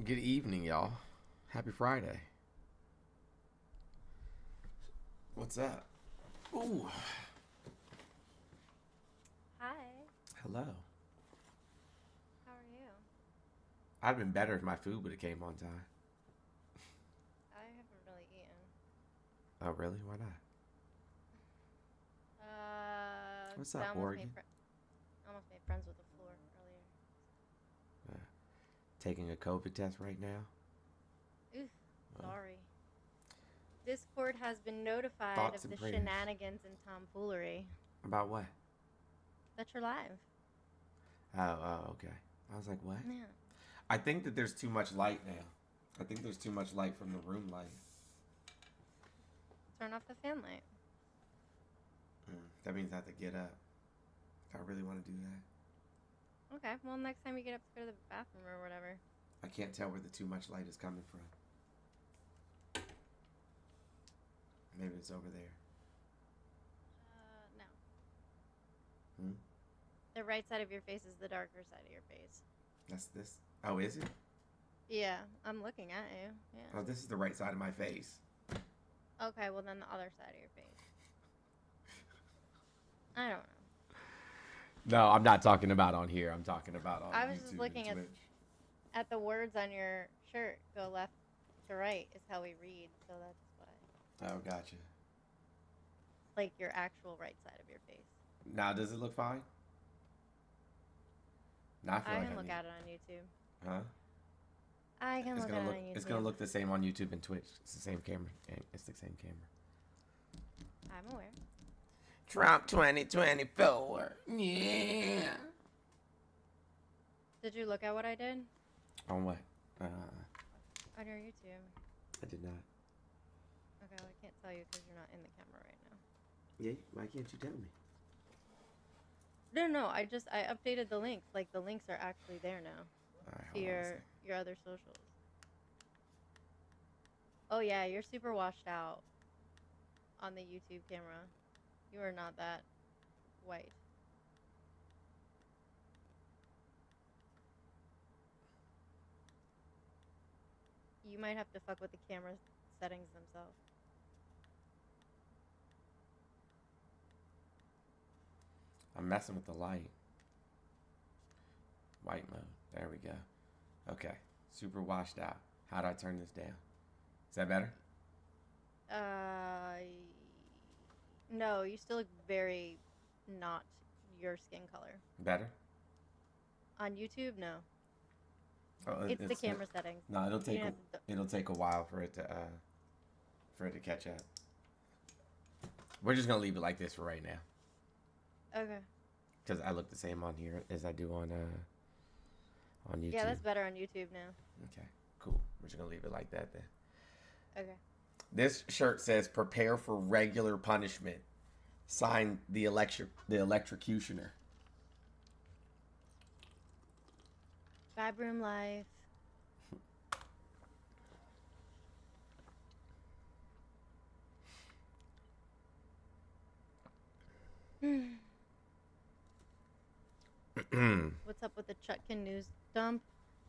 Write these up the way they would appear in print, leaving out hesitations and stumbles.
Good evening, y'all. Happy Friday. What's up? Ooh. Hi. Hello. How are you? I'd have been better if my food would have came on time. I haven't really eaten. Oh, really? Why not? What's up, Oregon? Almost made friends with the floor earlier. Taking a COVID test right now? Oof, sorry. Discord has been notified Thoughts of and the prayers. shenanigans and tomfoolery. About what? That you're live. Oh, okay. I was like, what? Yeah. I think that there's too much light now. I think there's too much light from the room light. Turn off the fan light. That means I have to get up. I really want to do that. Okay, well, next time you get up to go to the bathroom or whatever. I can't tell where the too much light is coming from. Maybe it's over there. No. The right side of your face is the darker side of your face. That's this? Oh, is it? Yeah, I'm looking at you. Yeah. Oh, this is the right side of my face. Okay, well, then the other side of your face. I don't know. No, I'm not talking about on here. I'm talking about on YouTube. I was just looking at the words on your shirt. Go left to right is how we read, so that's why. Oh, gotcha. Like your actual right side of your face. Now, does it look fine? Now I can look at it on YouTube. Huh? I can look at it on YouTube. It's gonna look the same on YouTube and Twitch. It's the same camera. It's the same camera. I'm aware. Trump 2024. Yeah. Did you look at what I did? On what? On your YouTube. I did not. Okay, well, I can't tell you because you're not in the camera right now. Yeah, why can't you tell me? No, I updated the links. Like, the links are actually there now. Alright, to your other socials. Oh, yeah, you're super washed out on the YouTube camera. You are not that white. You might have to fuck with the camera settings themselves. I'm messing with the light. White mode. There we go. Okay. Super washed out. How do I turn this down? Is that better? No, you still look very not your skin color. Better? On YouTube, no. Oh, it's the camera settings. No, it'll take a while for it to catch up. We're just gonna leave it like this for right now. Okay. Because I look the same on here as I do on YouTube. Yeah, that's better on YouTube now. Okay, cool. We're just gonna leave it like that then. Okay. This shirt says "Prepare for regular punishment." Signed the electrocutioner. Vibe room life. What's up with the Chutkin news dump?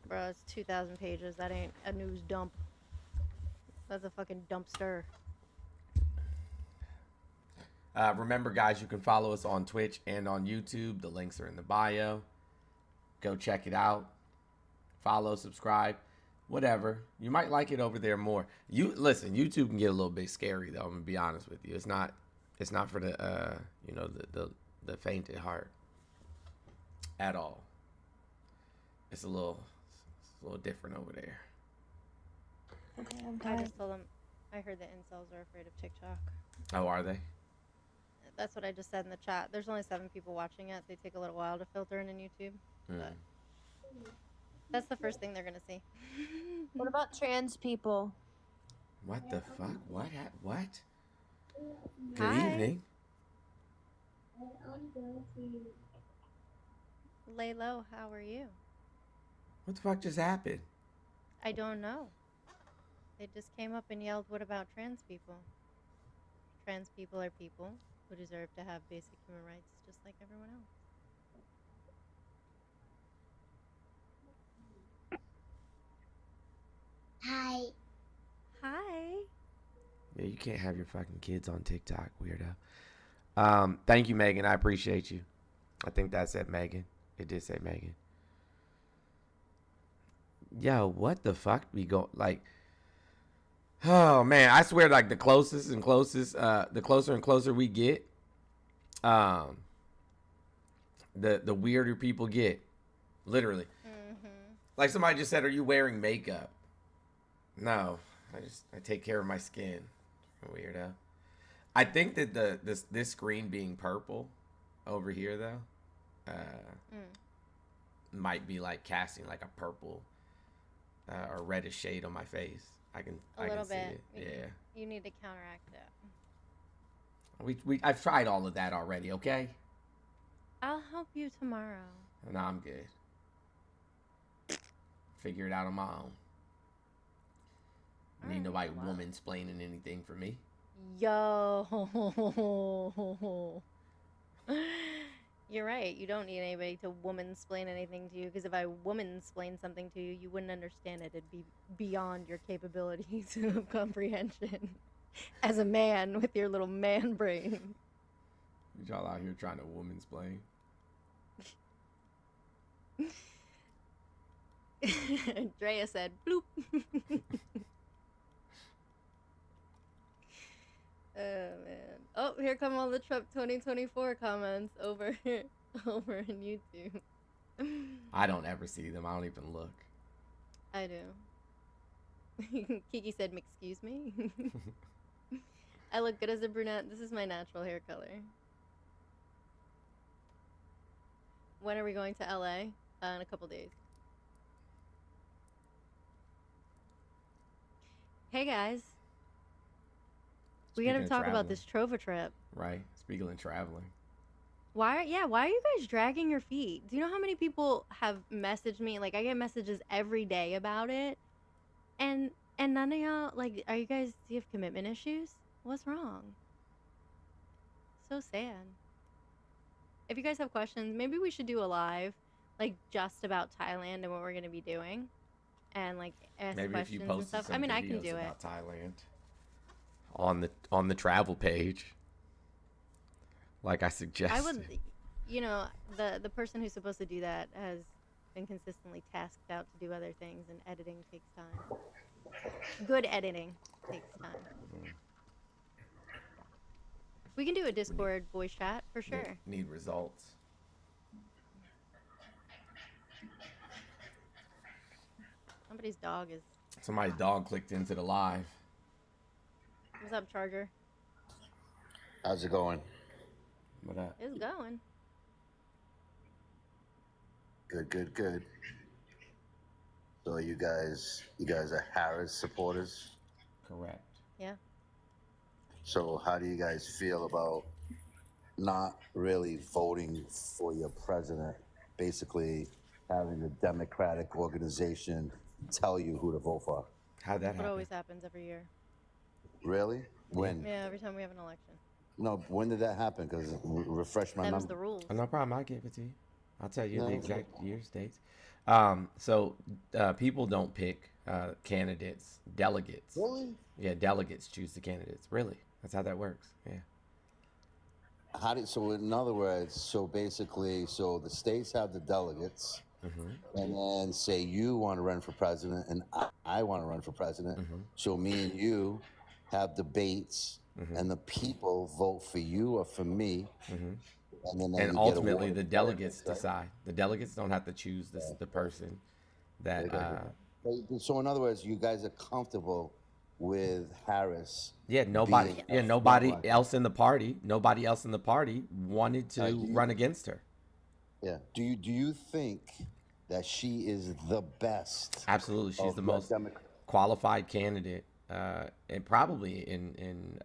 Bruh, it's 2,000 pages. That ain't a news dump. That's a fucking dumpster. Remember, guys, you can follow us on Twitch and on YouTube. The links are in the bio. Go check it out. Follow, subscribe, whatever. You might like it over there more. Listen, YouTube can get a little bit scary though. I'm gonna be honest with you. It's not for the the faint at heart at all. It's a little different over there. Okay, I just told them. I heard the incels are afraid of TikTok. Oh, are they? That's what I just said in the chat. There's only 7 people watching it. They take a little while to filter in YouTube. But that's the first thing they're gonna see. What about trans people? What the fuck? What? What? Good Hi. evening. Lay low. How are you? What the fuck just happened? I don't know. They just came up and yelled, "What about trans people?" Trans people are people who deserve to have basic human rights just like everyone else. Hi. Hi. Yeah, you can't have your fucking kids on TikTok, weirdo. Thank you, Megan. I appreciate you. I think that said Megan. It did say Megan. Yo, what the fuck we go like? Oh man, I swear, like the closest and closest, the closer and closer we get, the weirder people get. Literally, like somebody just said, "Are you wearing makeup?" No, I take care of my skin. Weirdo. I think that this screen being purple over here though, might be like casting like a purple or reddish shade on my face. I can see it. Yeah. You need to counteract that. I've tried all of that already. Okay. I'll help you tomorrow. No, I'm good. Figure it out on my own. Need nobody woman-splaining anything for me. Yo. You're right. You don't need anybody to woman-splain anything to you, because if I woman-splain something to you, you wouldn't understand it. It'd be beyond your capabilities of comprehension as a man with your little man brain. Y'all out here trying to woman-splain. Drea said, bloop. Oh, man. Oh, here come all the Trump 2024 comments over on YouTube. I don't ever see them. I don't even look. I do. Kiki said, excuse me? I look good as a brunette. This is my natural hair color. When are we going to LA? In a couple days. Hey, guys. We gotta talk about this Trova trip. Right. Speaking of traveling. Why are you guys dragging your feet? Do you know how many people have messaged me? Like, I get messages every day about it. And none of y'all, like, do you have commitment issues? What's wrong? So sad. If you guys have questions, maybe we should do a live, like, just about Thailand and what we're gonna be doing. And, like, ask maybe questions if you and stuff. I mean, I can do it. About Thailand. On the travel page, like I suggested. I would, the person who's supposed to do that has been consistently tasked out to do other things, and editing takes time. Good editing takes time. We can do a Discord voice chat for sure. Need results. Somebody's dog clicked into the live. What's up, Charger? How's it going? What up? It's going. Good. So you guys are Harris supporters? Correct. Yeah. So how do you guys feel about not really voting for your president? Basically having the Democratic organization tell you who to vote for. How'd that happen? What always happens every year. Really? When? Yeah, every time we have an election. No, when did that happen? Because refresh my Them's memory. the rules. No problem. I'll give it to you. I'll tell you the exact years, dates. So people don't pick candidates, delegates. Really? Yeah, delegates choose the candidates. Really? That's how that works. Yeah. So in other words, basically, the states have the delegates, and then say you want to run for president and I want to run for president. So me and you have debates, and the people vote for you or for me. And ultimately the delegates decide. The delegates don't have to choose the person that. So in other words, you guys are comfortable with Harris? Yeah, nobody else in the party. Nobody else in the party wanted to run against her. Yeah. Do you think that she is the best? Absolutely, she's the most qualified candidate, and probably in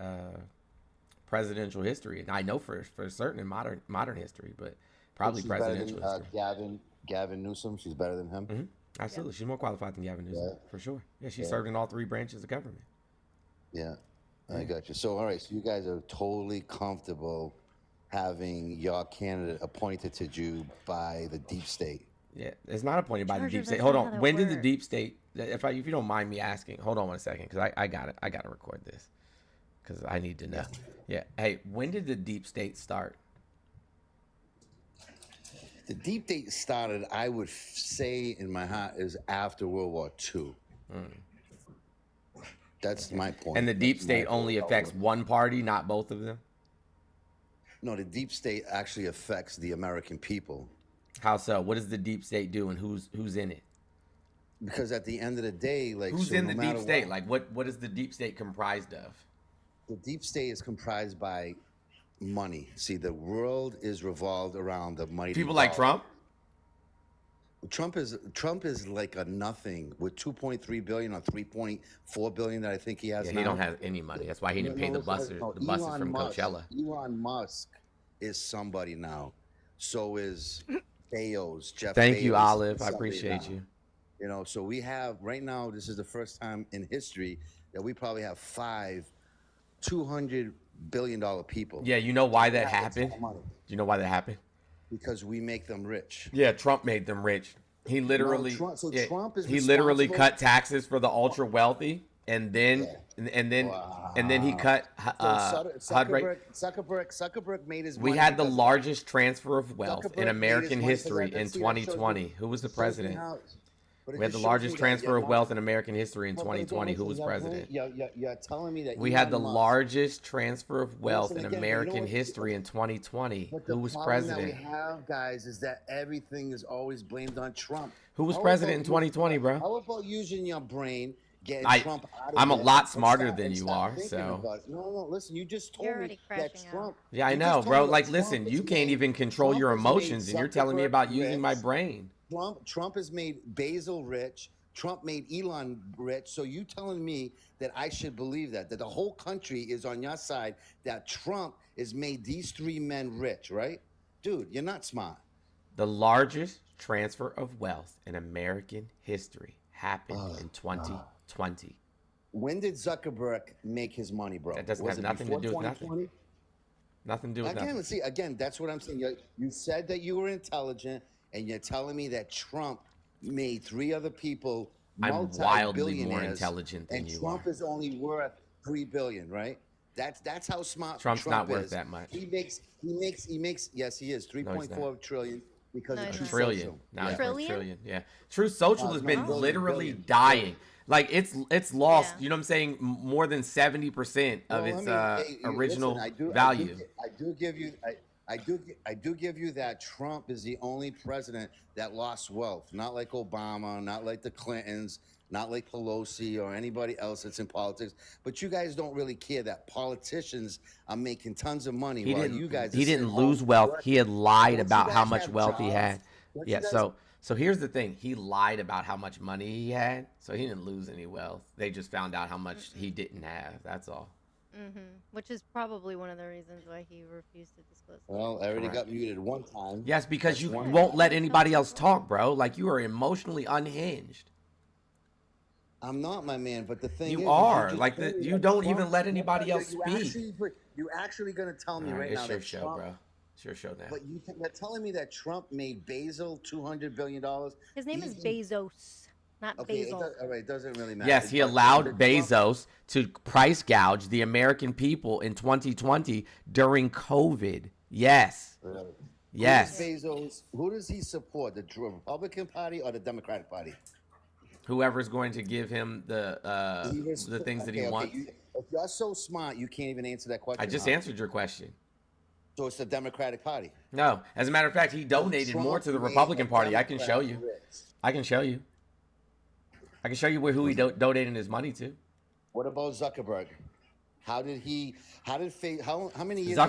presidential history. And I know for certain in modern history, but probably presidential history. Gavin Newsom, she's better than him. Absolutely, she's more qualified than Gavin Newsom for sure. Yeah, she served in all three branches of government. Yeah, I got you. So all right, so you guys are totally comfortable having your candidate appointed to you by the deep state. Yeah, it's not appointed by the Charger, deep state. that's Hold not how on. that When did the works. deep state? If you don't mind me asking, hold on 1 second, because I got it. I got to record this because I need to know. Yeah. Hey, when did the deep state start? The deep state started, I would say in my heart, is after World War II. That's my point. And the deep That's my state only point. affects one party, not both of them. No, the deep state actually affects the American people. How so? What does the deep state do, and who's in it? Because at the end of the day, like, Who's so in no the matter deep state? what, Like, what is the deep state comprised of? the deep state is comprised by money. See, the world is revolved around the mighty People like dollar. Trump? Trump is like a nothing with 2.3 billion or 3.4 billion that I think he has Yeah, now. he don't have any money. That's why he didn't pay the buses Elon from Musk, Coachella. Elon Musk is somebody now. So is Bezos, Jeff Thank Bezos you, is Olive. I somebody appreciate now. you. You know, so we have right now, this is the first time in history that we probably have 200 billion dollar people. Yeah, you know why that That's a ton happened? of money. Do you know why that happened? Because we make them rich. Yeah, Trump made them rich. He literally, Trump- so yeah, Trump is he literally responsible- cut taxes for the ultra wealthy, and then and then he cut Zuckerberg made his We money had the because largest transfer of wealth Zuckerberg in made American his money because history that- in see, that shows me- 2020. Who was the shows me president? how- but it We had just the shows largest me that transfer you're of not- wealth in American history in but 2020. Who listen, was you're president? You're telling me that We had the Elon Musk- largest transfer of wealth Listen in again, but you know American what? history in 2020. But the Who was problem that president? we have, guys, is that everything is always blamed on Trump. Who was How president in about 2020, bro? How about using your brain, getting I- Trump out of I'm a there lot and smarter start- than and you start are, thinking so- about it. No, listen, you just told You're me already that crashing out. Trump. Yeah, I you know, just told bro. me Like, that listen, Trump you has can't made- even control Trump your has made emotions, and you're telling me about Zuckerberg using my rich. brain. Trump has made Basil rich. Trump made Elon rich. So you telling me that I should believe that the whole country is on your side, that Trump has made these three men rich, right? Dude, you're not smart. The largest transfer of wealth in American history happened in 2020. When did Zuckerberg make his money, bro? That doesn't Was have it nothing to before do with nothing. 2020? Nothing to do with Again, nothing. let's see. Again, that's what I'm saying. You said that you were intelligent, and you're telling me that Trump made three other people I'm wildly more multi-billionaires, intelligent than and you Trump are. is only worth $3 billion, right? That's how smart Trump's Trump not worth is. that much. He makes. Yes, he is 3.4 trillion because No, of he's True not. Trillion. Social. Now it's Trillion? worth trillion. Yeah. True Social has been billion, literally billion. dying. Like it's lost. Yeah. You know what I'm saying? More than 70% of Well, its hey, original listen, value. I do give you that Trump is the only president that lost wealth. Not like Obama, not like the Clintons, not like Pelosi or anybody else that's in politics. But you guys don't really care that politicians are making tons of money He while didn't. you guys. He are didn't sitting lose home wealth. working. He had lied Don't you about how guys much have wealth he jobs? had. Don't Yeah. you guys- So here's the thing. He lied about how much money he had. So he didn't lose any wealth. They just found out how much he didn't have. That's all. Which is probably one of the reasons why he refused to disclose. Well, I already Correct. got muted one time. Yes, because That's you one- won't let anybody else talk, bro. Like you are emotionally unhinged. I'm not, my man. But the thing You is, are. just Like, told me you that don't Trump- even let anybody else you actually gonna tell me All right right, now it's your that show, Trump, bro. It's your show now. But you're telling me that Trump made Basil $200 billion? His name is Bezos, not Okay, Basil. all right, it doesn't really matter. Yes, he But allowed Trump- Bezos to price gouge the American people in 2020 during COVID. Yes. Yes. Who does he support? The Republican Party or the Democratic Party? Whoever's going to give him the things that he wants. If you're so smart, you can't even answer that question. I just huh? answered your question. So it's the Democratic Party. No, as a matter of fact, he donated Trump more to the made Republican a Party. I can Democrat show you. rich. I can show you. I can show you who he donated his money to. What about Zuckerberg? How many years? has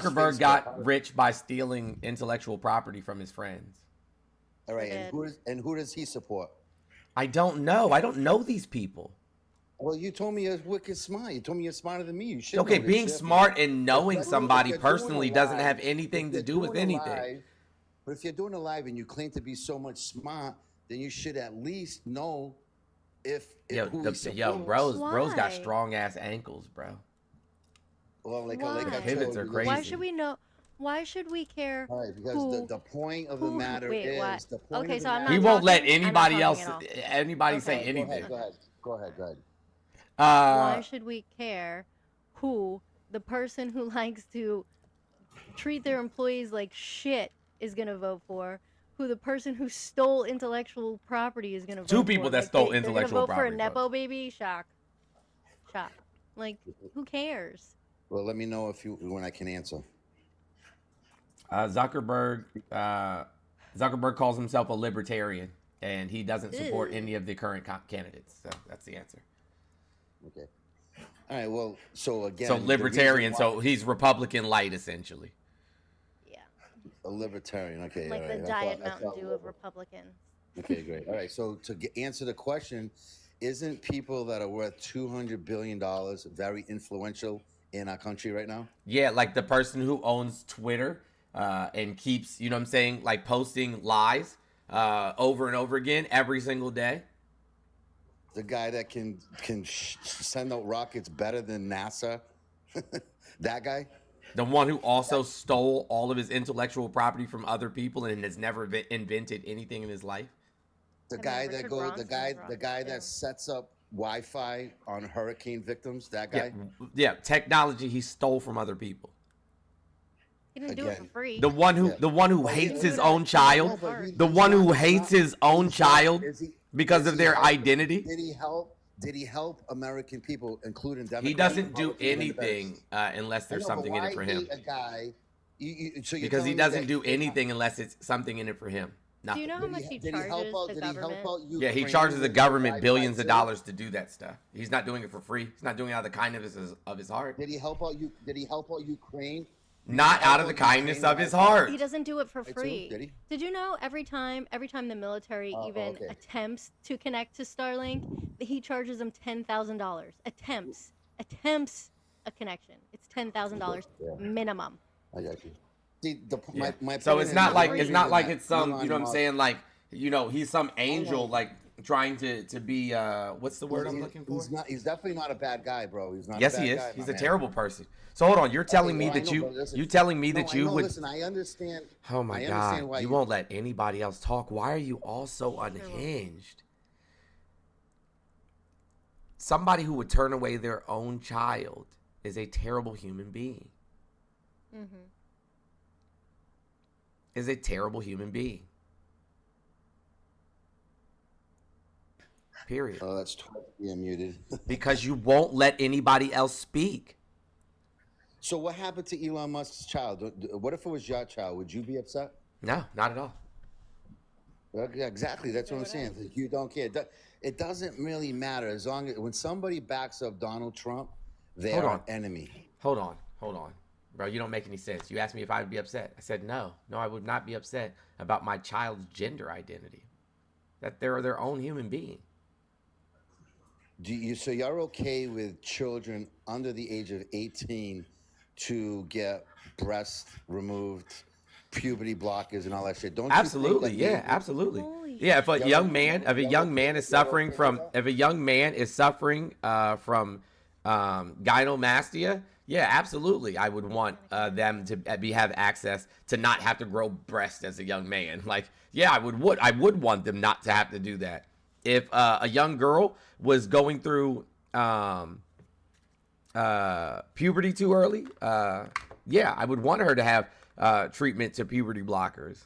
Zuckerberg Facebook- got rich by stealing intellectual property from his friends. All right, Did. and who does he support? I don't know. I don't know these people. Well, you told me you're wicked smart. You told me you're smarter than me. You should. Okay, know this being shit. smart and knowing If you're somebody doing a personally doesn't live- have anything if to you're do with doing a anything. live- But if you're doing a live and you claim to be so much smart, then you should at least know if Yo, who he bro's supports. got Why? strong ass ankles, bro. Well, like Why? I Pivots told are you, crazy. Why should we know? Why should we care? All right, because who, the point of the who, matter wait, is what? the point Okay, of the so I'm matter. He not won't let talking? I'm not anybody talking else, at all. anybody say Okay. anything. Go ahead. Why should we care who the person who likes to treat their employees like shit is gonna vote for? Who the person who stole intellectual property is gonna vote for? Two people that stole they're intellectual gonna vote property, for a nepo baby. Shock. Like, who cares? Well, let me know when I can answer. Zuckerberg calls himself a libertarian, and he doesn't support Ew. any of the current candidates. So that's the answer. Okay. All right. Well, so again, So the libertarian. reason why- So he's Republican light, essentially. Yeah. a libertarian. Okay. Like all the right. Diet Mountain Dew of Republicans. Okay, great. All right. So to answer the question, isn't people that are worth $200 billion very influential in our country right now? Yeah, like the person who owns Twitter and keeps, you know what I'm saying, like posting lies over and over again every single day. The guy that can send out rockets better than NASA. That guy. The one who also stole all of his intellectual property from other people and has never invented anything in his life. The I mean, guy that Richard goes, Branson has the rockets, guy too. that sets up Wi-Fi on hurricane victims. That guy. Yeah, technology he stole from other people. He didn't do it for Again. free. The one who hates his own child, the one who hates his own child because of their identity. Did he help? Did he help American people, including Democrats? He doesn't do Republicans, anything unless there's I know, but something in it why for him. hate a guy? So you're Because he telling me doesn't that do anything unless it's something in it for him. Do you Nothing. know how much he Did he charges help out? the Did he help government? out Yeah, he Ukraine charges the with government Wi-Fi billions of too? dollars to do that stuff. He's not doing it for free. He's not doing it out of the kindness of his heart. Did he help out you? Did he help out Ukraine? Not out of the kindness of his heart. He doesn't do it for too? free. Did he? Did you know every time the military even okay. attempts to connect to Starlink, he charges them $10,000. Attempts a connection. It's $10,000 minimum. I got you. See, my So point it's is not the like reason that it's some, you know what I'm Elon saying, like, you know, he's some angel like trying to be what's the word Musk- I'm looking for? He's definitely not a bad guy, bro. He's not. Yes, a bad he is. Guy, He's my a man. terrible person. So hold on, you're telling me well, I that know, you but listen- you telling me No, that I you know, would. Listen, I understand. Oh my I understand God, why you won't let anybody else talk. Why are you all so unhinged? Somebody who would turn away their own child is a terrible human being. Mm-hmm. Is a terrible human being. Period. Oh, that's totally muted. Because you won't let anybody else speak. So what happened to Elon Musk's child? What if it was your child? Would you be upset? No, not at all. Yeah, exactly. That's what I'm saying. Like, you don't care. It doesn't really matter as long as when somebody backs up Donald Trump, they Hold are on. an enemy. Hold on. Bro, you don't make any sense. You asked me if I would be upset. I said no. No, I would not be upset about my child's gender identity. That they're their own human being. So you're okay with children under the age of 18 to get breasts removed, puberty blockers, and all that shit? Don't Absolutely, you think that yeah, absolutely. Holy Yeah, if a shit. young man is suffering from gynecomastia, yeah, absolutely, I would want them to have access to not have to grow breasts as a young man. Like, yeah, I would want them not to have to do that. If a young girl was going through puberty too early, yeah, I would want her to have treatment to puberty blockers.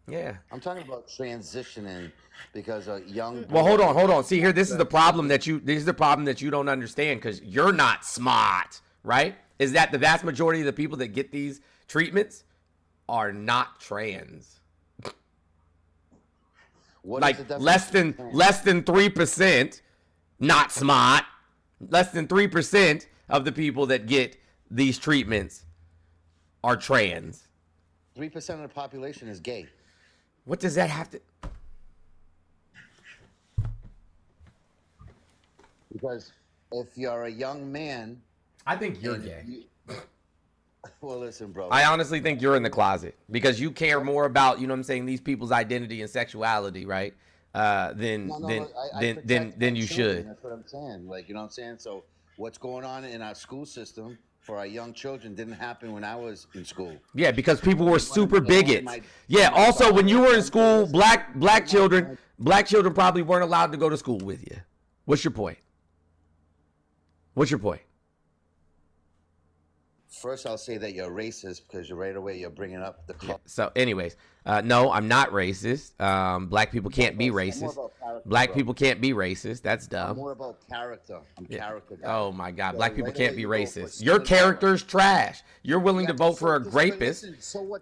Yeah. I'm talking about transitioning because a young. Well, hold on. See here, this is the problem that you don't understand because you're not smart, right? Is that the vast majority of the people that get these treatments are not trans. What is Like the definition less of than 3% not smart. Less than 3% of the people that get these treatments are trans. 3% of the population is gay. What does that have to? Because if you're a young man, I think you're gay. Well, listen, bro. I honestly think you're in the closet because you care more about, you know what I'm saying, these people's identity and sexuality, right? Than protect you my children. should. That's what I'm saying. Like, you know what I'm saying? So what's going on in our school system for our young children didn't happen when I was in school. Yeah, because people were super bigots. Yeah. Also, when you were in school, black children probably weren't allowed to go to school with you. What's your point? What's your point? First, I'll say that you're racist because right away you're bringing up the Yeah. So, anyways, no, I'm not racist. Black people can't be racist. Black people can't be racist. That's dumb. I'm more about character. I'm character guy. Oh my God, So black people right can't away be you go for racist. skin Your color. character's trash. You're willing to vote for a rapist.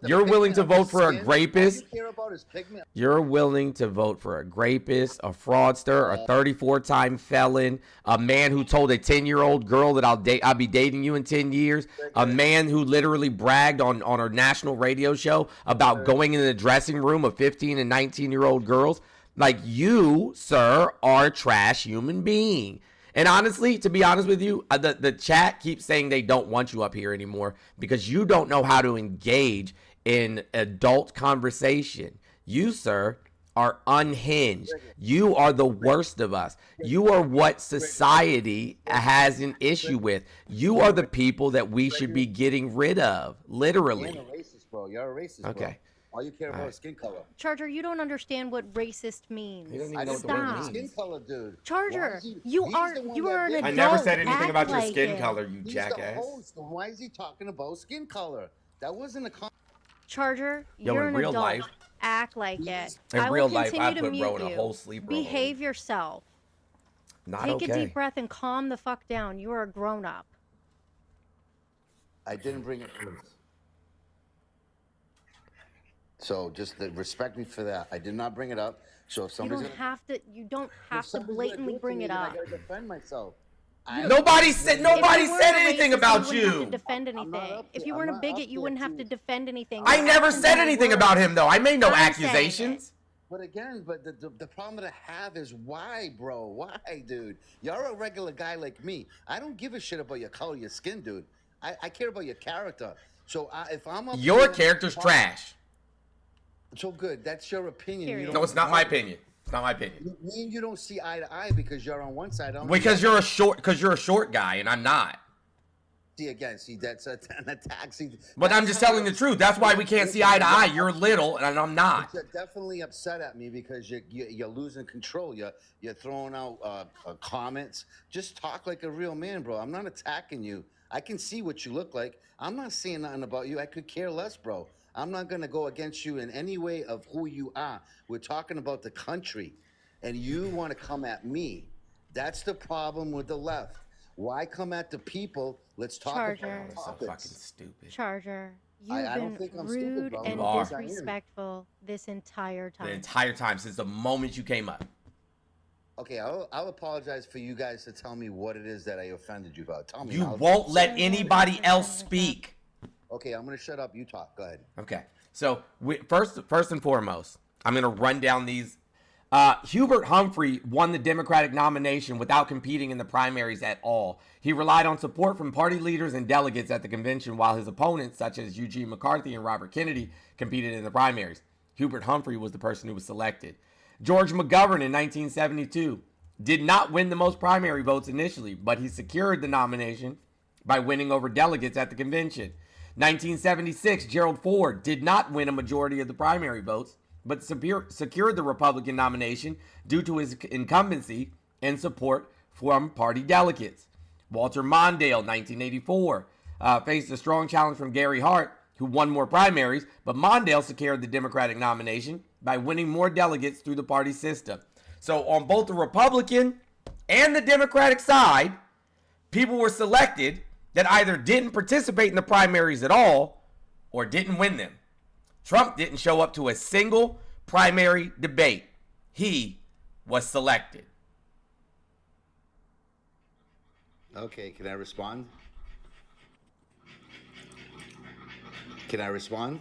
You're willing to vote for a rapist. All you care about is pigment. You're willing to vote for a rapist, a fraudster, a 34-time felon, a man who told a 10-year-old girl that I'll be dating you in 10 years, a man who literally bragged on a national radio show about going in the dressing room of 15 and 19-year-old girls. Like, you, sir, are a trash human being. And honestly, to be honest with you, the chat keeps saying they don't want you up here anymore because you don't know how to engage in adult conversation. You, sir, are unhinged. You are the worst of us. You are what society has an issue with. You are the people that we should be getting rid of, literally. You're a racist, bro. You're a racist, Okay. bro. All you care about is skin color. Charger, you don't understand what racist means. He doesn't I even know what the don't word Stop. means. skin color, dude. Charger, Why is he- you he's are the one you that are an did adult. it. I never said anything Act about your like skin it. color, you He's jackass. the host. Why is he talking about skin color? That wasn't a Charger, Yo, you're in an real adult. life- Act like it. In I real will life, continue I to put bro mute in a you. whole sleep roll. Behave yourself. Not Take okay. a deep breath and calm the fuck down. You are a grown up. I didn't bring it. So just respect me for that. I did not bring it up. So if You somebody's don't have to. You don't have to blatantly bring it up. I gotta defend myself. Nobody said If you weren't anything a about racist, you wouldn't have you. to defend I'm not anything. up If there. you I'm weren't a not bigot, up you there wouldn't have to to- defend anything. I Your never actions said and your anything words. about him, though. I made no I'm saying it. accusations. But again, the problem that I have is why, bro? Why, dude? You're a regular guy like me. I don't give a shit about your color, your skin, dude. I care about your character. So if I'm up Your here character's talking- trash. So good. That's your opinion. Period. No, it's not my opinion. It's not my opinion. Me and you don't see eye to eye because you're on one side. I'm Because you're a short guy, and I'm not. See again. See that's an attack. See, But I'm that's just how telling the you're- truth. That's why we can't see eye to eye. You're little, and I'm not. You're definitely upset at me because you're losing control. You're throwing out comments. Just talk like a real man, bro. I'm not attacking you. I can see what you look like. I'm not saying nothing about you. I could care less, bro. I'm not gonna go against you in any way of who you are. We're talking about the country, and you want to come at me. That's the problem with the left. Why come at the people? Let's talk Charger. about So topics. fucking stupid. Charger, you've I don't been think I'm stupid, rude bro. and You are. disrespectful this entire The time. entire time since the moment you came up. Okay, I'll apologize for you guys to tell me what it is that I offended you about. Tell me. You I'll- won't let anybody else speak. Okay, I'm gonna shut up. You talk. Go ahead. Okay. So first and foremost, I'm going to run down these. Hubert Humphrey won the Democratic nomination without competing in the primaries at all. He relied on support from party leaders and delegates at the convention, while his opponents, such as Eugene McCarthy and Robert Kennedy, competed in the primaries. Hubert Humphrey was the person who was selected. George McGovern in 1972 did not win the most primary votes initially, but he secured the nomination by winning over delegates at the convention. 1976, Gerald Ford did not win a majority of the primary votes, but secured the Republican nomination due to his incumbency and support from party delegates. Walter Mondale, 1984, faced a strong challenge from Gary Hart, who won more primaries, but Mondale secured the Democratic nomination by winning more delegates through the party system. So on both the Republican and the Democratic side, people were selected that either didn't participate in the primaries at all or didn't win them. Trump didn't show up to a single primary debate. He was selected. Okay, can I respond? Can I respond?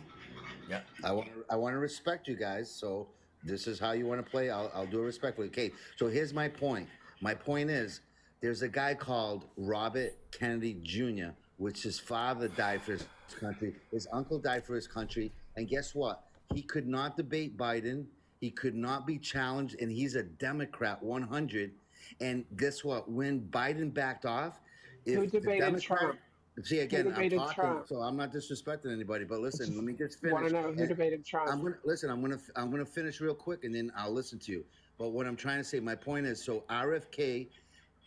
Yeah. I want to respect you guys. So this is how you want to play. I'll do it respectfully. Okay. So here's my point. My point is, there's a guy called Robert Kennedy Jr., which his father died for his country. His uncle died for his country. And guess what? He could not debate Biden. He could not be challenged. And he's a Democrat 100. And guess what? When Biden backed off, Who debated Trump? See, Who again, I'm debated talking, Trump? so I'm not disrespecting anybody. But listen, let me just Want finish. to know who And debated Trump? I'm gonna finish real quick, and then I'll listen to you. But what I'm trying to say, my point is, so RFK,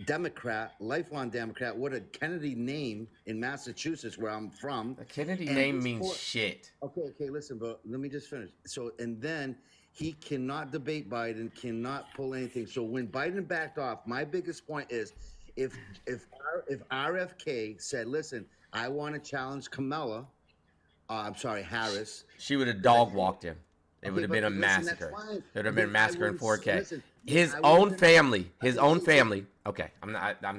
Democrat, lifelong Democrat, what a Kennedy name in Massachusetts, where I'm from. The Kennedy and name his means court- shit. Okay, listen, but let me just finish. So, and then he cannot debate Biden, cannot pull anything. So when Biden backed off, my biggest point is, if RFK said, listen, I want to challenge Kamala, Harris. She would have dog walked him. It would have been a listen, that's massacre. fine. It would have Then been I massacre in wouldn't- 4K. listen, His I own wouldn't- family. His Okay, own so- family. Okay, I'm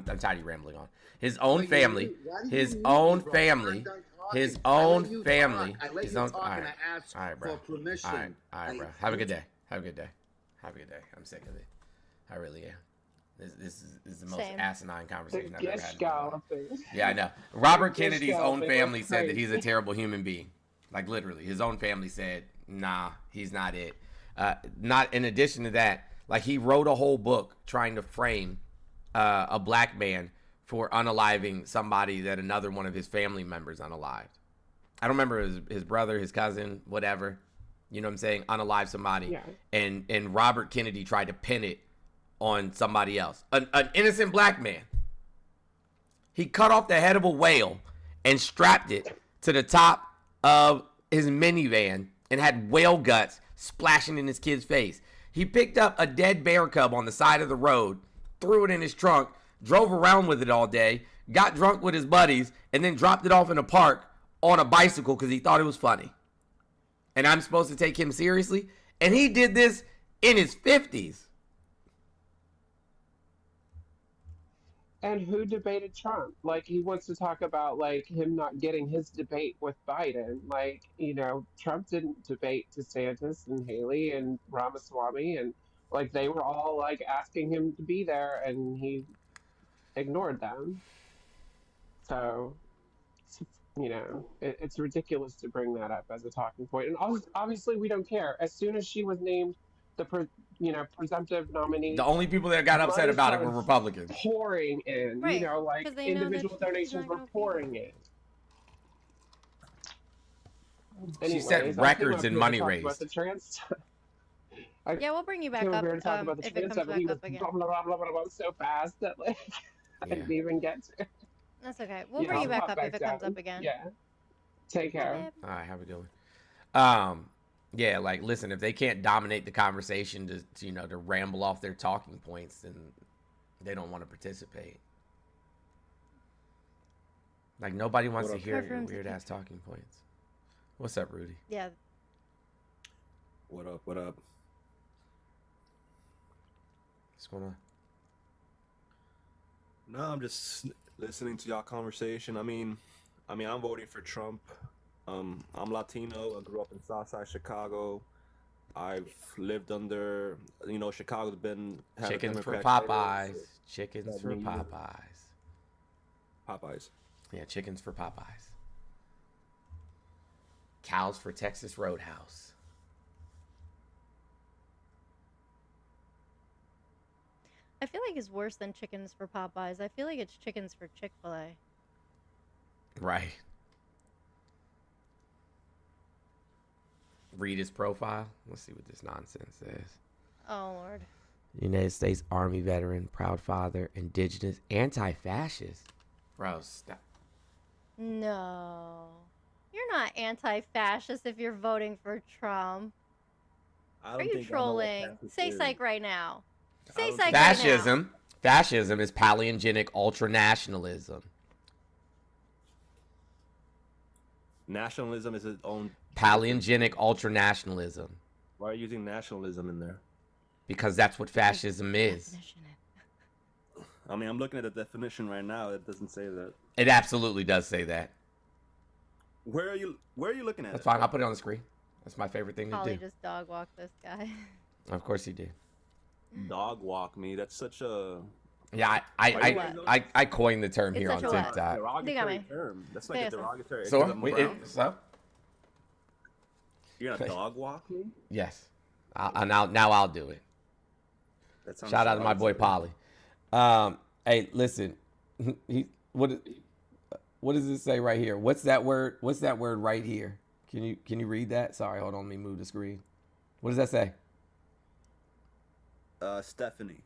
tired of you rambling on. His own Why family. do you His mute own me, bro? family. I'm done talking. His I let own you family. talk. I let His you own. talk, All and right. I asked All right, bro. for permission. All right, bro. Have a good day. Have a good day. Have a good day. I'm sick of it. I really am. This is the most Same. asinine The conversation I've ever had. in my life. thing. Yeah, I know. Robert This Kennedy's guy own was family said that he's a crazy. terrible human being. Like literally, his own family said, "Nah, he's not it." Not in addition to that, like he wrote a whole book trying to frame a black man for unaliving somebody that another one of his family members unalived. I don't remember his brother, his cousin, whatever. You know what I'm saying? Unalive somebody. Yeah. And Robert Kennedy tried to pin it on somebody else. An innocent black man. He cut off the head of a whale and strapped it to the top of his minivan and had whale guts splashing in his kid's face. He picked up a dead bear cub on the side of the road, threw it in his trunk, drove around with it all day, got drunk with his buddies, and then dropped it off in a park on a bicycle because he thought it was funny. And I'm supposed to take him seriously? And he did this in his 50s. And who debated Trump? Like, he wants to talk about, like, him not getting his debate with Biden. Like, you know, Trump didn't debate DeSantis and Haley and Ramaswamy, and, like, they were all, like, asking him to be there, and he ignored them. So, you know, it's ridiculous to bring that up as a talking point. And obviously, we don't care. As soon as she was named the presumptive nominee, The only people that got upset money about it were started Republicans. pouring in. Right, You know, like 'cause they know that individual she's donations not were gonna pay pouring in. She set Anyways, records I in came up money here to talk raised. about the trans. Yeah, we'll bring you back came up up here to talk about the if it trans comes stuff, and back he was up again. blah blah blah blah blah blah so fast that like I Yeah. didn't even get to. That's okay. We'll Yeah, bring you I'll back pop up if it comes down. up again. Yeah. Take care. Yep. All right, have a good one. Yeah, like listen, if they can't dominate the conversation to ramble off their talking points, then they don't want to participate. Like nobody wants to hear your Preference. weird ass talking points. What's up, Rudy? Yeah. What up? What up? What's going on? No, I'm just listening to y'all conversation. I mean, I'm voting for Trump. I'm Latino. I grew up in Southside Chicago. I've lived under, Chicago's been had a Chickens for Democrat Popeyes. title, Chickens for 70 years. Popeyes. Popeyes. Yeah, chickens for Popeyes. Cows for Texas Roadhouse. I feel like it's worse than chickens for Popeyes. I feel like it's chickens for Chick-fil-A. Right. Read his profile. Let's see what this nonsense says. Oh, Lord. United States Army veteran, proud father, indigenous, anti-fascist. Bro, stop. No. You're not anti-fascist if you're voting for Trump. I Are don't you think I know what trolling? fascist Say is. psych right now. I Say don't psych think- right now. Fascism is paleogenic ultranationalism. Nationalism is its own. Paleogenic ultranationalism. Why are you using nationalism in there? Because that's what fascism is. Definition it. I mean, I'm looking at the definition right now. It doesn't say that. It absolutely does say that. Where are you looking at That's it? fine. I'll put it on the screen. That's my favorite thing to Holly do. just dog walked this guy. Of course he did. Dog walk me. That's such a Yeah, Why you I guys I, I coined the term It's here on such a what? TikTok. derogatory Dígame. term. That's like Say a eso. derogatory. So, Because I'm brown. so You're gonna dog walk me? yes, now I'll do it. That sounds Shout out to my boy derogatory. Polly. Hey, listen, What does it say right here? What's that word? What's that word right here? Can you read that? Sorry, hold on. Let me move the screen. What does that say? Stephanie.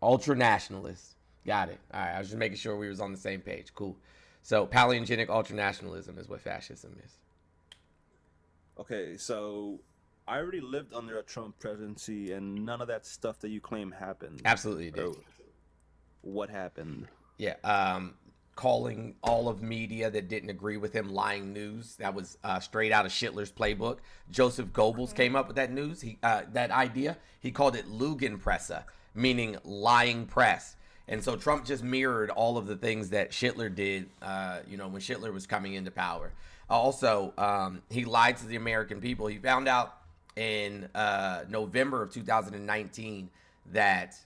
Ultranationalist. Got it. All right. I was just making sure we was on the same page. Cool. So paleogenic ultranationalism is what fascism is. Okay, so I already lived under a Trump presidency, and none of that stuff that you claim happened. Absolutely it did. What happened? Yeah. Calling all of media that didn't agree with him lying news. That was straight out of Schindler's Playbook. Joseph Goebbels came up with that news. That idea. He called it Lügenpresse, meaning lying press. And so Trump just mirrored all of the things that Hitler did, when Hitler was coming into power. Also, he lied to the American people. He found out in November of 2019 that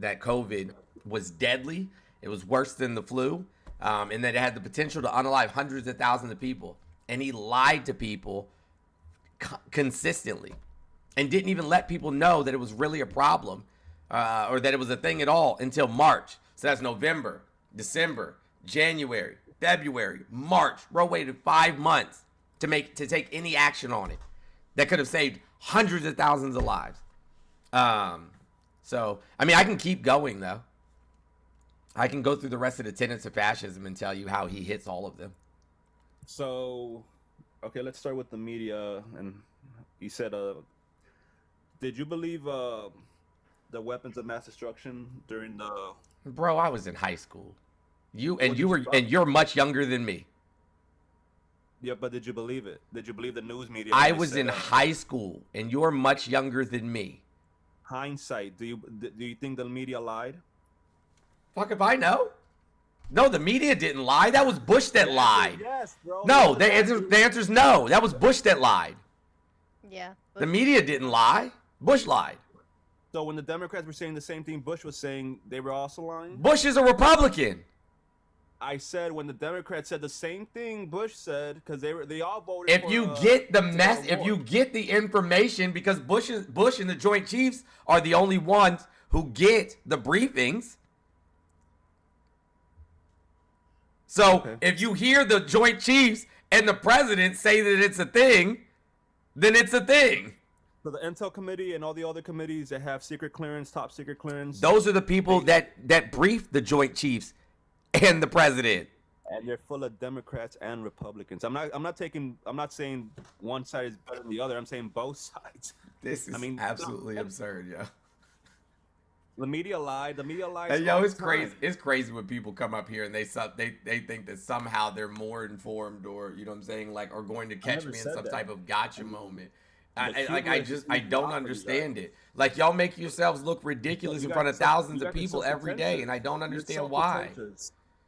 COVID was deadly. It was worse than the flu, and that it had the potential to unalive hundreds of thousands of people. And he lied to people consistently and didn't even let people know that it was really a problem or that it was a thing at all until March. So that's November, December, January, February, March. Bro waited 5 months to take any action on it that could have saved hundreds of thousands of lives. So, I mean, I can keep going, though. I can go through the rest of the tenets of fascism and tell you how he hits all of them. So, okay, let's start with the media. And you said, did you believe the weapons of mass destruction during the... Bro, I was in high school. You're much younger than me. Yeah, but did you believe it? Did you believe the news media? I was in high school, and you're much younger than me. Hindsight, do you think the media lied? Fuck if I know. No, the media didn't lie. That was Bush that lied. Yes, bro. No, the answer's no. That was Bush that lied. Yeah. The media didn't lie. Bush lied. So when the Democrats were saying the same thing Bush was saying, they were also lying? Bush is a Republican. I said when the Democrats said the same thing Bush said, because they all voted If for, you get the mess, if you get the information, because Bush and the Joint Chiefs are the only ones who get the briefings. So Okay. if you hear the Joint Chiefs and the president say that it's a thing, then it's a thing. So the Intel Committee and all the other committees that have secret clearance, top secret clearance, Those are the people that brief the Joint Chiefs and the president. and they're full of Democrats and Republicans. I'm not saying one side is better than the other. I'm saying both sides. This is absolutely absurd, yo. The media lied. The media lied. Hey, yo, it's crazy. It's crazy when people come up here and they think that somehow they're more informed, or you know what I'm saying, like, are going to catch me in some type of gotcha moment. I don't understand it. Like, y'all make yourselves look ridiculous in front of thousands of people every day, and I don't understand why.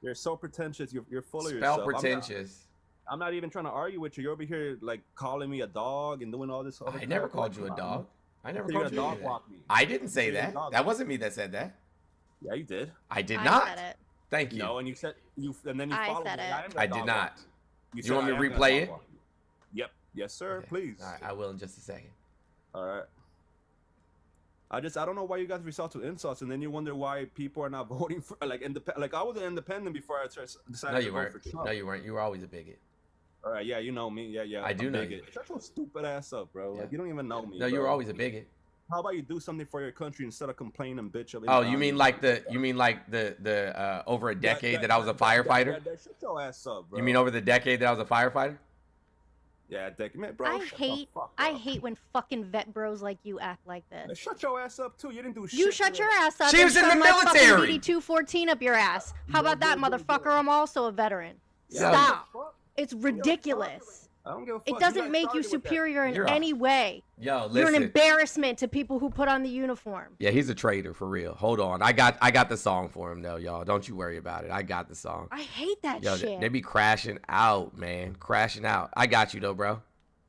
You're so pretentious. You're full of Spell yourself. pretentious. I'm not even trying to argue with you. You're over here like calling me a dog and doing all this. I never called you a dog. I never You're called gonna you dog that. walk me. I didn't say You're that. gonna dog That walk wasn't me that said that. Yeah, you did. I did I not. said it. Thank you. No, and you said and then you I followed said me. it. am gonna I dog did walk not. you. You want me to I am gonna replay dog it? walk you. Yep. Yes, sir. Okay. Please. All right, I will in just a second. All right. I don't know why you guys resort to insults, and then you wonder why people are not voting for like like I was an independent before I decided No, to you vote weren't. for Trump. No, you weren't. You were always a bigot. All right, yeah, you know me. Yeah. I do I'm know bigot. you. Shut your stupid ass up, bro. Yeah. Like you don't even know me. No, you bro. were always a bigot. How about you do something for your country instead of complain and bitch about? Oh, you mean like the over a decade that I was a firefighter? Shut your ass up, bro. You mean over the decade that I was a firefighter? Yeah, decade, man, bro. I hate when fucking vet bros like you act like this. Shut your ass up too. You didn't do shit. You shut your ass up. She and was in shove the my fucking military. BD-214 up your ass. How about that, motherfucker? I'm also a veteran. Yeah. Stop. It's ridiculous. I don't give a fuck. It doesn't make you superior in any way. Yo, You're an listen. embarrassment to people who put on the uniform. Yeah, he's a traitor for real. Hold on, I got the song for him though, y'all. Don't you worry about it. I got the song. I hate that Yo, shit. they be crashing out, man. Crashing out. I got you though, bro.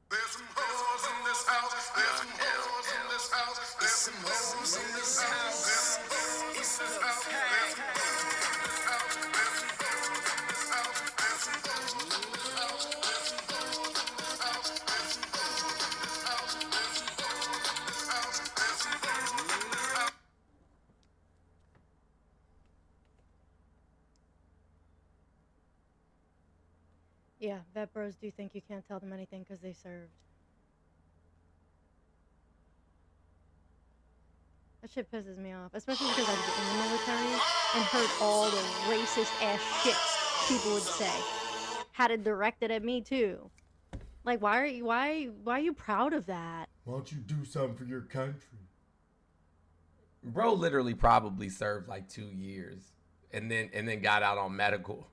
There's some hoes in this house. There's some hoes in this house. There's some hoes in this house. There's some hoes in this house. There's some hoes in this house. There's some hoes in this house. There's some hoes in this house. There's some hoes in this house. There's some hoes in this house. There's some hoes in this house. There's some hoes in this house. Yeah, vet bros do think you can't tell them anything because they served. That shit pisses me off, especially because I was in the military and heard all the racist ass shit people would say. Had it directed at me too. Like, why are you proud of that? Why don't you do something for your country? Bro literally probably served like 2 years and then got out on medical.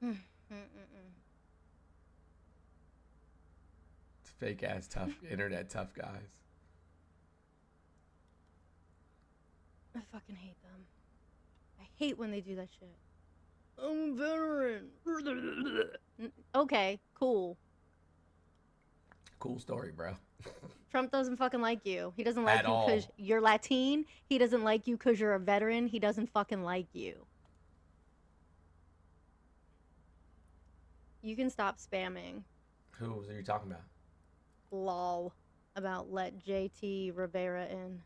It's fake ass tough internet tough guys. I fucking hate them. I hate when they do that shit. I'm a veteran. Okay, cool. Cool story, bro. Trump doesn't fucking like you. He doesn't like At you because all. you're Latin. He doesn't like you because you're a veteran. He doesn't fucking like you. You can stop spamming. Who are you talking about? Lol. About let JT Rivera in.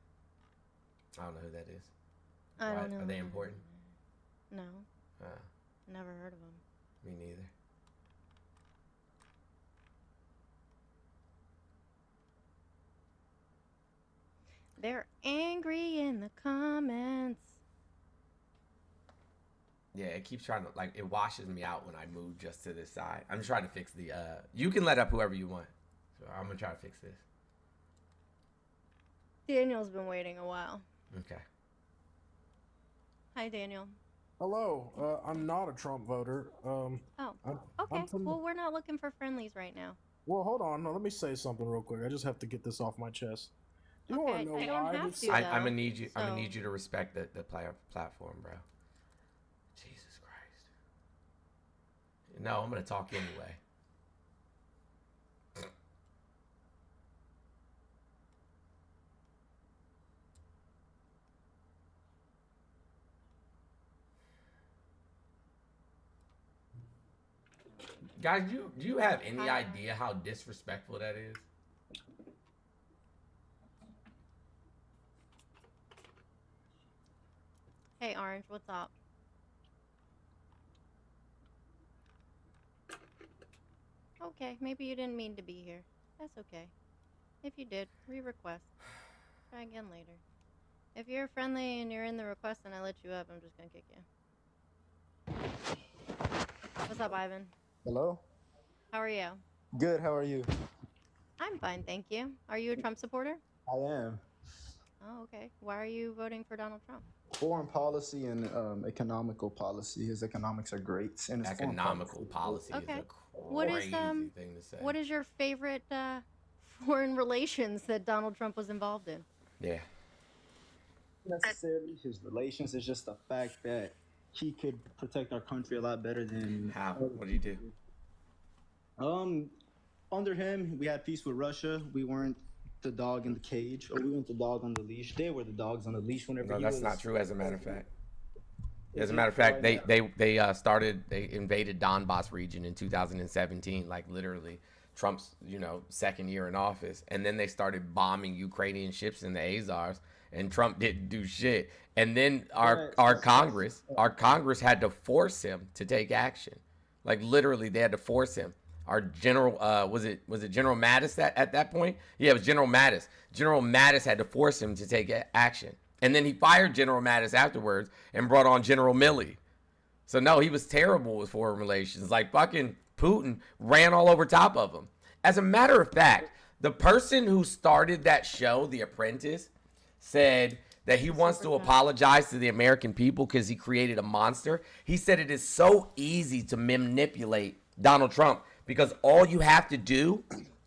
I don't know who that is. I don't know. Are they important? No. Never heard of them. Me neither. They're angry in the comments. Yeah, it keeps trying to, like, it washes me out when I move just to this side. I'm just trying to fix the, you can let up whoever you want. So I'm going to try to fix this. Daniel's been waiting a while. Okay. Hi, Daniel. Hello. I'm not a Trump voter. Oh, okay. I'm from Well, we're not looking for friendlies right now. Well, hold on. No, let me say something real quick. I just have to get this off my chest. Do you want Okay, to know you don't why? have this- to. I'm though, gonna need you. I'm so- gonna need you to respect the platform, bro. Jesus Christ. No, I'm gonna talk anyway. Guys, do you have any idea how disrespectful that is? Hey, Orange, what's up? Okay, maybe you didn't mean to be here. That's okay. If you did, re-request. Try again later. If you're friendly and you're in the request and I let you up, I'm just gonna kick you. What's up, Ivan? Hello? How are you? Good, how are you? I'm fine, thank you. Are you a Trump supporter? I am. Oh, okay. Why are you voting for Donald Trump? Foreign policy and economical policy. His economics are great. And his foreign Economical policy Okay. is a What is, crazy thing to say. What is your favorite foreign relations that Donald Trump was involved in? Yeah. Not necessarily his relations, it's just the fact that he could protect our country a lot better than How? What did he do? Under him, we had peace with Russia. We weren't the dog in the cage, or we weren't the dog on the leash. They were the dogs on the leash whenever No, he that's was. not true. As a matter of fact. As a matter of fact, they invaded Donbass region in 2017, like literally Trump's second year in office, and then they started bombing Ukrainian ships in the Azores, and Trump didn't do shit. And then our Congress had to force him to take action, like literally they had to force him. Our general was it General Mattis at that point? Yeah, it was General Mattis. General Mattis had to force him to take action. And then he fired General Mattis afterwards and brought on General Milley. So no, he was terrible with foreign relations. Like fucking Putin ran all over top of him. As a matter of fact, the person who started that show, The Apprentice, said that he wants to apologize to the American people because he created a monster. He said it is so easy to manipulate Donald Trump because all you have to do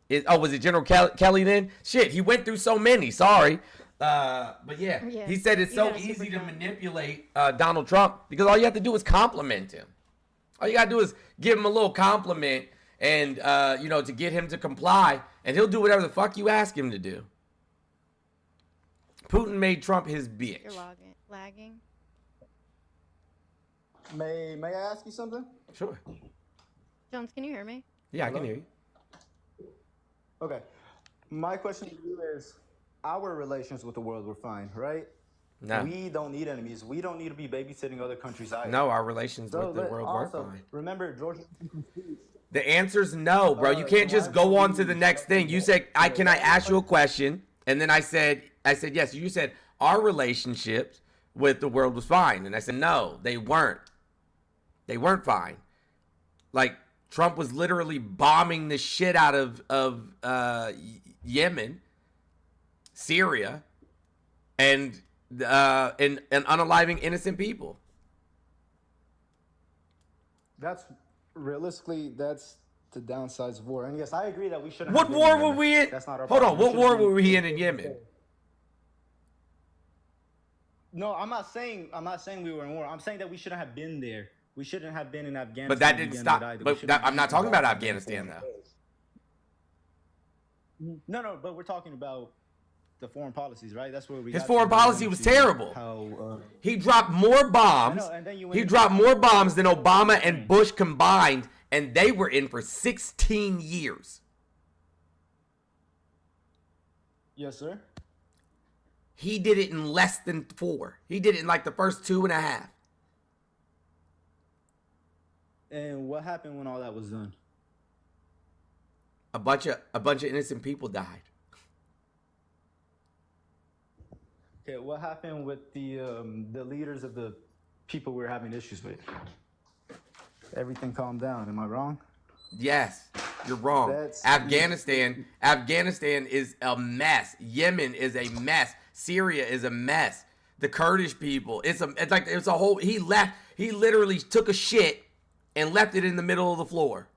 is, was it General Kelly then? Shit, he went through so many. Sorry. But yeah, he said it's so easy to manipulate Donald Trump because all you have to do is compliment him. All you gotta do is give him a little compliment and to get him to comply, and he'll do whatever the fuck you ask him to do. Putin made Trump his bitch. You're lagging. May I ask you something? Sure. Jones, can you hear me? Yeah, Hello? I can hear you. Okay. My question to you is, our relations with the world were fine, right? No. We don't need enemies. We don't need to be babysitting other countries either. No, our relations So with the world weren't also fine. remember George Washington's speech. The answer's no, bro. You can't Then just why go don't on to we the next respect thing. You people? said, can I ask you a question? And then I said yes. You said our relationships with the world was fine. And I said, no, they weren't. They weren't fine. Like, Trump was literally bombing the shit out of Yemen, Syria, and unaliving innocent people. That's realistically, that's the downsides of war. And yes, I agree that we shouldn't. What have been war in were Yemen. we in? That's not our Hold on. problem. What war were we in Yemen? No, I'm not saying we were in war. I'm saying that we shouldn't have been there. We shouldn't have been in Afghanistan. But that didn't to begin stop. with either. We But shouldn't I'm not have talking been about involved in Afghanistan, foreign though. No, but we're talking about the foreign policies, right? That's where we. His got foreign to policy go was into terrible. How He dropped more bombs. I know, and then you He went dropped into- more bombs than Obama and Bush combined, and they were in for 16 years. Yes, sir. He did it in less than 4. He did it in like the first 2.5. And what happened when all that was done? A bunch of innocent people died. Okay, what happened with the leaders of the people we were having issues with? Everything calmed down. Am I wrong? Yes, you're wrong. That's- Afghanistan is a mess. Yemen is a mess. Syria is a mess. The Kurdish people, it's a whole. He literally took a shit and left it in the middle of the floor.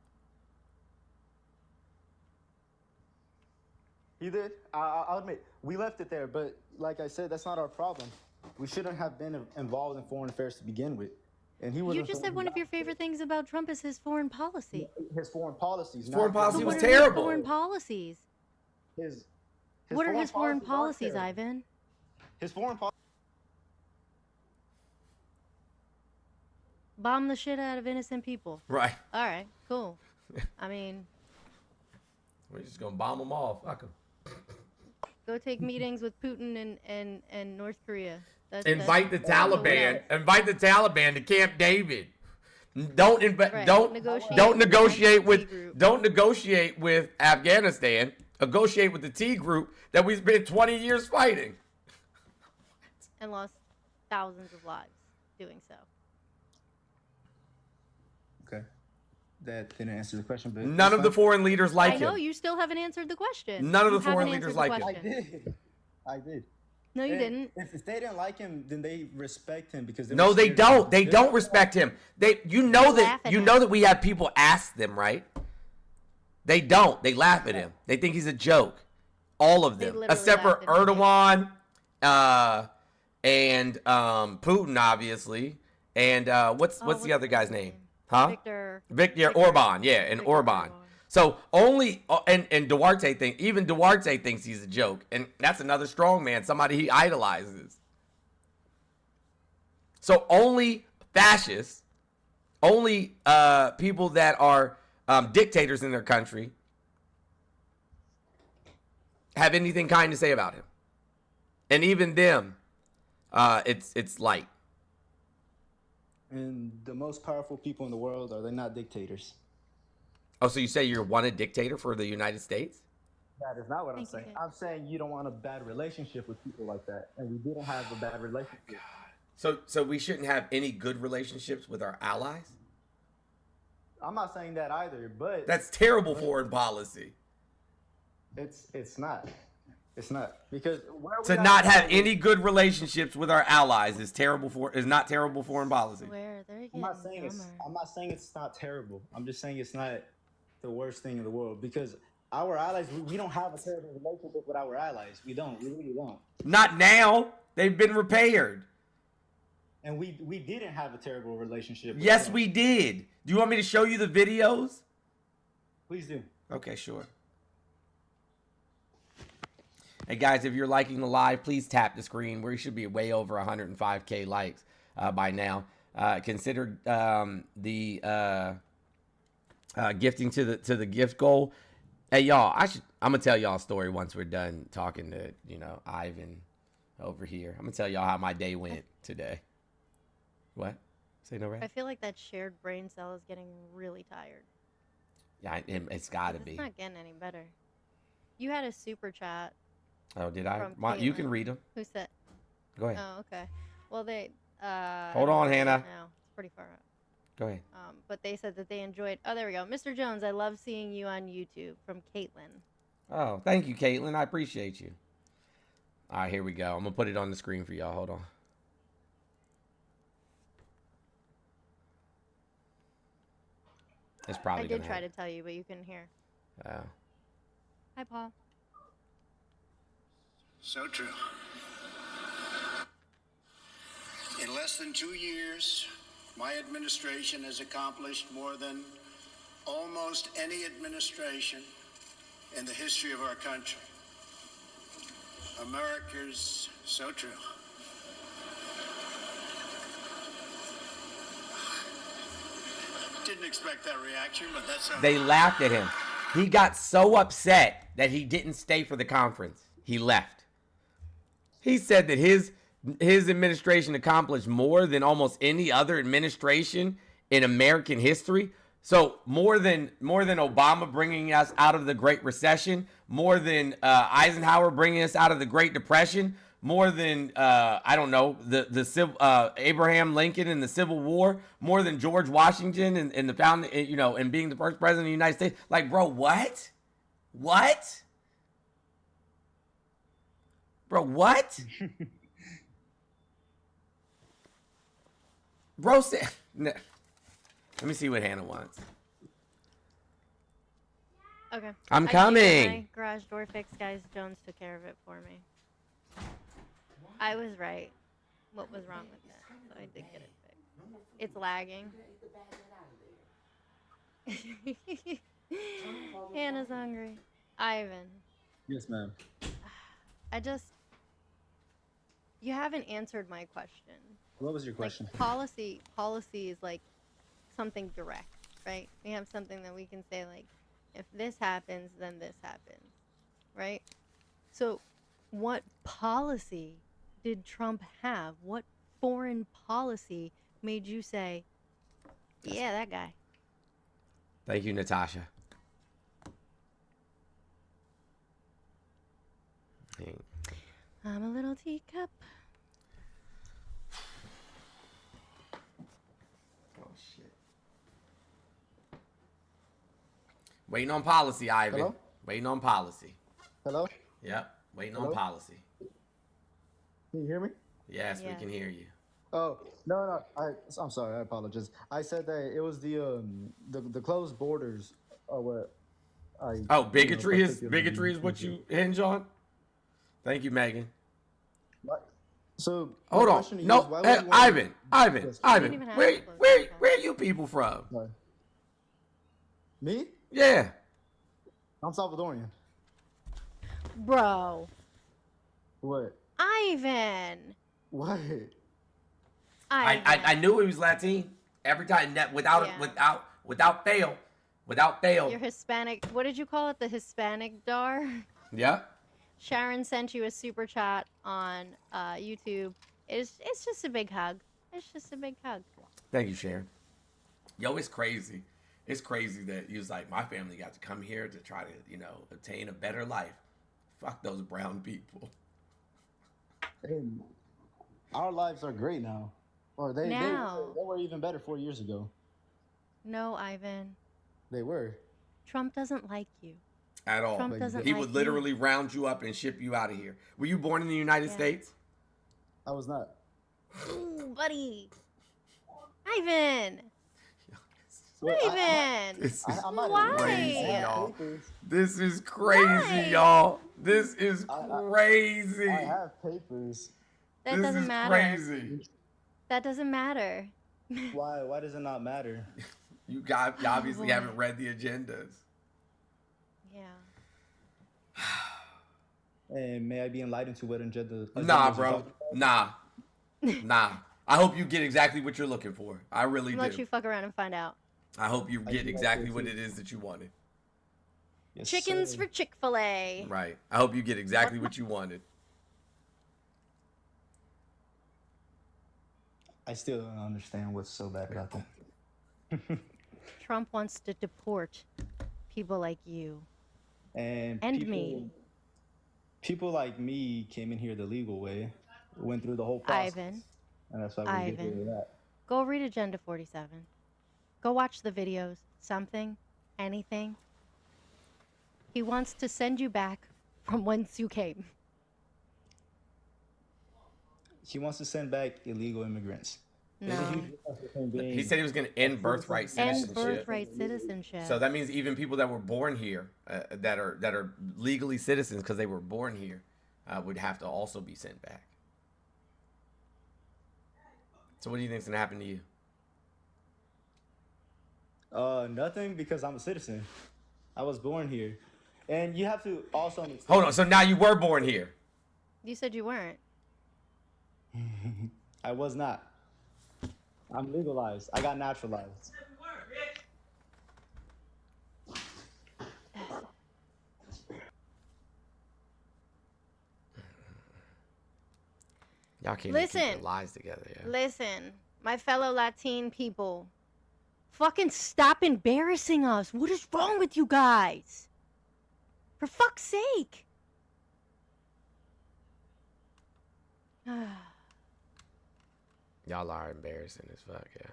He did. I'll admit, we left it there, but like I said, that's not our problem. We shouldn't have been involved in foreign affairs to begin with. And he was. You just said one of your favorite things about Trump is his foreign policy. His foreign policies. His foreign policy So was what are terrible. his foreign policies? His What are his foreign aren't policies, terrible. Ivan? His foreign policy. Bomb the shit out of innocent people. Right. All right, cool. I mean, We're just gonna bomb them all. Fuck them. go take meetings with Putin and North Korea. Invite the that's what Taliban. else. Invite the Taliban to Camp David. Don't Right. don't Negotiate negotiate with with the T group. don't negotiate with Afghanistan. Negotiate with the T group that we spent 20 years fighting. And lost thousands of lives doing so. Okay. That didn't answer the question, but None of the foreign leaders like I know him. you still haven't answered the question. None of You the foreign haven't leaders answered the like him. I question. did. I did. No, you And didn't. If they didn't like him, then they respect him because No, they don't. They don't respect him. You know They laugh at him. that we have people ask them, right? They don't. They laugh at him. They think he's a joke. All of They them, literally except for laugh at him. Erdogan, and Putin, obviously, and what's the other guy's name? Huh? Victor Orban, yeah, and Viktor Orban. Orban. So only and Duarte even Duarte thinks he's a joke, and that's another strong man, somebody he idolizes. So only fascists, only people that are dictators in their country have anything kind to say about him, and even them, it's light. And the most powerful people in the world, are they not dictators? Oh, so you say you want a dictator for the United States? That is not what I'm Thank you, saying. Kate. I'm saying you don't want a bad relationship with people like that, and we didn't have a bad relationship. So we shouldn't have any good relationships with our allies? I'm not saying that either, but That's terrible foreign policy. it's not. It's not because where we To are not now have is- any good relationships with our allies is not terrible foreign policy. Where they're getting I'm not saying it's not terrible. I'm just saying it's not the worst thing in the world because our allies, we don't have a terrible relationship with our allies. We don't. We really don't. Not now. They've been repaired. And we didn't have a terrible relationship. with Yes, them. we did. Do you want me to show you the videos? Please do. Okay, sure. Hey guys, if you're liking the live, please tap the screen. We should be way over 105K likes by now. Consider the gifting to the gift goal. Hey y'all, I'm gonna tell y'all a story once we're done talking to Ivan over here. I'm gonna tell y'all how my day went today. What? Say no, I right? feel like that shared brain cell is getting really tired. Yeah, it's gotta be. It's not getting any better. You had a super chat. Oh, did I? From You can Caitlin. read them. Who said? Go ahead. Oh, okay. Well, they. Hold on, Hannah. Now it's pretty far out. Go ahead. But they said that they enjoyed. Oh, there we go. Mr. Jones, I love seeing you on YouTube. From Caitlin. Oh, thank you, Caitlin. I appreciate you. All right, here we go. I'm gonna put it on the screen for y'all. Hold on. It's probably. I did try to tell you, but you couldn't hear. Oh. Hi, Paul. So true. In less than 2 years, my administration has accomplished more than almost any administration in the history of our country. America's so true. Didn't expect that reaction, but that's how They laughed at him. He got so upset that he didn't stay for the conference. He left. He said that his administration accomplished more than almost any other administration in American history. So more than Obama bringing us out of the Great Recession, more than Eisenhower bringing us out of the Great Depression, more than I don't know the Abraham Lincoln and the Civil War, more than George Washington and the founding, and being the first president of the United States. Like, bro, what? Bro, what? Bro said. Let me see what Hannah wants. Okay. I'm I coming. did get my garage door fixed, guys. Jones took care of it for me. I was right. What was wrong with it? So I did get it fixed. It's lagging. Hannah's hungry. Ivan. Yes, ma'am. You haven't answered my question. What was your question? Like, policy is like something direct, right? We have something that we can say, like, if this happens, then this happens, right? So what policy did Trump have? What foreign policy made you say, yeah, that guy? Thank you, Natasha. I'm a little teacup. Oh, shit. Waiting on policy, Ivan. Hello? Waiting on policy. Hello? Yep. Waiting Hello? on policy. Can you hear me? Yes, we Yes. can hear you. Oh, no. I'm sorry. I apologize. I said that it was the closed borders are what I. Bigotry is particularly what you hinge on? Thank you, Megan. What? So Hold my on. question to you No, is, why would you want- Ivan, Yes. didn't even have to close where the are you people from? Sorry. Me? Yeah. I'm Salvadorian. Bro. What? Ivan. What? I knew he was Latin every time that without fail. You're Hispanic. What did you call it? The Hispanic dar? Yeah. Sharon sent you a super chat on YouTube. It's just a big hug. It's just a big hug. Thank you, Sharon. Yo, it's crazy. It's crazy that he was like, my family got to come here to try to, obtain a better life. Fuck those brown people. And our lives are great now. Or they were even better 4 years ago. No, Ivan. They were. Trump doesn't like you. At all. Trump doesn't He like would literally round you up and ship you out of here. Were you born in the United States? I was not. Ooh, buddy. Ivan. Well, Ivan. This is Why? crazy, y'all. Papers. This is crazy, y'all. This is crazy. I have papers. That This doesn't is matter. crazy. That doesn't matter. Why does it not matter? You obviously haven't read the agendas. Yeah. And may I be enlightened to what agenda? Nah, agendas bro. you're talking Nah. I hope you get exactly what you're looking for. I really Let do. you fuck around and find out. I hope you get exactly what it is that you wanted. Yes, Chickens sir. for Chick-fil-A. Right. I hope you get exactly what you wanted. I still don't understand what's so bad about that. Trump wants to deport people like you And me. People like me came in here the legal way, went through the whole process. Ivan. And that's why we get here with that. Go read Agenda 47. Go watch the videos. Something, anything. He wants to send you back from whence you came. He wants to send back illegal immigrants. No. He said he was going to end birthright citizenship. End birthright citizenship. So that means even people that were born here, that are legally citizens because they were born here, would have to also be sent back. So what do you think's going to happen to you? Nothing, because I'm a citizen. I was born here. And you have to also understand. Hold on. So now you were born here. You said you weren't. I was not. I'm legalized. I got naturalized. Y'all can't Listen. keep your lies together. Yeah. Listen, my fellow Latin people. Fucking stop embarrassing us. What is wrong with you guys? For fuck's sake. Y'all are embarrassing as fuck, yeah.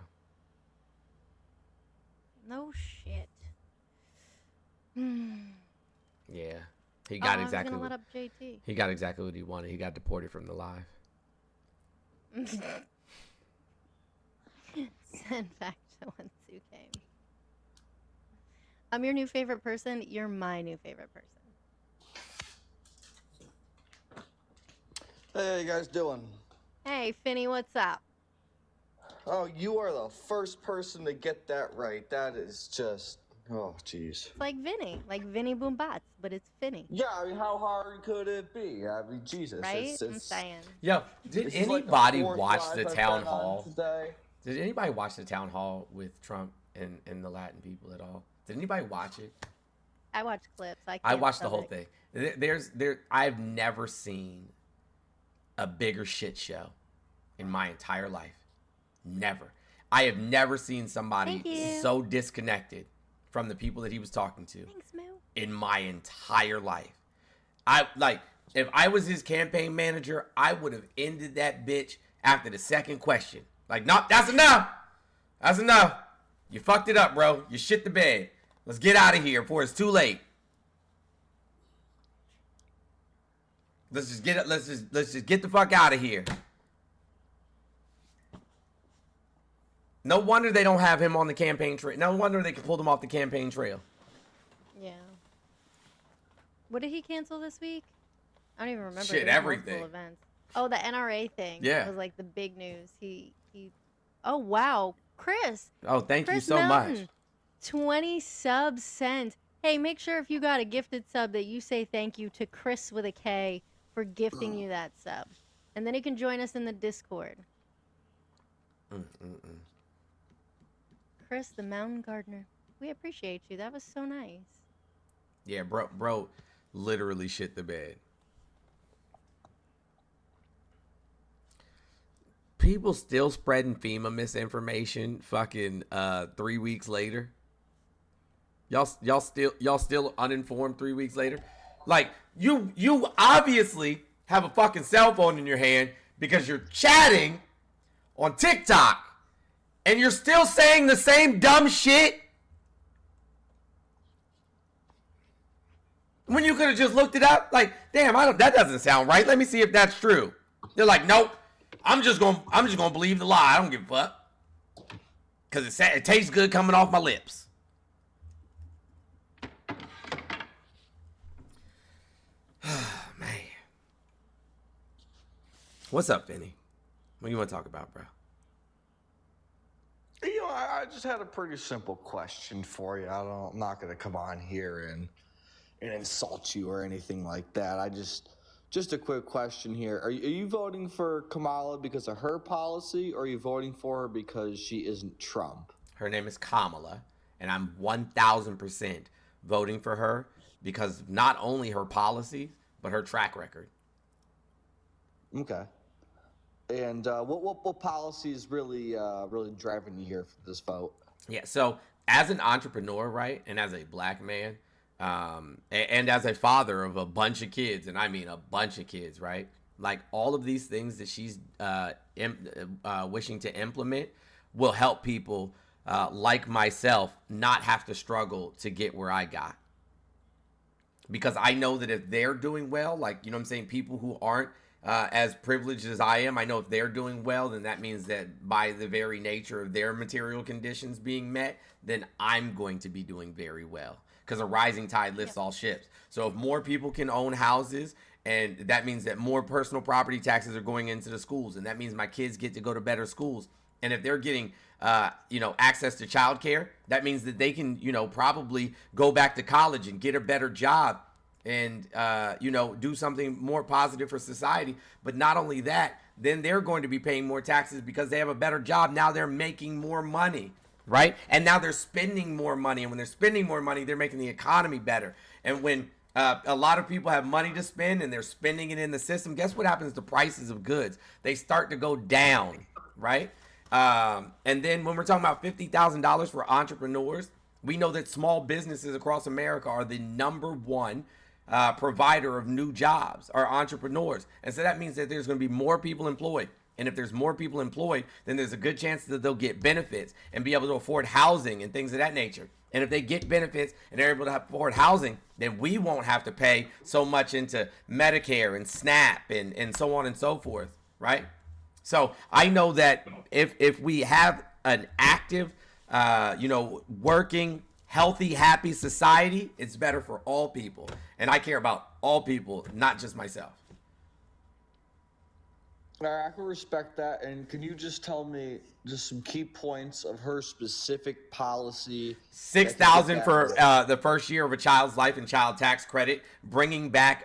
No shit. Yeah. He got I was exactly gonna what, let up JT. he got exactly what he wanted. He got deported from the live. Send back to whence you came. I'm your new favorite person. You're my new favorite person. Hey, how you guys doing? Hey, Finny, what's up? Oh, you are the first person to get that right. That is just, oh, jeez. It's like Vinny Boombats, but it's Finny. Yeah, I mean, how hard could it be? I mean, Jesus. Right? It's, I'm saying. Yo, did this is like the anybody fourth watch live the I've town been on hall? today. Did anybody watch the town hall with Trump and the Latin people at all? Did anybody watch it? I watch clips. I watched the whole thing. I've never seen a bigger shit show in my entire life. Never. I have never seen somebody so disconnected from the people that he was talking to. Thanks, Moo. In my entire life. If I was his campaign manager, I would have ended that bitch after the second question. Like, no, that's enough. That's enough. You fucked it up, bro. You shit the bed. Let's get out of here before it's too late. Let's just get the fuck out of here. No wonder they don't have him on the campaign trail. No wonder they pulled him off the campaign trail. Yeah. What did he cancel this week? I don't even remember. Shit, There was everything. multiple events. Oh, the NRA thing. Yeah. It was like the big news. Oh, wow. Chris. Oh, thank you Chris so Mountain, much. 20 subs sent. Hey, make sure if you got a gifted sub that you say thank you to Chris with a K for gifting you that sub. And then he can join us in the Discord. Chris, the mountain gardener. We appreciate you. That was so nice. Yeah, bro literally shit the bed. People still spreading FEMA misinformation fucking 3 weeks later. Y'all still uninformed 3 weeks later? Like, you obviously have a fucking cell phone in your hand because you're chatting on TikTok and you're still saying the same dumb shit when you could have just looked it up. Like, damn, that doesn't sound right. Let me see if that's true. They're like, nope. I'm just gonna believe the lie. I don't give a fuck. Cause it tastes good coming off my lips. Man. What's up, Vinny? What do you want to talk about, bro? You know, I just had a pretty simple question for you. I'm not going to come on here and insult you or anything like that. Just a quick question here. Are you voting for Kamala because of her policy, or are you voting for her because she isn't Trump? Her name is Kamala, and I'm 1,000% voting for her because of not only her policies, but her track record. Okay. And what policy is really driving you here for this vote? Yeah. So as an entrepreneur, right, and as a black man, and as a father of a bunch of kids, and I mean a bunch of kids, right? Like all of these things that she's wishing to implement will help people like myself not have to struggle to get where I got. Because I know that if they're doing well, like, you know what I'm saying, people who aren't as privileged as I am, I know if they're doing well, then that means that by the very nature of their material conditions being met, then I'm going to be doing very well. Because a rising tide lifts all ships. So if more people can own houses, and that means that more personal property taxes are going into the schools, and that means my kids get to go to better schools. And if they're getting, access to childcare, that means that they can, probably go back to college and get a better job and, do something more positive for society. But not only that, then they're going to be paying more taxes because they have a better job. Now they're making more money, right? And now they're spending more money. And when they're spending more money, they're making the economy better. And when a lot of people have money to spend and they're spending it in the system, guess what happens to prices of goods? They start to go down, right? And then when we're talking about $50,000 for entrepreneurs, we know that small businesses across America are the number one provider of new jobs, are entrepreneurs. And so that means that there's going to be more people employed. And if there's more people employed, then there's a good chance that they'll get benefits and be able to afford housing and things of that nature. And if they get benefits and they're able to afford housing, then we won't have to pay so much into Medicare and SNAP and so on and so forth, right? So I know that if we have an active, working, healthy, happy society, it's better for all people. And I care about all people, not just myself. All right, I can respect that. And can you just tell me just some key points of her specific policy? $6,000 for the first year of a child's life and child tax credit, bringing back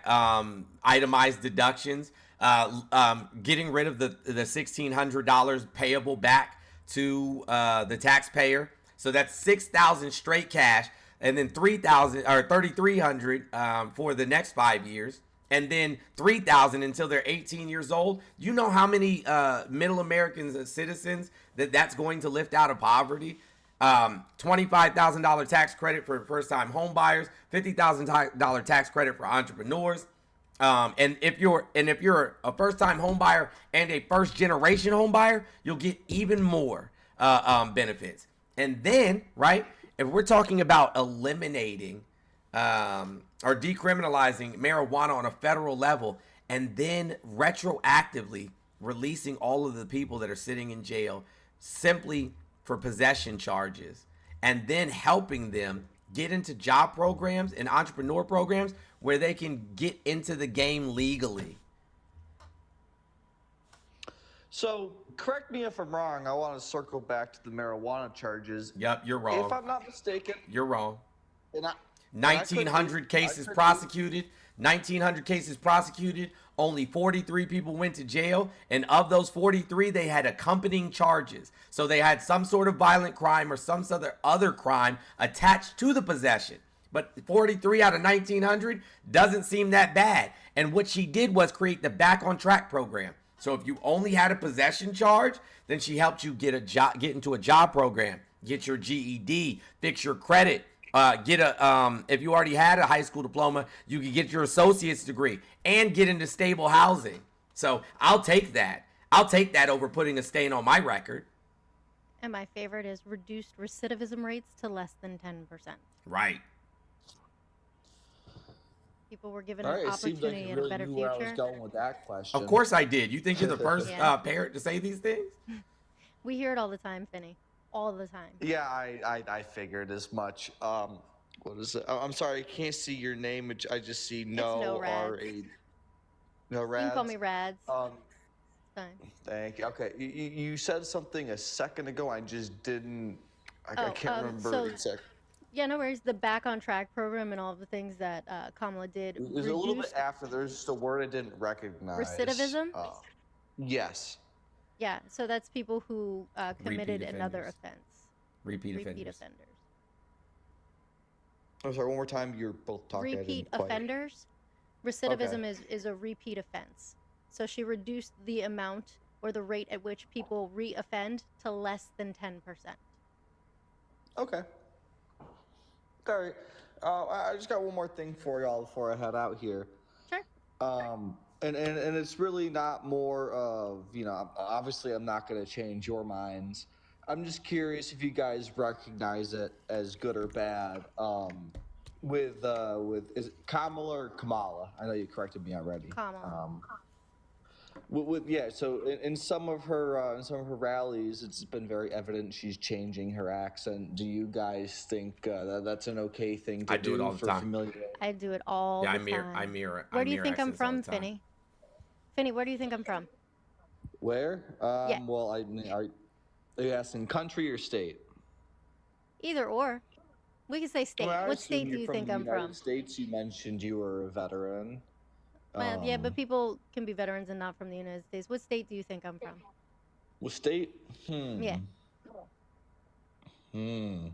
itemized deductions, getting rid of the $1,600 payable back to the taxpayer. So that's $6,000 straight cash, and then $3,000 or $3,300 for the next 5 years. And then $3,000 until they're 18 years old. You know how many middle Americans citizens that's going to lift out of poverty? $25,000 tax credit for first-time home buyers, $50,000 tax credit for entrepreneurs. And if you're a first-time home buyer and a first-generation home buyer, you'll get even more benefits. And then, right, if we're talking about eliminating or decriminalizing marijuana on a federal level, and then retroactively releasing all of the people that are sitting in jail simply for possession charges, and then helping them get into job programs and entrepreneur programs where they can get into the game legally. So, correct me if I'm wrong. I want to circle back to the marijuana charges. Yep, you're wrong. If I'm not mistaken, you're wrong. And 1,900 cases prosecuted. 1,900 cases prosecuted. Only 43 people went to jail. And of those 43, they had accompanying charges. So they had some sort of violent crime or some other crime attached to the possession. But 43 out of 1,900 doesn't seem that bad. And what she did was create the Back on Track program. So if you only had a possession charge, then she helped you get into a job program, get your GED, fix your credit. If you already had a high school diploma, you could get your associate's degree and get into stable housing. So I'll take that. I'll take that over putting a stain on my record. And my favorite is reduced recidivism rates to less than 10%. Right. People were given an opportunity and a better future. I was going with that question. Of course I did. You think you're the first parent to say these things? We hear it all the time, Finney. All the time. Yeah, I figured as much. What is it? I'm sorry, I can't see your name. I just see No Rads. You can call me Rads. Fine. Thank you. Okay, you said something a second ago. I just didn't. I can't remember exactly. Yeah, no worries. The Back on Track program and all the things that Kamala did. It was a little bit after. There's just a word I didn't recognize. Recidivism? Yes. Yeah, so that's people who committed another offense. Repeat offenders. I'm sorry, one more time. You're both talking. Repeat offenders. Recidivism is a repeat offense. So she reduced the amount or the rate at which people re-offend to less than 10%. Okay. All right. I just got one more thing for y'all before I head out here. Sure. And it's really not more of, obviously I'm not going to change your minds. I'm just curious if you guys recognize it as good or bad. With is it Kamala or Kamala? I know you corrected me already. Kamala. So in some of her rallies, it's been very evident she's changing her accent. Do you guys think that's an okay thing to do? I do it all the time. Familiarity? I do it all the time. I mirror it. Where do you think I'm from, Finny? Finny, where do you think I'm from? Where? Yeah. Well, are you asking country or state? Either or. We can say state. Well, What state do you think I'm from? United States. You mentioned you were a veteran. Well, yeah, but people can be veterans and not from the United States. What state do you think I'm from? What state? Yeah. Can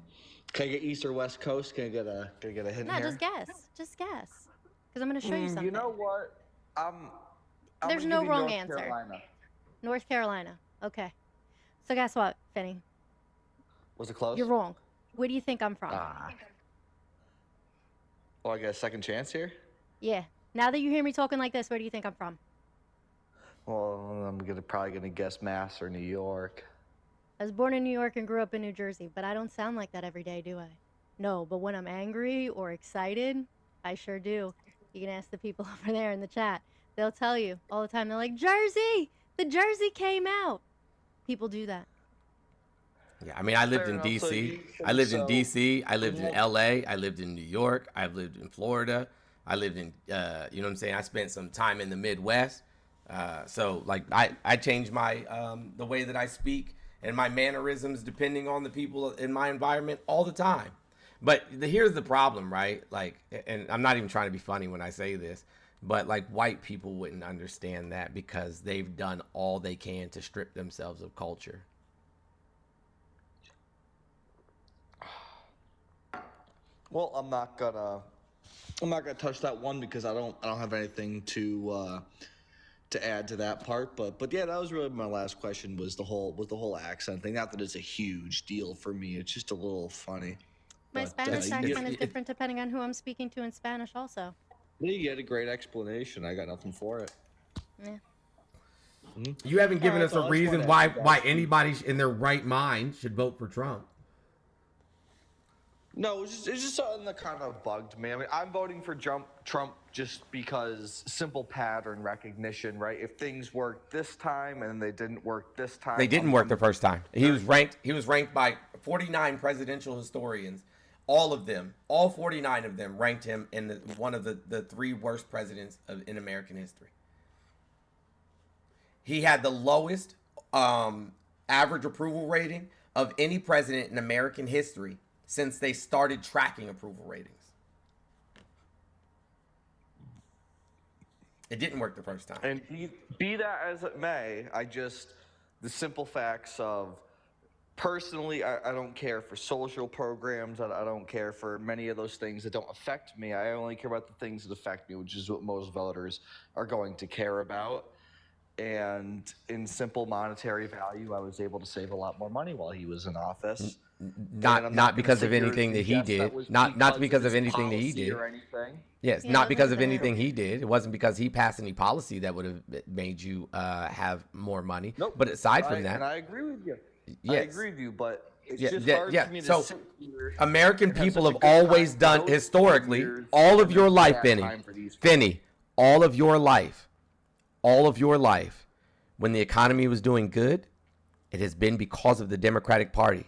I get East or West Coast? Can I get a hint No, here? just guess. Just guess. Because I'm going to show you something. You know what? There's gonna no give you wrong North answer. Carolina. North Carolina. Okay. So guess what, Finny? Was it close? You're wrong. Where do you think I'm from? Oh, I got a second chance here? Yeah. Now that you hear me talking like this, where do you think I'm from? Well, I'm probably gonna guess Mass or New York. I was born in New York and grew up in New Jersey, but I don't sound like that every day, do I? No, but when I'm angry or excited, I sure do. You can ask the people over there in the chat. They'll tell you all the time. They're like, Jersey! The Jersey came out! People do that. Yeah, I mean, I lived in D.C. I lived in D.C. I lived in L.A. I lived in New York. I've lived in Florida. I lived in, you know what I'm saying? I spent some time in the Midwest. So, like, I change my, the way that I speak and my mannerisms depending on the people in my environment all the time. But here's the problem, right? Like, and I'm not even trying to be funny when I say this, but, like, white people wouldn't understand that because they've done all they can to strip themselves of culture. Well, I'm not gonna touch that one because I don't have anything to add to that part. But yeah, that was really my last question was the whole accent thing. Not that it's a huge deal for me. It's just a little funny. My Spanish accent is different depending on who I'm speaking to in Spanish also. Yeah, you get a great explanation. I got nothing for it. Yeah. You haven't given us so a I just reason wanna ask you why guys- anybody in their right mind should vote for Trump. No, it's just something that kind of bugged me. I mean, I'm voting for Trump just because simple pattern recognition, right? If things worked this time and they didn't work this time, They didn't work the first time. He was ranked by 49 presidential historians. All of them, all 49 of them ranked him in one of the three worst presidents in American history. He had the lowest average approval rating of any president in American history since they started tracking approval ratings. It didn't work the first time. And be that as it may, the simple facts of, personally, I don't care for social programs. I don't care for many of those things that don't affect me. I only care about the things that affect me, which is what most voters are going to care about. And in simple monetary value, I was able to save a lot more money while he was in office. Not because of anything that he did. Not because of anything that he did. Yes, not because of anything he did. It wasn't because he passed any policy that would have made you have more money. Nope. But aside from that, and I agree with you. Yes. I agree with you, but it's just hard for me to So sit here American and have people such a have good always time done for those historically, years all of and your then life, bad time for these Finny, all of your life, when the economy was doing good, it has been because of the Democratic Party.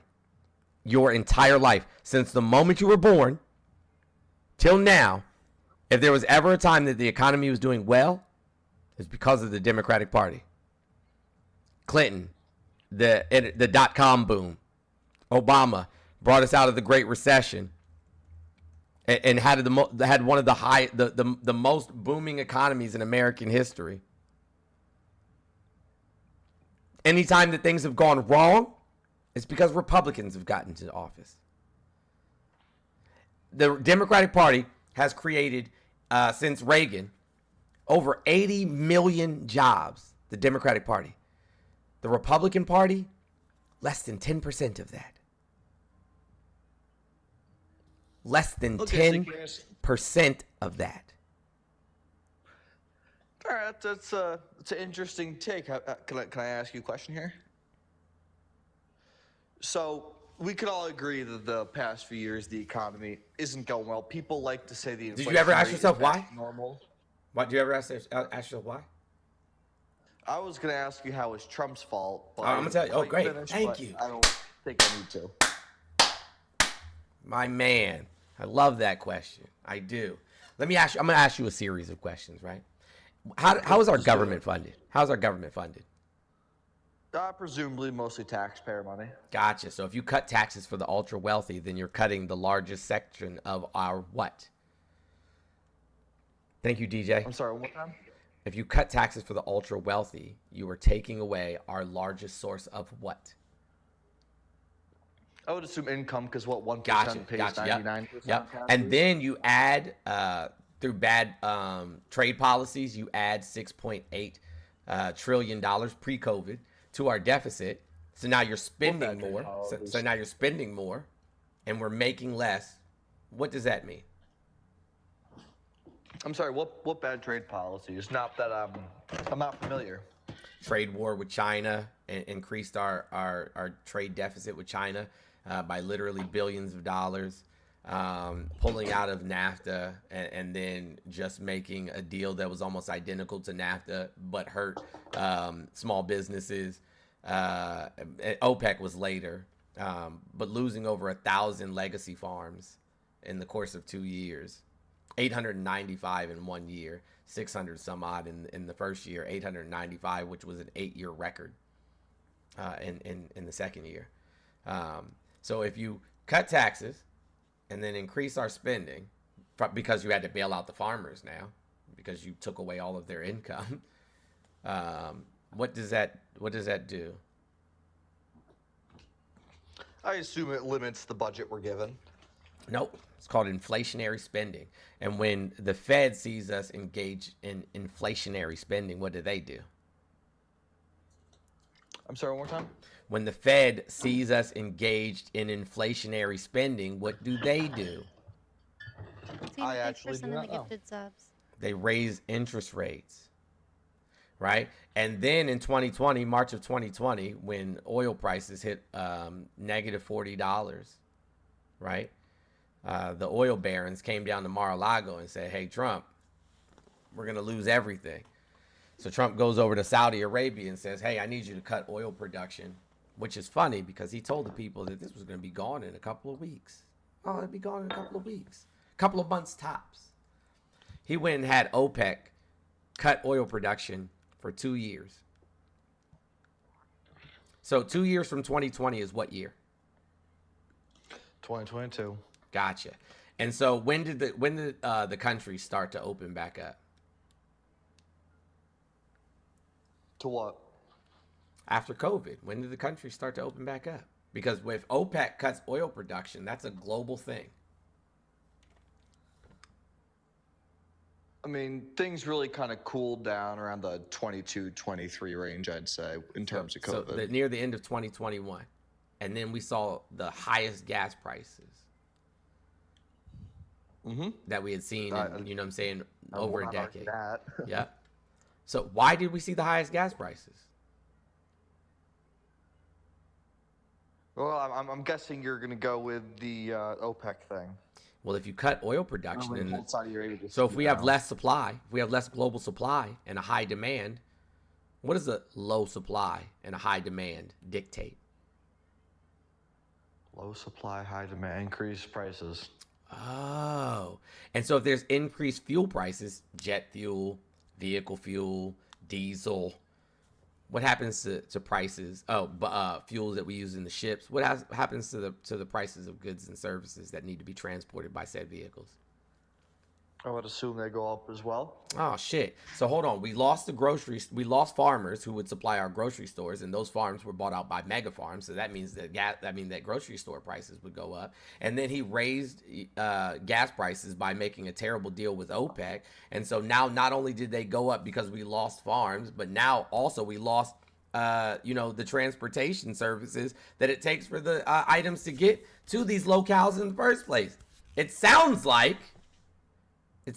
Your entire life, since the moment you were born till now, if there was ever a time that the economy was doing well, it's because of the Democratic Party. Clinton, the dot-com boom. Obama brought us out of the Great Recession and had one of the most booming economies in American history. Anytime that things have gone wrong, it's because Republicans have gotten to office. The Democratic Party has created, since Reagan, over 80 million jobs. The Democratic Party. The Republican Party, less than 10% of that. Less than 10% of that. All right, that's an interesting take. Can I ask you a question here? So we could all agree that the past few years the economy isn't going well. People like to say the inflation Did you ever ask rate yourself is back why? to normal. Why? Do you ever ask yourself why? I was going to ask you how it's Trump's fault. But I'm going to tell you. Oh, great. Finished, Thank you. I don't think I need to. My man. I love that question. I do. Let me ask you. I'm going to ask you a series of questions, right? How is our government funded? How's our government funded? Presumably mostly taxpayer money. Gotcha. So if you cut taxes for the ultra wealthy, then you're cutting the largest section of our what? Thank you, DJ. I'm sorry, one more time? If you cut taxes for the ultra wealthy, you are taking away our largest source of what? I would assume income, because what 1% pays Gotcha. 99%. Yep. And then you add, through bad trade policies, you add $6.8 trillion pre-COVID to our deficit. So now you're spending more. So now you're spending more, and we're making less. What does that mean? I'm sorry, what bad trade policies? Not that I'm not familiar. Trade war with China increased our trade deficit with China by literally billions of dollars. Pulling out of NAFTA and then just making a deal that was almost identical to NAFTA but hurt small businesses. OPEC was later, but losing over 1,000 legacy farms in the course of 2 years. 895 in 1 year, 600 some odd in the first year, 895, which was an 8-year record in the second year. So if you cut taxes and then increase our spending, because you had to bail out the farmers now, because you took away all of their income, what does that do? I assume it limits the budget we're given. Nope. It's called inflationary spending. And when the Fed sees us engage in inflationary spending, what do? I'm sorry, one more time? When the Fed sees us engaged in inflationary spending, what do? I actually do not know. Gifted subs. They raise interest rates, right? And then in 2020, March of 2020, when oil prices hit negative $40, right? The oil barons came down to Mar-a-Lago and said, hey, Trump, we're going to lose everything. So Trump goes over to Saudi Arabia and says, hey, I need you to cut oil production, which is funny because he told the people that this was going to be gone in a couple of weeks. Oh, it'd be gone in a couple of weeks, a couple of months tops. He went and had OPEC cut oil production for 2 years. So 2 years from 2020 is what year? 2022. Gotcha. And so when did the country start to open back up? To what? After COVID. When did the country start to open back up? Because if OPEC cuts oil production, that's a global thing. I mean, things really kind of cooled down around the 22, 23 range, I'd say, in terms of COVID. So near the end of 2021. And then we saw the highest gas prices that we had seen, in, you know what I'm saying, over a decade. Yeah. So why did we see the highest gas prices? Well, I'm guessing you're going to go with the OPEC thing. Well, if you cut oil production, so if we have less supply, if we have less global supply and a high demand, what does a low supply and a high demand dictate? Low supply, high demand, increased prices. Oh, and so if there's increased fuel prices, jet fuel, vehicle fuel, diesel, what happens to prices? Fuels that we use in the ships. What happens to the prices of goods and services that need to be transported by said vehicles? I would assume they go up as well. Oh shit! So hold on, we lost farmers who would supply our grocery stores, and those farms were bought out by mega farms. So that means that grocery store prices would go up. And then he raised gas prices by making a terrible deal with OPEC. And so now not only did they go up because we lost farms, but now also we lost the transportation services that it takes for the items to get to these locales in the first place. It sounds like he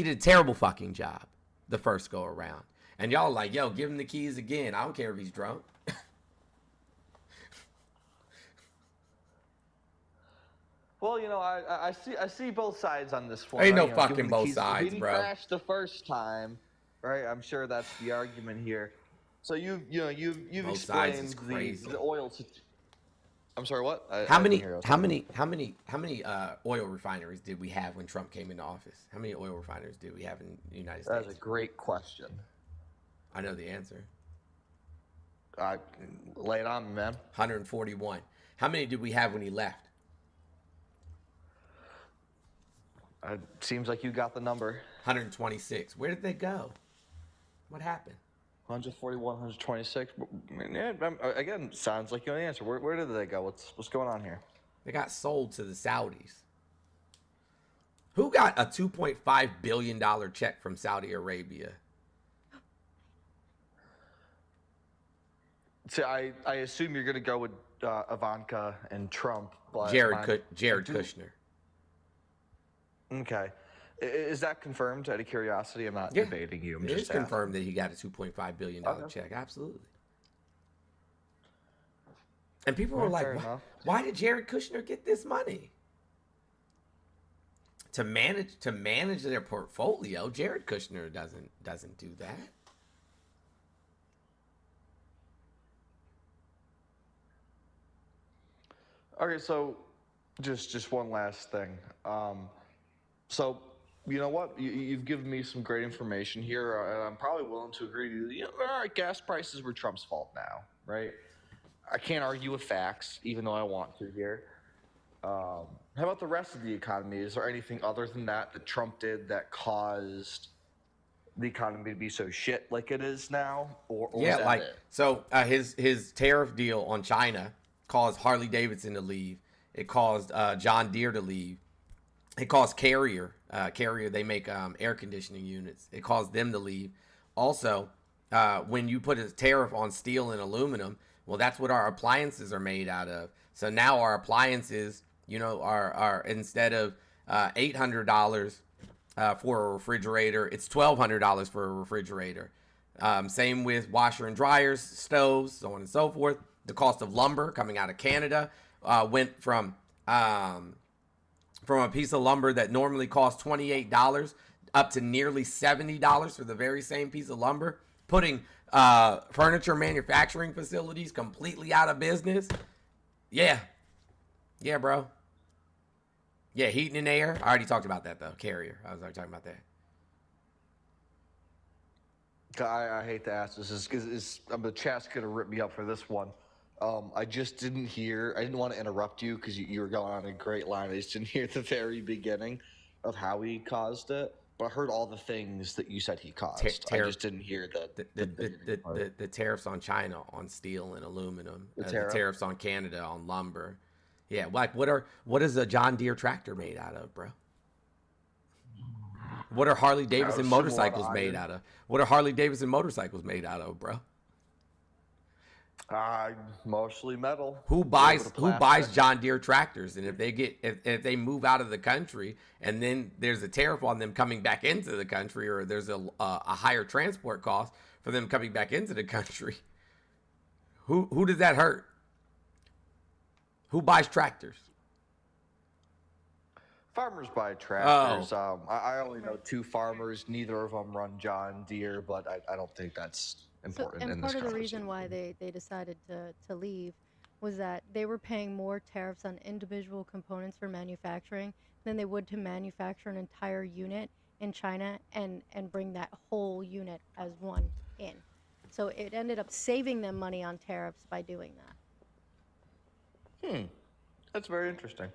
did a terrible fucking job the first go around. And y'all are like, yo, give him the keys again. I don't care if he's drunk. Well, I see both sides on this one. Ain't right? no fucking both sides, he didn't bro. crash the first time, right? I'm sure that's the argument here. So you've Both sides is explained crazy. the oil. I'm sorry, what? How many oil refineries did we have when Trump came into office? How many oil refineries did we have in the United States? That's a great question. I know the answer. Lay it on me, man. 141. How many did we have when he left? It seems like you got the number. 126. Where did they go? What happened? 141, 126. Yeah, again, sounds like you know the answer. Where did they go? What's going on here? They got sold to the Saudis. Who got a $2.5 billion check from Saudi Arabia? See, I assume you're going to go with Ivanka and Trump. But Jared Kushner. Okay. Is that confirmed out of curiosity? I'm not debating you. It is confirmed that he got a $2.5 billion check. Absolutely. And people were like, why did Jared Kushner get this money? To manage their portfolio. Jared Kushner doesn't do that. Okay, so just one last thing. So you know what? You've given me some great information here, and I'm probably willing to agree to you. All right, gas prices were Trump's fault now, right? I can't argue with facts, even though I want to here. How about the rest of the economy? Is there anything other than that Trump did that caused the economy to be so shit like it is now? Or yeah, was that like it? so his tariff deal on China caused Harley Davidson to leave. It caused John Deere to leave. It caused Carrier. Carrier, they make air conditioning units. It caused them to leave. Also, when you put a tariff on steel and aluminum, well, that's what our appliances are made out of. So now our appliances, are instead of $800 for a refrigerator, it's $1,200 for a refrigerator. Same with washer and dryers, stoves, so on and so forth. The cost of lumber coming out of Canada went from a piece of lumber that normally costs $28 up to nearly $70 for the very same piece of lumber, putting furniture manufacturing facilities completely out of business. Yeah, bro. Yeah, heating and air. I already talked about that, though. Carrier. I was already talking about that. I hate to ask this because the chat's going to rip me up for this one. I just didn't hear. I didn't want to interrupt you because you were going on a great line. I just didn't hear the very beginning of how he caused it. But I heard all the things that you said he caused. I just didn't hear the tariffs on China on steel and aluminum. The tariffs on Canada on lumber. Yeah, like what is a John Deere tractor made out of, bro? What are Harley Davidson motorcycles made out of? What are Harley Davidson motorcycles made out of, bro? Mostly metal. Who buys John Deere tractors? And if they move out of the country and then there's a tariff on them coming back into the country, or there's a higher transport cost for them coming back into the country, who does that hurt? Who buys tractors? Farmers buy tractors. I only know two farmers. Neither of them run John Deere, but I don't think that's important in this part of the conversation. reason why they decided to leave was that they were paying more tariffs on individual components for manufacturing than they would to manufacture an entire unit in China and bring that whole unit as one in. So it ended up saving them money on tariffs by doing that. That's very interesting.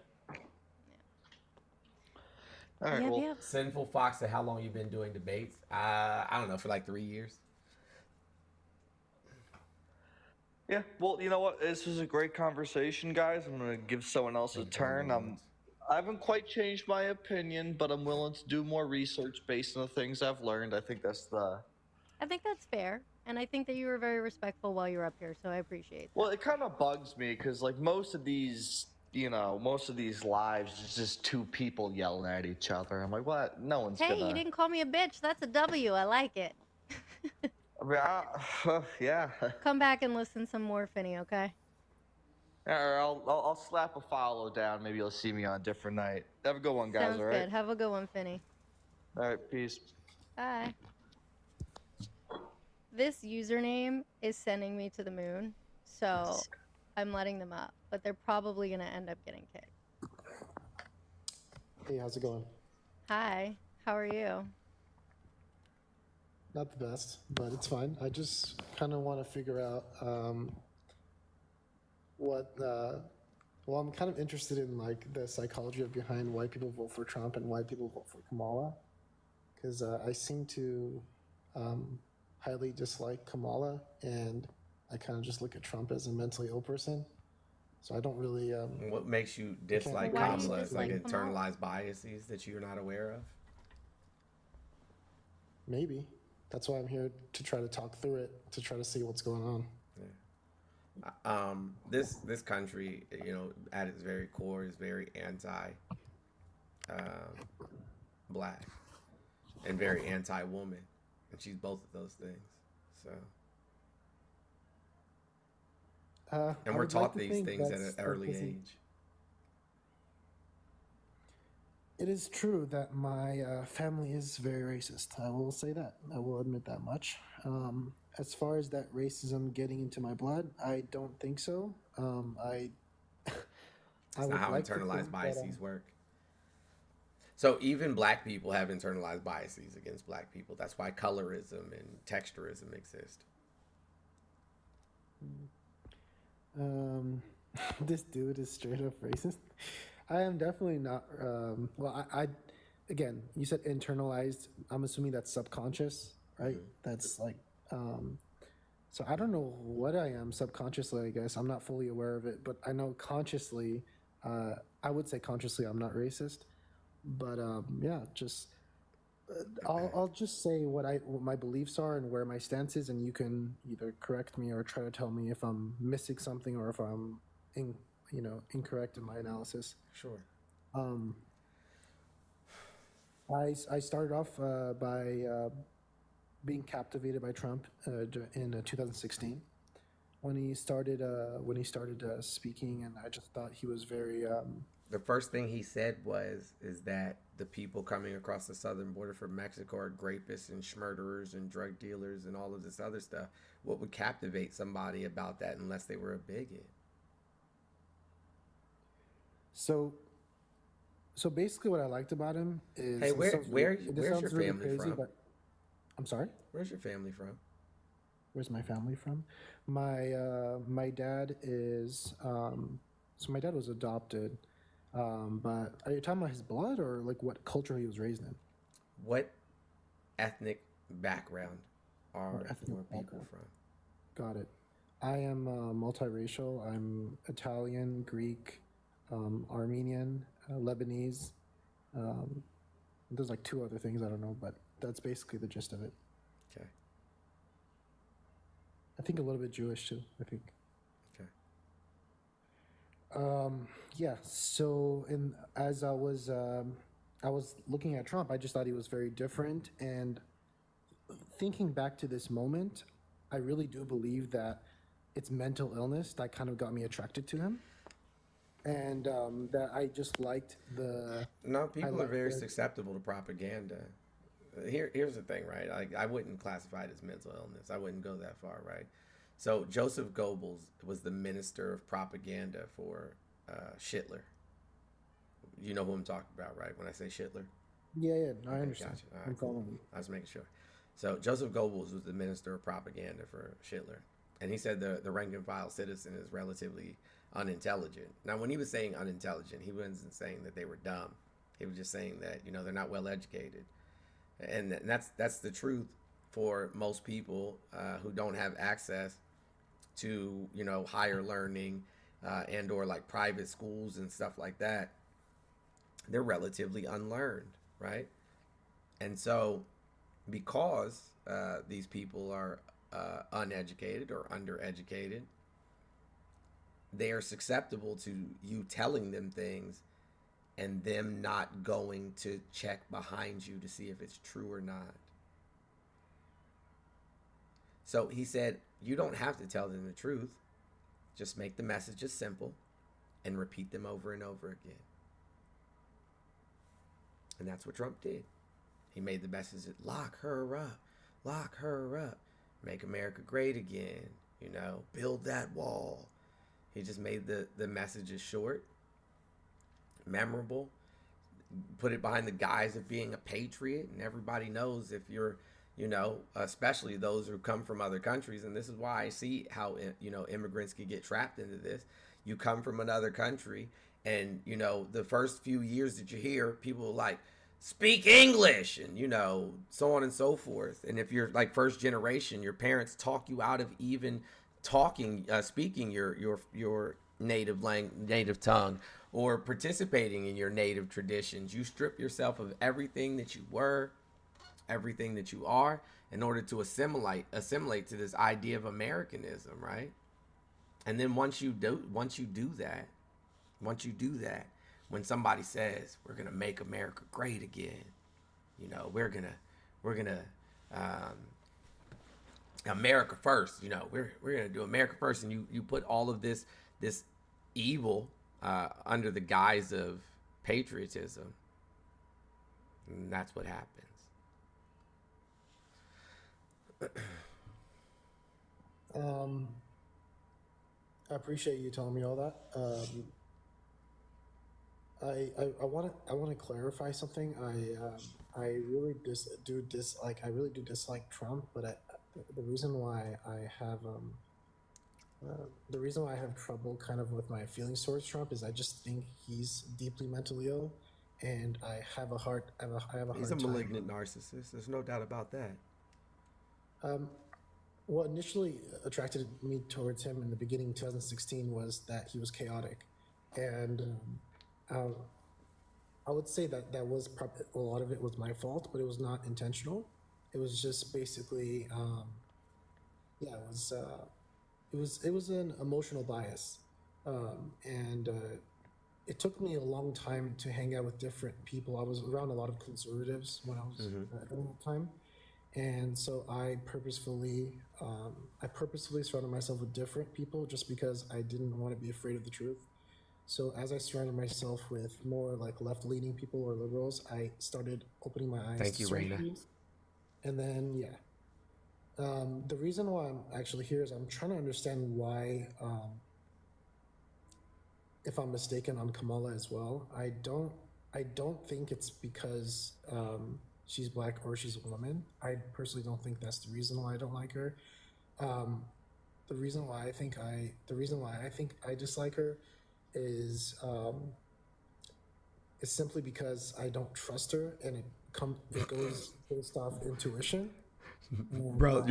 All right, Sinful Fox said, how long you been doing debates? I don't know, for like 3 years. Yeah, well, you know what? This was a great conversation, guys. I'm going to give someone else a turn. I haven't quite changed my opinion, but I'm willing to do more research based on the things I've learned. I think that's I think that's fair, and I think that you were very respectful while you were up here, so I appreciate that. well, it kind of bugs me because like most of these lives is just two people yelling at each other. I'm like, what? No one's Hey, gonna. you didn't call me a bitch. That's a W. I like it. I mean, yeah. Come back and listen some more, Finny, okay? Or I'll slap a follow down. Maybe you'll see me on a different night. Have a good one, guys. Sounds all right. good. Have a good one, Finny. All right. Peace. Bye. This username is sending me to the moon, so I'm letting them up, but they're probably going to end up getting kicked. Hey, how's it going? Hi, how are you? Not the best, but it's fine. I just kind of want to figure out well, I'm kind of interested in like the psychology behind why people vote for Trump and why people vote for Kamala, because I seem to highly dislike Kamala, and I kind of just look at Trump as a mentally ill person. So I don't really. What makes you dislike Why do you Kamala? It's like dislike Kamala? internalized biases that you're not aware of. Maybe that's why I'm here to try to talk through it, to try to see what's going on. This country, you know, at its very core, is very black and very anti-woman, and she's both of those things. So, and we're taught these things at an early age. It is true that my family is very racist. I will say that. I will admit that much. As far as that racism getting into my blood, I don't think so. That's not how internalized biases work. So even black people have internalized biases against black people. That's why colorism and texturism exist. This dude is straight up racist. I am definitely not. Well, I again, you said internalized. I'm assuming that's subconscious, right? Mm-hmm. That's like, so I don't know what I am subconsciously. I guess I'm not fully aware of it, but I know consciously. I would say consciously I'm not racist, but yeah, just I'll just say what my beliefs are and where my stance is, and you can either correct me or try to tell me if I'm missing something or if I'm incorrect in my analysis. Sure. I started off by being captivated by Trump in 2016 when he started speaking, and I just thought he was very. The first thing he said is that the people coming across the southern border from Mexico are rapists and murderers and drug dealers and all of this other stuff. What would captivate somebody about that unless they were a bigot? So basically, what I liked about him is. Hey, where's your family from? But, I'm sorry. Where's your family from? Where's my family from? My dad is. So my dad was adopted, but are you talking about his blood or like what culture he was raised in? What ethnic background are your people from? Got it. I am multiracial. I'm Italian, Greek, Armenian, Lebanese. There's like two other things I don't know, but that's basically the gist of it. Okay. I think a little bit Jewish too. I think. Okay. Yeah. So, as I was looking at Trump, I just thought he was very different. And thinking back to this moment, I really do believe that it's mental illness that kind of got me attracted to him. And that I just liked the. No, people are very susceptible to propaganda. Here's the thing, right? I wouldn't classify it as mental illness. I wouldn't go that far, right? So Joseph Goebbels was the minister of propaganda for Hitler. You know who I'm talking about, right? When I say Hitler. Yeah, I understand. Gotcha. All right, cool. I was making sure. So Joseph Goebbels was the minister of propaganda for Hitler, and he said the rank and file citizen is relatively unintelligent. Now, when he was saying unintelligent, he wasn't saying that they were dumb. He was just saying that they're not well educated, and that's the truth for most people who don't have access to higher learning and or like private schools and stuff like that. they're relatively unlearned, right? And so because these people are uneducated or undereducated, they are susceptible to you telling them things and them not going to check behind you to see if it's true or not. So he said, you don't have to tell them the truth. Just make the messages simple and repeat them over and over again. And that's what Trump did. He made the messages, lock her up, make America great again, you know, build that wall. He just made the messages short, memorable, put it behind the guise of being a patriot. And everybody knows if you're, you know, especially those who come from other countries. And this is why I see how, you know, immigrants can get trapped into this. You come from another country and, you know, the first few years that you're here, people are like, speak English and, you know, so on and so forth. And if you're like first generation, your parents talk you out of even speaking your native tongue or participating in your native traditions. You strip yourself of everything that you were, everything that you are, in order to assimilate to this idea of Americanism, right? And then once you do that, when somebody says we're gonna make America great again, you know, we're gonna America first, you know, we're gonna do America first, and you put all of this evil under the guise of patriotism, and that's what happens. I appreciate you telling me all that. I want to clarify something. I really do dislike Trump, but the reason why I have trouble kind of with my feelings towards Trump is I just think he's deeply mentally ill, and I have a hard He's a time. malignant narcissist. There's no doubt about that. What initially attracted me towards him in the beginning, 2016, was that he was chaotic, and I would say that was probably a lot of it was my fault, but it was not intentional. It was just basically, it was an emotional bias, and it took me a long time to hang out with different people. I was around a lot of conservatives when I was at that time. And so I purposefully surrounded myself with different people just because I didn't want to be afraid of the truth. So as I surrounded myself with more like left-leaning people or liberals, I started opening my eyes. Thank you, Raina. And then, the reason why I'm actually here is I'm trying to understand why, if I'm mistaken on Kamala as well. I don't think it's because she's black or she's a woman. I personally don't think that's the reason why I don't like her. The reason why I think I dislike her is simply because I don't trust her, and it goes based off intuition. Bro,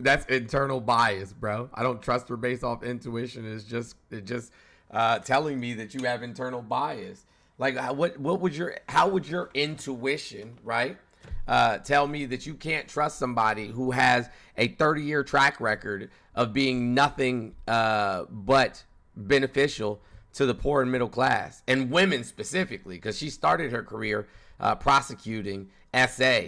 that's internal bias, bro. I don't trust her based off intuition. It just telling me that you have internal bias. Like, how would your intuition, right? Tell me that you can't trust somebody who has a 30-year track record of being nothing but beneficial to the poor and middle class, and women specifically, because she started her career prosecuting SA.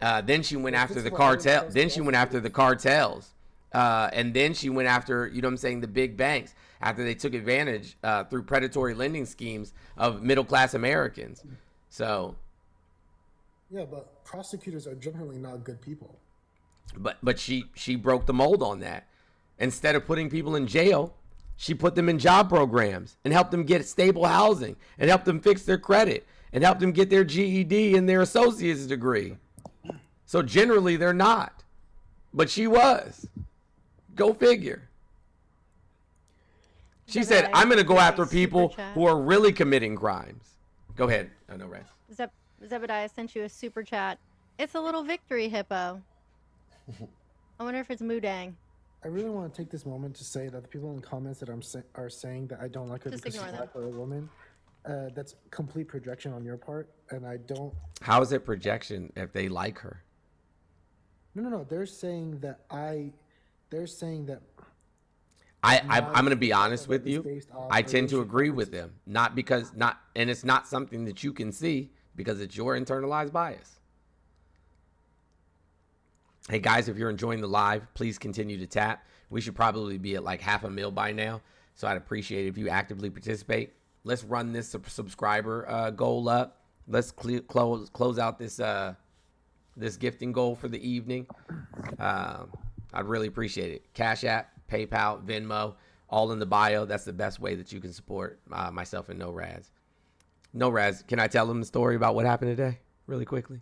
Then she went after the cartel. Then she went after the cartels, and then she went after, you know what I'm saying, the big banks after they took advantage through predatory lending schemes of middle class Americans. So. Yeah, but prosecutors are generally not good people. But she broke the mold on that. Instead of putting people in jail, she put them in job programs and helped them get stable housing and helped them fix their credit and helped them get their GED and their associate's degree. So generally they're not, but she was. Go figure. She said, I'm going to go after people who are really committing crimes. Go ahead. I know, Raz. Zebediah sent you a super chat. It's a little victory hippo. I wonder if it's Mudang. I really want to take this moment to say that the people in the comments that are saying that I don't like her Just because she's ignore black or a woman, that's complete projection on your part, and I don't. How is it projection if they like her? No. They're saying that They're saying that. I'm going to be honest with you. I tend to agree with them, and it's not something that you can see because it's your internalized bias. Hey guys, if you're enjoying the live, please continue to tap. We should probably be at like 500,000 by now, so I'd appreciate it if you actively participate. Let's run this subscriber goal up. Let's close out this this gifting goal for the evening. I'd really appreciate it. Cash App, PayPal, Venmo, all in the bio. That's the best way that you can support myself and No Raz. No Raz, can I tell them the story about what happened today really quickly?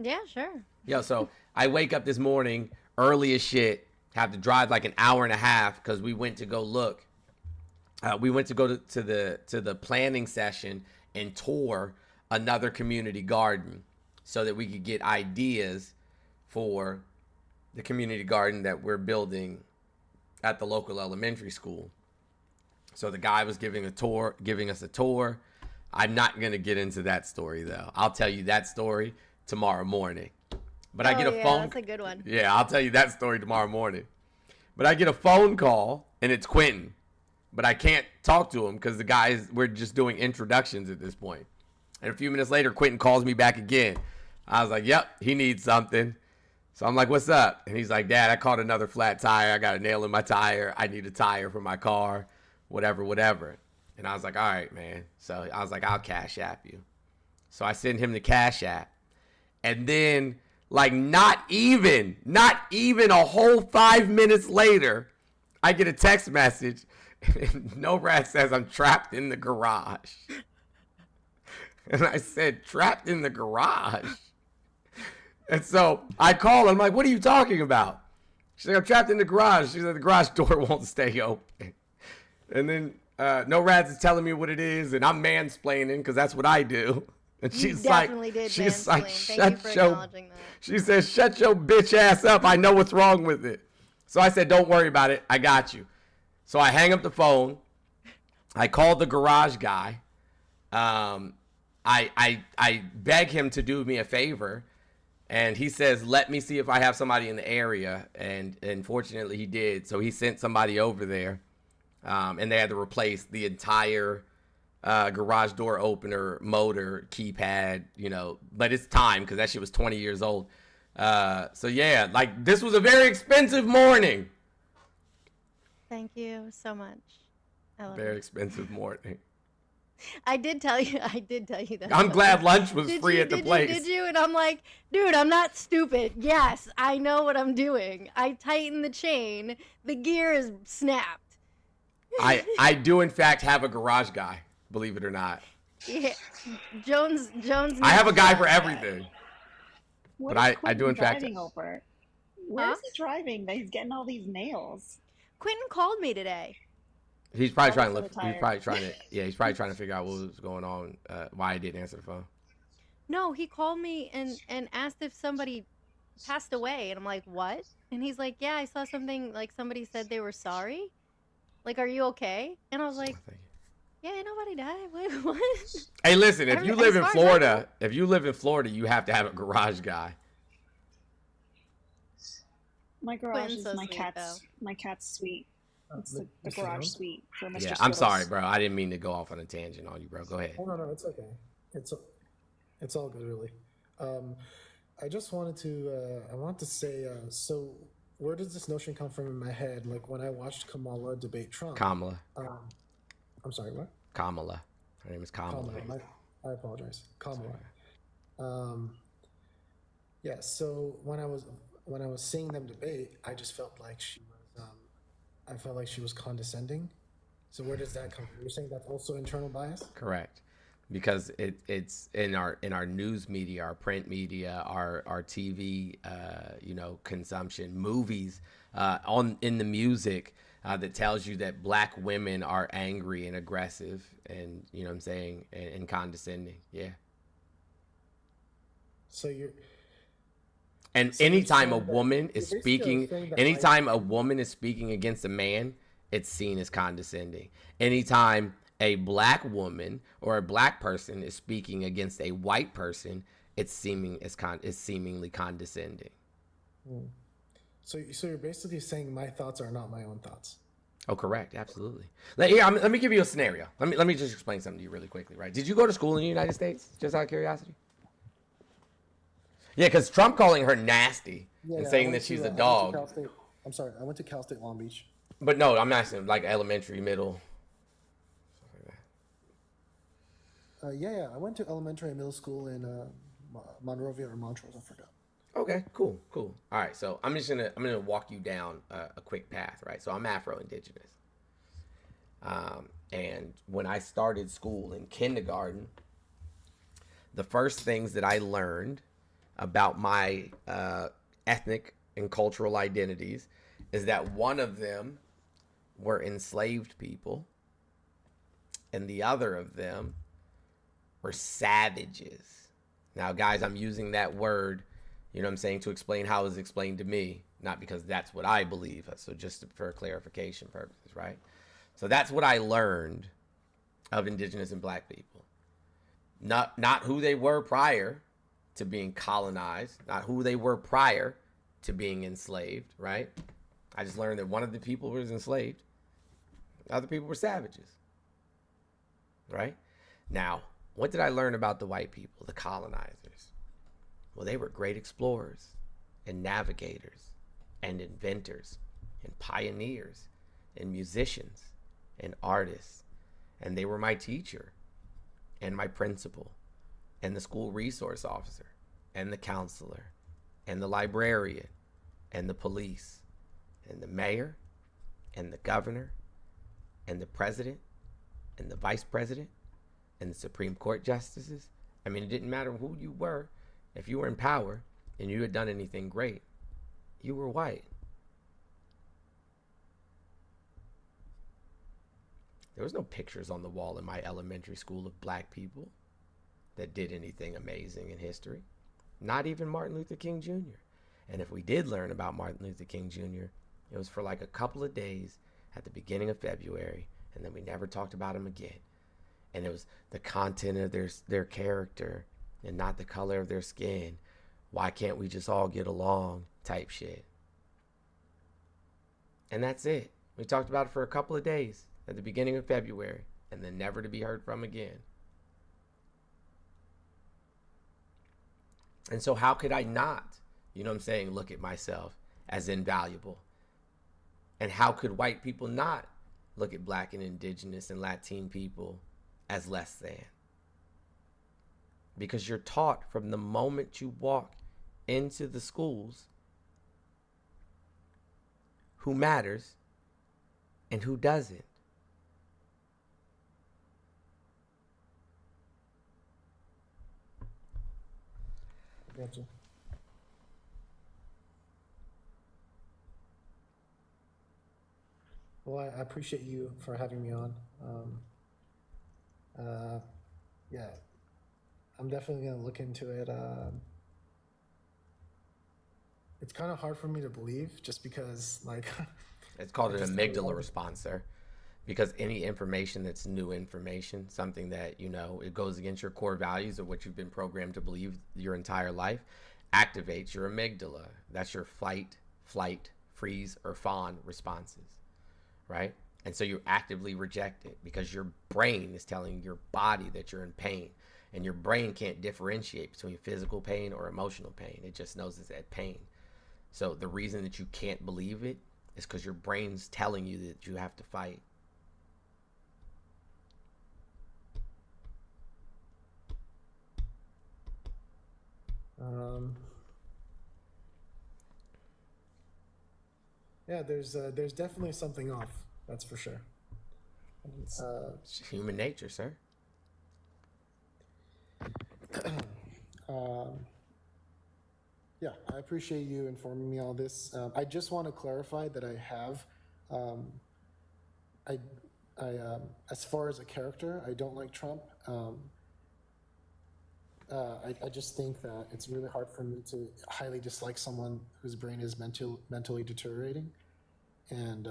Yeah, sure. Yo, so I wake up this morning early as shit, have to drive like an hour and a half because we went to go look. We went to go to the planning session and tour another community garden so that we could get ideas for the community garden that we're building at the local elementary school. So the guy was giving us a tour. I'm not going to get into that story though. I'll tell you that story tomorrow morning. But I get a phone. That's a good one. Yeah, I'll tell you that story tomorrow morning. But I get a phone call and it's Quentin. But I can't talk to him because we're just doing introductions at this point. And a few minutes later, Quentin calls me back again. I was like, yep, he needs something. So I'm like, what's up? And he's like, Dad, I caught another flat tire. I got a nail in my tire. I need a tire for my car, whatever. And I was like, all right, man. So I was like, I'll Cash App you. So I send him the Cash App. And then, like, not even a whole 5 minutes later, I get a text message. And No Rat says I'm trapped in the garage. And I said, trapped in the garage? And so I call her. I'm like, what are you talking about? She's like, I'm trapped in the garage. She said, the garage door won't stay open. And then No Rads is telling me what it is, and I'm mansplaining because that's what I do. And she's like, she says, shut your bitch ass up. I know what's wrong with it. So I said, don't worry about it. I got you. So I hang up the phone. I called the garage guy. I beg him to do me a favor. And he says, let me see if I have somebody in the area. And fortunately he did. So he sent somebody over there. And they had to replace the entire garage door opener, motor, keypad, but it's time because that shit was 20 years old. So yeah, like this was a very expensive morning. Thank you so much. Very expensive morning. I did tell you that. I'm glad lunch was free at the place. Did you? And I'm like, dude, I'm not stupid. Yes, I know what I'm doing. I tighten the chain. The gear is snapped. I do in fact have a garage guy, believe it or not. Yeah, Jones. I have a guy for everything. What but is I do in fact. driving over? Where's he driving that he's getting all these nails? Quentin called me today. He's probably trying to. He's probably trying to figure out what was going on. Why I didn't answer the phone. No, he called me and asked if somebody passed away, and I'm like, what? And he's like, yeah, I saw something like somebody said they were sorry. Like, are you okay? And I was like, yeah, nobody died. Wait, what? Hey, listen, if you live in Florida, you have to have a garage guy. My garage is my cat's suite. It's the garage suite for Mr. Yeah, I'm sorry, bro. I didn't mean to go off on a tangent on you, bro. Go ahead. Oh, no, it's okay. It's all good, really. I just wanted to say, so where does this notion come from in my head? Like when I watched Kamala debate Trump. Kamala. I'm sorry, what? Kamala. Her name is Kamala. I apologize. Kamala. Yeah, so when I was seeing them debate, I just felt like she was condescending. So where does that come from? You're saying that's also internal bias? Correct. Because it's in our news media, our print media, our TV, consumption, movies, in the music that tells you that black women are angry and aggressive and and condescending. Yeah. So you're. And anytime a woman is speaking against a man, it's seen as condescending. Anytime a black woman or a black person is speaking against a white person, it's seemingly condescending. So you're basically saying my thoughts are not my own thoughts. Oh, correct. Absolutely. Let me give you a scenario. Let me just explain something to you really quickly, right? Did you go to school in the United States? Just out of curiosity. Yeah, because Trump calling her nasty and saying that she's a dog. I'm sorry, I went to Cal State Long Beach. But no, I'm asking like elementary, middle. Yeah, I went to elementary and middle school in Monrovia or Montrose, I forgot. Okay, cool. All right, so I'm gonna walk you down a quick path, right? So I'm Afro-Indigenous, and when I started school in kindergarten, the first things that I learned about my ethnic and cultural identities is that one of them were enslaved people, and the other of them were savages. Now, guys, I'm using that word, you know what I'm saying, to explain how it's explained to me, not because that's what I believe. So just for clarification purposes, right? So that's what I learned of indigenous and black people. Not who they were prior to being colonized, not who they were prior to being enslaved, right? I just learned that one of the people was enslaved, other people were savages, right? Now, what did I learn about the white people, the colonizers? Well, they were great explorers and navigators and inventors and pioneers and musicians and artists. And they were my teacher and my principal and the school resource officer and the counselor and the librarian and the police and the mayor and the governor and the president and the vice president and the Supreme Court justices. I mean, it didn't matter who you were. If you were in power and you had done anything great, you were white. There was no pictures on the wall in my elementary school of black people that did anything amazing in history. Not even Martin Luther King Jr. And if we did learn about Martin Luther King Jr., it was for like a couple of days at the beginning of February, and then we never talked about him again. And it was the content of their character and not the color of their skin. Why can't we just all get along type shit? And that's it. We talked about it for a couple of days at the beginning of February and then never to be heard from again. And so how could I not, you know what I'm saying, look at myself as invaluable? And how could white people not look at black and indigenous and Latin people as less than? Because you're taught from the moment you walk into the schools who matters and who doesn't. Gotcha. Well, I appreciate you for having me on. Yeah, I'm definitely gonna look into it. It's kind of hard for me to believe, just because, like, it's called an amygdala response, sir. Because any information that's new information, something that, you know, it goes against your core values or what you've been programmed to believe your entire life, activates your amygdala. That's your fight, flight, freeze, or fawn responses, right? And so you actively reject it because your brain is telling your body that you're in pain. And your brain can't differentiate between physical pain or emotional pain. It just knows it's at pain. So the reason that you can't believe it is because your brain's telling you that you have to fight. Yeah, there's definitely something off. That's for sure. It's human nature, sir. Yeah, I appreciate you informing me all this. I just want to clarify that I have, as far as a character, I don't like Trump. I just think that it's really hard for me to highly dislike someone whose brain is mentally deteriorating. And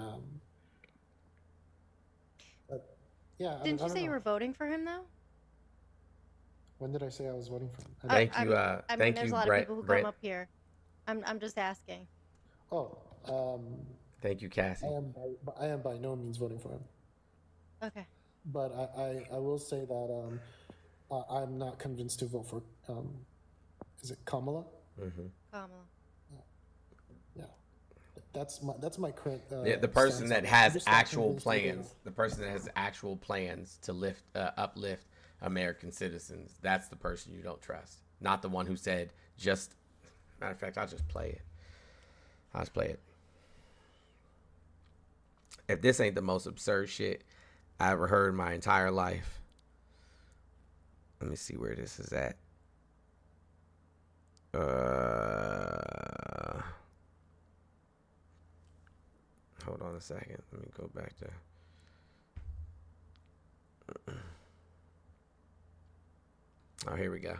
Yeah. Didn't I you don't say you know. were voting for him though? When did I say I was voting for him? Thank you. I mean, Thank there's you, a lot of people who Brett. come up here. I'm just asking. Oh, Thank you, Cassie. I am by no means voting for him. Okay. But I will say that I'm not convinced to vote for is it Kamala? Mm-hmm. Kamala. Yeah, that's my current. The person stance that on it. I'm has just not actual convinced either. plans, the person that has actual plans to uplift American citizens. That's the person you don't trust, not the one who said just. Matter of fact, I'll just play it. I'll just play it. If this ain't the most absurd shit I ever heard in my entire life, let me see where this is at. Hold on a second. Let me go back to. Oh, here we go.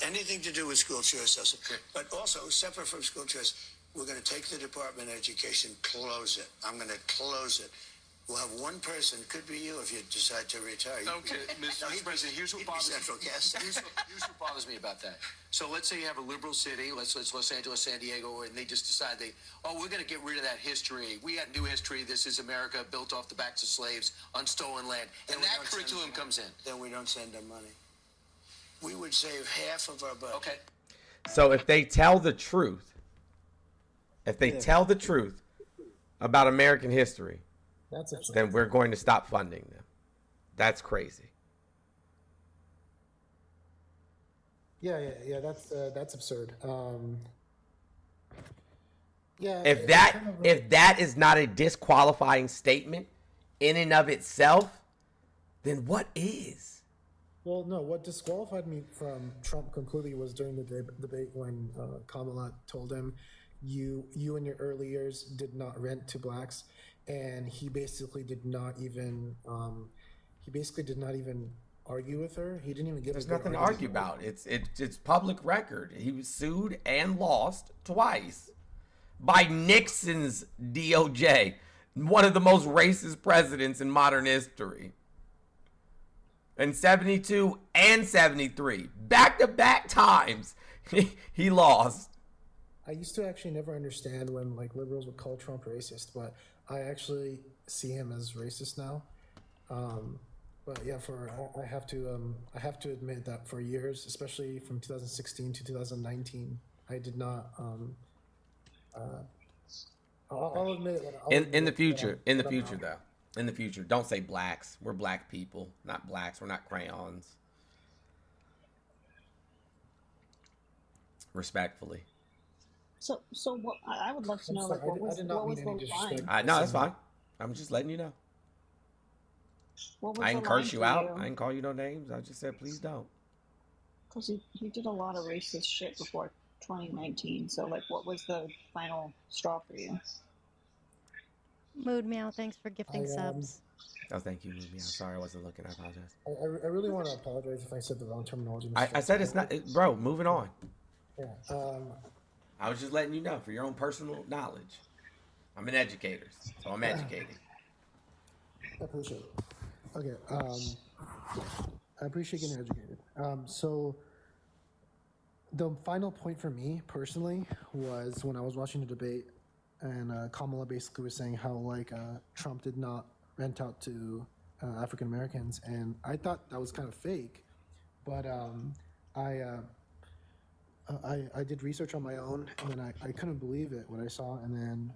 Anything to do with school choice, also. But also, separate from school choice, we're going to take the Department of Education, close it. I'm going to close it. We'll have one person, could be you if you decide to retire. Okay, Mr. President, here's what bothers Central Cast. here's what bothers me about that. So let's say you have a liberal city, let's Los Angeles, San Diego, and they just decide we're going to get rid of that history. We got new history. This is America built off the backs of slaves on stolen land, and that curriculum comes in. Then we don't send them money. We would save half of our budget. Okay. So if they tell the truth, about American history, then we're going to stop funding them. That's crazy. Yeah. That's absurd. Yeah. If that is not a disqualifying statement in and of itself, then what is? Well, no. What disqualified me from Trump completely was during the debate when Kamala told him, "You in your early years did not rent to blacks," and he basically did not even argue with her. He didn't even give. There's nothing to argue about. It's public record. He was sued and lost twice by Nixon's DOJ, one of the most racist presidents in modern history. In 72 and 73, back-to-back times, he lost. I used to actually never understand when like liberals would call Trump racist, but I actually see him as racist now. But yeah, I have to admit that for years, especially from 2016 to 2019, I did not. I'll admit it. In the future, though. In the future, don't say blacks. We're black people, not blacks. We're not crayons. Respectfully. So what? I would love to know, like, what was the line? No, that's fine. I'm just letting you know. What was I the didn't line curse you for out. I didn't call you no names. I just said please don't. Because he did a lot of racist shit before 2019. So, like, what was the final straw for you? Mood Meow, thanks for gifting subs. Oh, thank you, Mood Meow. Sorry, I wasn't looking. I apologize. I really want to apologize if I said the wrong terminology. I said it's not, bro. Moving on. Yeah. I was just letting you know for your own personal knowledge. I'm an educator, so I'm educating. I appreciate it. Okay. I appreciate getting educated. So the final point for me personally was when I was watching the debate, and Kamala basically was saying how like Trump did not rent out to African Americans, and I thought that was kind of fake, but I did research on my own, and then I couldn't believe it what I saw, and then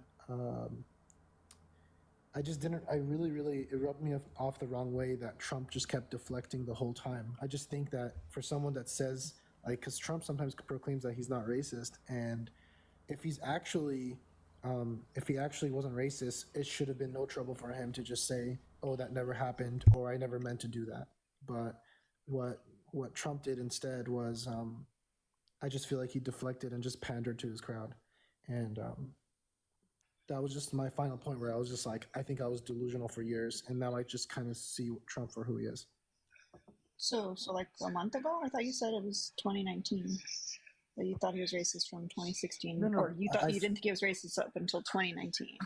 I just didn't. I really it rubbed me off the wrong way that Trump just kept deflecting the whole time. I just think that for someone that says like, because Trump sometimes proclaims that he's not racist, and if he actually wasn't racist, it should have been no trouble for him to just say, "Oh, that never happened," or "I never meant to do that." But what Trump did instead was, I just feel like he deflected and just pandered to his crowd, and that was just my final point where I was just like, I think I was delusional for years, and now I just kind of see Trump for who he is. So like a month ago, I thought you said it was 2019. That you thought he was racist from 2016, No, or you thought you didn't think he was racist up until 2019.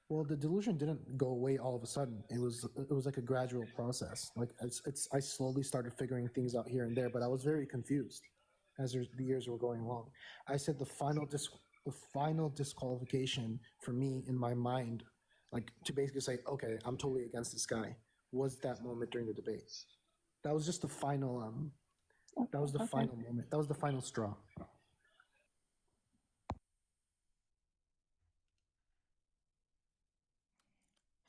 Well, the delusion didn't go away all of a sudden. It was like a gradual process. Like I slowly started figuring things out here and there, but I was very confused as the years were going along. I said the final disqualification for me in my mind, like to basically say, okay, I'm totally against this guy, was that moment during the debate. That was just the final. That was the final moment. That was the final straw.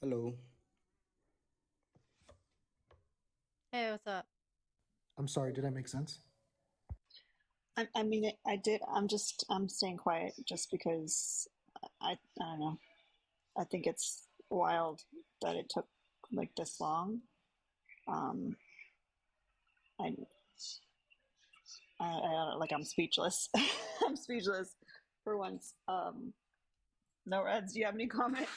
Hello. Hey, what's up? I'm sorry, did I make sense? I mean, I did. I'm staying quiet just because I don't know. I think it's wild that it took like this long. I don't like. I'm speechless. I'm speechless for once. No, Reds, do you have any comment?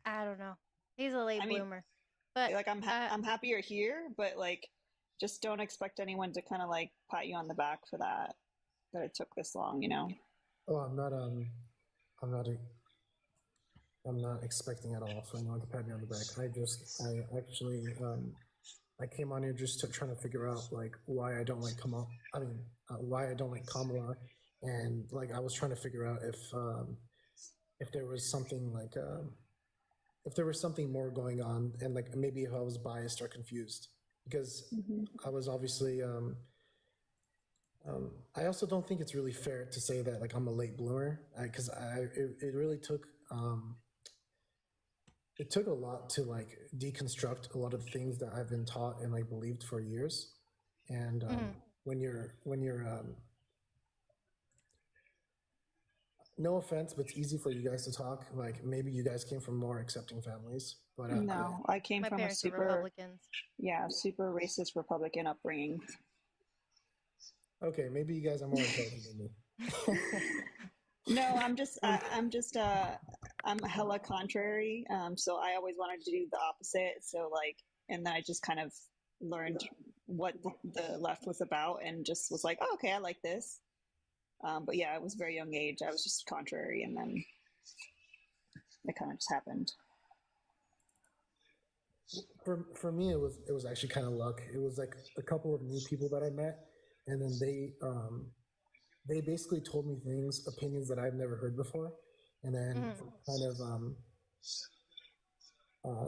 I don't know. He's a late I mean, bloomer. But like I'm happy you're here, but like just don't expect anyone to kind of like pat you on the back for that it took this long, you know. Oh, I'm not expecting at all for anyone to pat me on the back. I came on here just to trying to figure out like why I don't like Kamala. Why I don't like Kamala, and like I was trying to figure out if there was something like if there was something more going on, and like maybe if I was biased or confused, because I was obviously. I also don't think it's really fair to say that like I'm a late bloomer, because it really took it took a lot to like deconstruct a lot of the things that I've been taught and like believed for years. And when you're no offense, but it's easy for you guys to talk. Like maybe you guys came from more accepting families, but no, I came my from a parents are super Republicans. super racist Republican upbringing. Okay, maybe you guys are more intelligent than me. No, I'm hella contrary. So I always wanted to do the opposite. So like, and then I just kind of learned what the left was about and just was like, oh, okay, I like this. But yeah, it was a very young age. I was just contrary, and then it kind of just happened. For me, it was actually kind of luck. It was like a couple of new people that I met, and then they basically told me opinions that I've never heard before, and then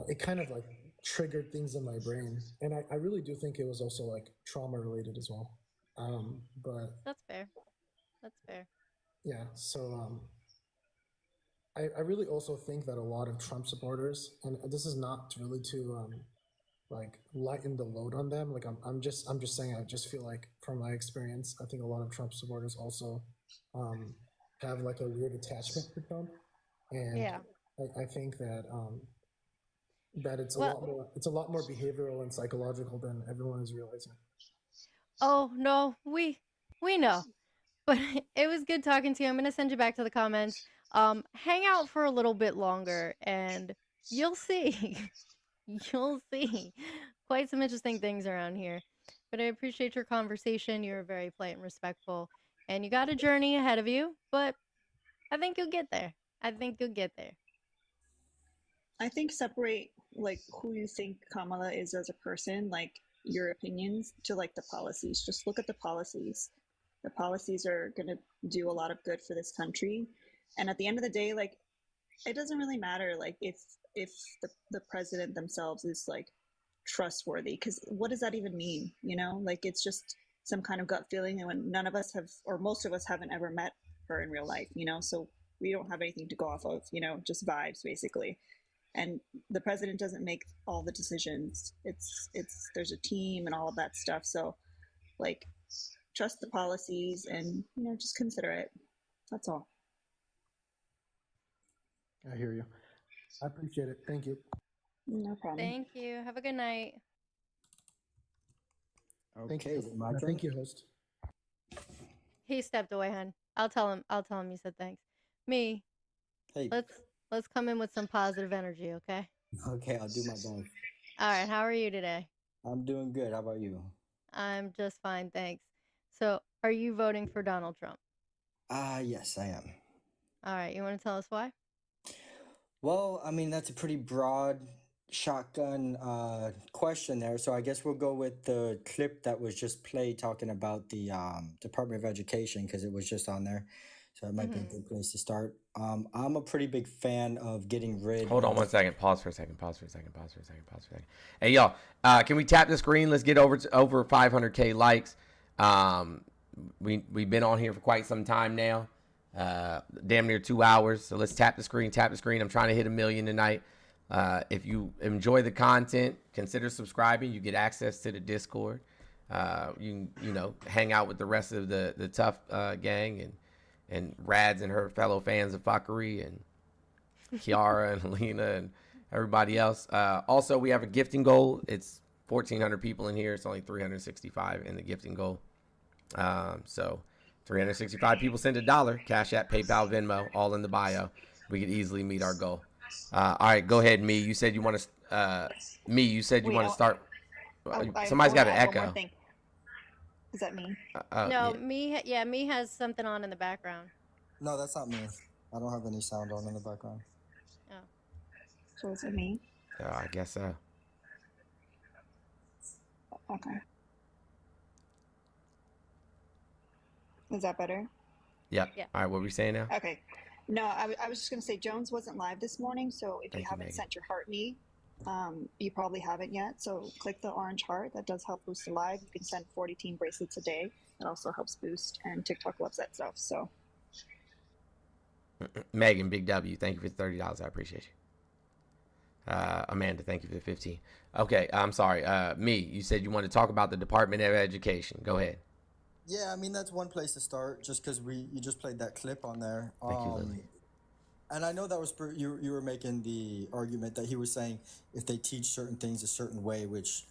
it kind of like triggered things in my brain, and I really do think it was also like trauma related as well. But that's fair. That's fair. Yeah, so I really also think that a lot of Trump supporters, and this is not really to like lighten the load on them. Like I'm just saying, I just feel like from my experience, I think a lot of Trump supporters also have like a weird attachment to Trump, and yeah. I think that that it's a lot more behavioral and psychological than everyone is realizing. Oh no, we know. But it was good talking to you. I'm gonna send you back to the comments. Hang out for a little bit longer, and you'll see. You'll see quite some interesting things around here. But I appreciate your conversation. You're very polite and respectful, and you got a journey ahead of you. But I think you'll get there. I think separate like who you think Kamala is as a person, like your opinions, to like the policies. Just look at the policies. The policies are going to do a lot of good for this country, and at the end of the day, like it doesn't really matter like if the president themselves is like trustworthy, because what does that even mean? You know, like it's just some kind of gut feeling, and when none of us have, or most of us haven't ever met her in real life, you know, so we don't have anything to go off of, you know, just vibes basically. And the president doesn't make all the decisions. It's there's a team and all of that stuff. So like trust the policies and, you know, just consider it. That's all. I hear you. I appreciate it. Thank you. No problem. Thank you. Have a good night. Okay, my turn. Thank you, host. He stepped away, hun. I'll tell him you said thanks. Me. Hey. Let's come in with some positive energy, okay? Okay, I'll do my best. All right, how are you today? I'm doing good. How about you? I'm just fine, thanks. So, are you voting for Donald Trump? Yes, I am. All right, you want to tell us why? Well, I mean, that's a pretty broad shotgun question there. So I guess we'll go with the clip that was just played talking about the Department of Education because it was just on there. So it might be a good place to start. I'm a pretty big fan of getting rid Hold on of... 1 second. Pause for a second. Hey, y'all, can we tap the screen? Let's get over 500K likes. We've been on here for quite some time now. Damn near 2 hours. So let's tap the screen. I'm trying to hit 1 million tonight. If you enjoy the content, consider subscribing. You get access to the Discord. You hang out with the rest of the Tough gang and Rads and her fellow fans of fuckery and Kiara and Alina and everybody else. Also, we have a gifting goal. It's 1,400 people in here. It's only 365 in the gifting goal. So 365 people send $1. Cash App, PayPal, Venmo, all in the bio. We could easily meet our goal. All right, go ahead, Me. You said you want to. You said you want to start. Somebody's got an echo. Is that me? No, yeah. Me has something on in the background. No, that's not me. I don't have any sound on in the background. Oh. So is it me? I guess so. Okay. Is that better? Yep. Yeah. All right, what were we saying now? Okay. No, I was just going to say Jones wasn't live this morning, so if you haven't sent your heart me, you probably haven't yet. So click the orange heart. That does help boost the live. You can send 40 team bracelets a day. It also helps boost, and TikTok loves that stuff. So Megan, Big W, thank you for the $30. I appreciate you. Amanda, thank you for the 15. Okay, I'm sorry. Me, you said you want to talk about the Department of Education. Go ahead. Yeah, I mean, that's one place to start, just because you just played that clip on there. Thank you, Lily. And I know that was you were making the argument that he was saying if they teach certain things a certain way, which,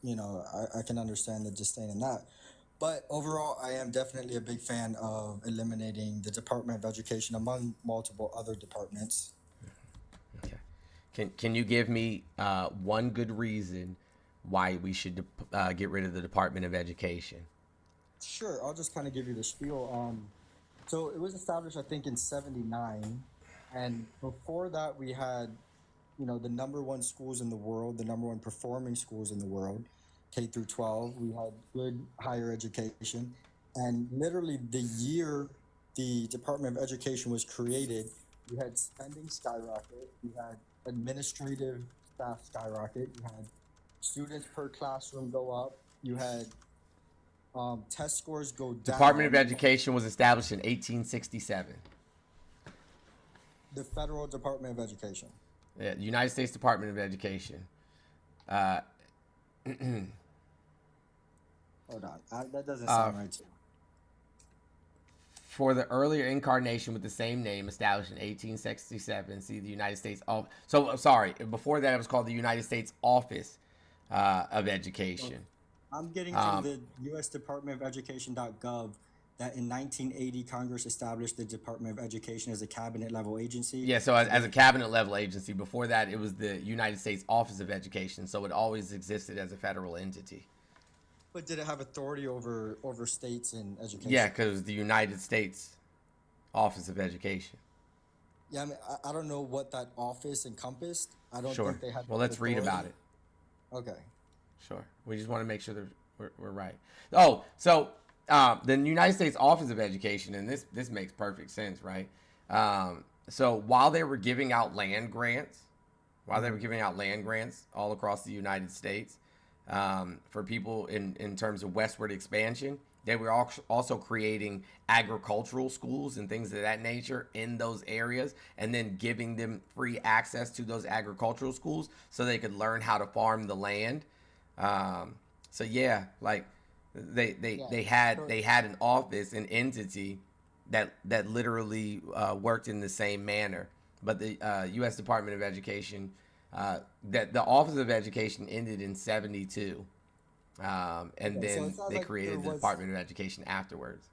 I can understand the disdain in that. But overall, I am definitely a big fan of eliminating the Department of Education among multiple other departments. Okay. Can you give me one good reason why we should get rid of the Department of Education? Sure, I'll just kind of give you the spiel. So it was established, I think, in '79, and before that, we had, the number one schools in the world, the number one performing schools in the world, K through 12. We had good higher education, and literally the year the Department of Education was created, we had spending skyrocket, we had administrative staff skyrocket, you had students per classroom go up, you had test scores go down. Department of Education was established in 1867. The Federal Department of Education. Yeah, the United States Department of Education. Hold on, that doesn't sound right to me. For the earlier incarnation with the same name, established in 1867, see the United States. Sorry, before that it was called the United States Office of Education. I'm getting from the U.S. Department of Education.gov that in 1980, Congress established the Department of Education as a cabinet-level agency. Yeah, so as a cabinet-level agency. Before that, it was the United States Office of Education, so it always existed as a federal entity. But did it have authority over states in education? Yeah, because the United States Office of Education. Yeah, I mean, I don't know what that office encompassed. I don't Sure. think they had. Well, let's read about it. Okay. Sure. We just want to make sure that we're right. Oh, so the United States Office of Education, and this makes perfect sense, right? So while they were giving out land grants, all across the United States for people in terms of westward expansion, they were also creating agricultural schools and things of that nature in those areas, and then giving them free access to those agricultural schools so they could learn how to farm the land. So yeah, like they had an office, an entity that literally worked in the same manner. But the U.S. Department of Education, that the Office of Education ended in '72, and then they created the Department of Education afterwards.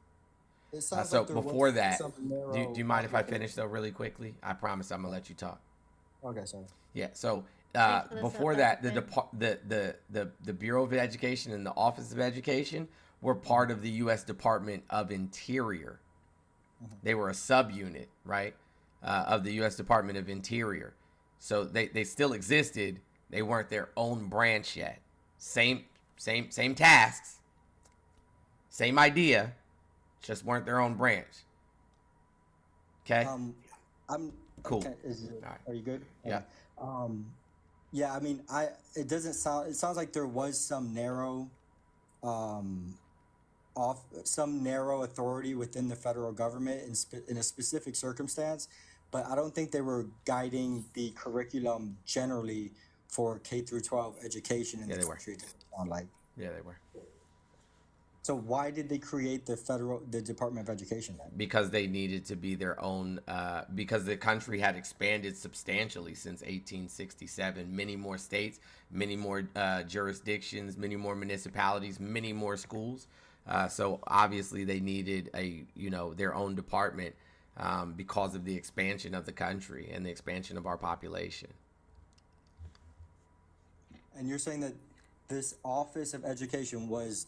So before that, do you mind if I finish though really quickly? I promise I'm gonna let you talk. Okay, sorry. Yeah. So before that, the Bureau of Education and the Office of Education were part of the U.S. Department of Interior. They were a subunit, right? of the U.S. Department of Interior. So they still existed. They weren't their own branch yet. Same tasks, same idea, just weren't their own branch. Okay. I'm cool. Okay, right. Are you good? Yeah. Yeah. I mean, it doesn't sound. It sounds like there was some narrow, some narrow authority within the federal government in a specific circumstance, but I don't think they were guiding the curriculum generally for K through 12 education in the country. Yeah, they were. So why did they create the Department of Education then? Because they needed to be their own, because the country had expanded substantially since 1867. Many more states, many more jurisdictions, many more municipalities, many more schools. So obviously they needed their own department because of the expansion of the country and the expansion of our population. And you're saying that this Office of Education was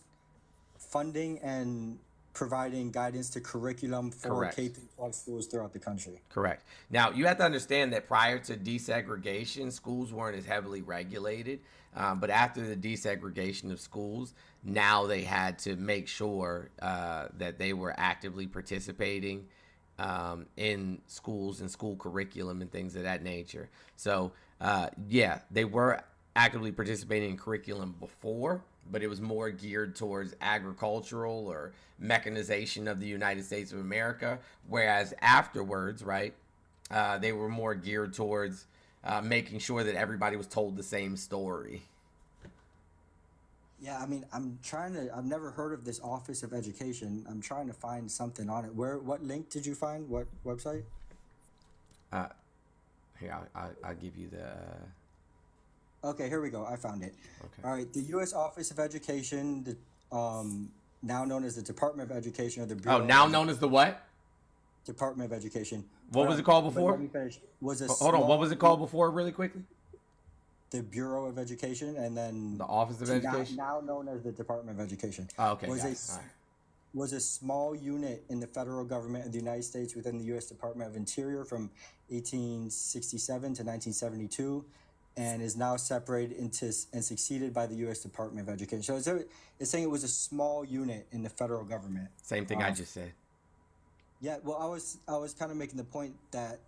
funding and providing guidance to curriculum for Correct. K-12 schools throughout the country. Correct. Now, you have to understand that prior to desegregation, schools weren't as heavily regulated. But after the desegregation of schools, now they had to make sure that they were actively participating in schools and school curriculum and things of that nature. So, yeah, they were actively participating in curriculum before, but it was more geared towards agricultural or mechanization of the United States of America. Whereas afterwards, right, they were more geared towards making sure that everybody was told the same story. Yeah, I mean, I've never heard of this Office of Education. I'm trying to find something on it. What link did you find? What website? Here, I'll give you the... Okay, here we go. I found it. Okay. All right, the U.S. Office of Education, now known as the Department of Education, or the Bureau. Oh, now known as the what? Department of Education. What was it called before? Let me finish. Hold on. What was it called before, really quickly? The Bureau of Education, and then the Office of Education. Now known as the Department of Education. Oh, okay. Was a small unit in the federal government of the United States within the U.S. Department of Interior from 1867 to 1972. And is now separated into and succeeded by the U.S. Department of Education. So it's saying it was a small unit in the federal government. Same thing I just said. Yeah, well, I was kind of making the point that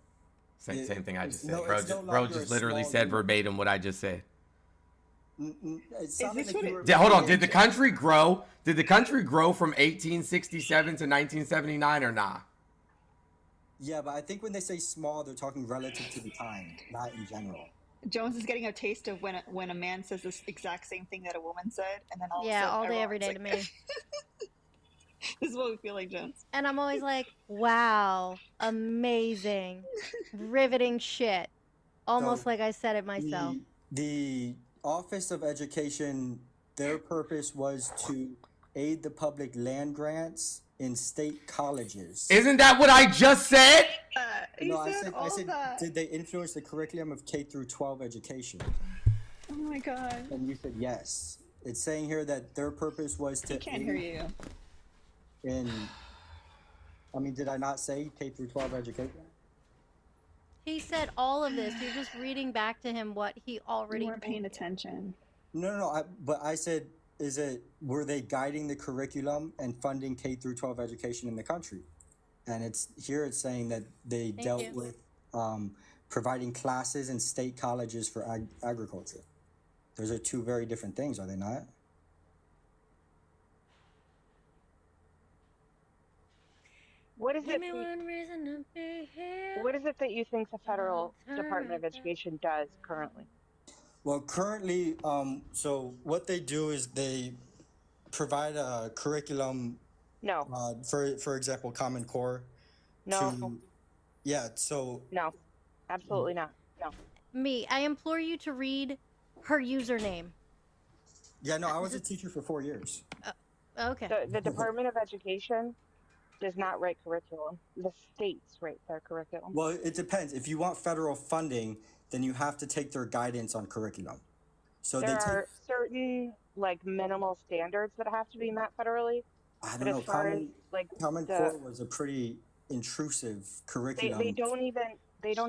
same thing I just said. No, bro just literally said verbatim what I just said. It sounded like hold on. Did the country grow? Did the country grow from 1867 to 1979 or not? Yeah, but I think when they say small, they're talking relative to the time, not in general. Jones is getting a taste of when a man says this exact same thing that a woman said, and then all day, every day to me. This is what we feel like, Jones. And I'm always like, wow, amazing, riveting shit. Almost like I said it myself. The Office of Education, their purpose was to aid the public land grants in state colleges. Isn't that what I just said? No, I said, did they influence the curriculum of K through 12 education? Oh my god. And you said yes. It's saying here that their purpose was to. I can't hear you. Did I not say K through 12 education? He said all of this. You're just reading back to him what he already. You weren't paying attention. No. But I said, were they guiding the curriculum and funding K through 12 education in the country? And it's saying that they dealt with providing classes in state colleges for agriculture. Those are two very different things, are they not? What is it that you think the federal Department of Education does currently? Well, currently, so what they do is they provide a curriculum. No. For example, Common Core. No. No, absolutely not. No. I implore you to read her username. Yeah, no, I was a teacher for 4 years. Okay. The Department of Education does not write curriculum. The states write their curriculum. Well, it depends. If you want federal funding, then you have to take their guidance on curriculum. So there are certain minimal standards that have to be met federally. I don't know. Common Core was a pretty intrusive They curriculum. don't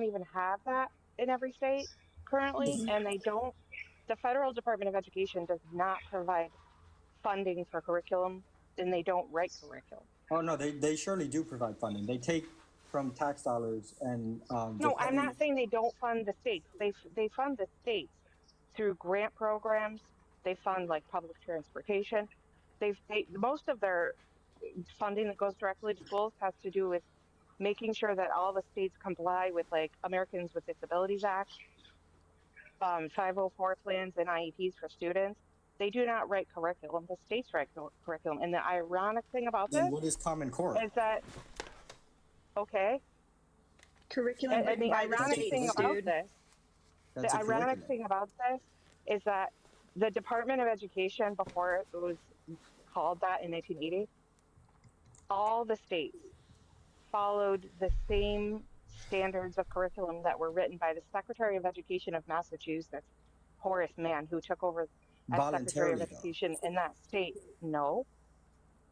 even have that in every state currently, and the federal Department of Education does not provide funding for curriculum, and they don't write curriculum. Oh no, they surely do provide funding. They take from tax dollars and No, I'm not saying they don't fund the states. They fund the states through grant programs. They fund like public transportation. Most of their funding that goes directly to schools has to do with making sure that all the states comply with like Americans with Disabilities Act, 504 plans and IEPs for students. They do not write curriculum. The states write curriculum. And the ironic thing about then this what is Common Core? is that, okay, Curriculum and the written by the ironic states, thing about dude. this, That's the a ironic curriculum. thing about this is that the Department of Education, before it was called that in 1980, all the states followed the same standards of curriculum that were written by the Secretary of Education of Massachusetts, Horace Mann, who took over as Secretary of Voluntarily, though. Education in that state. No,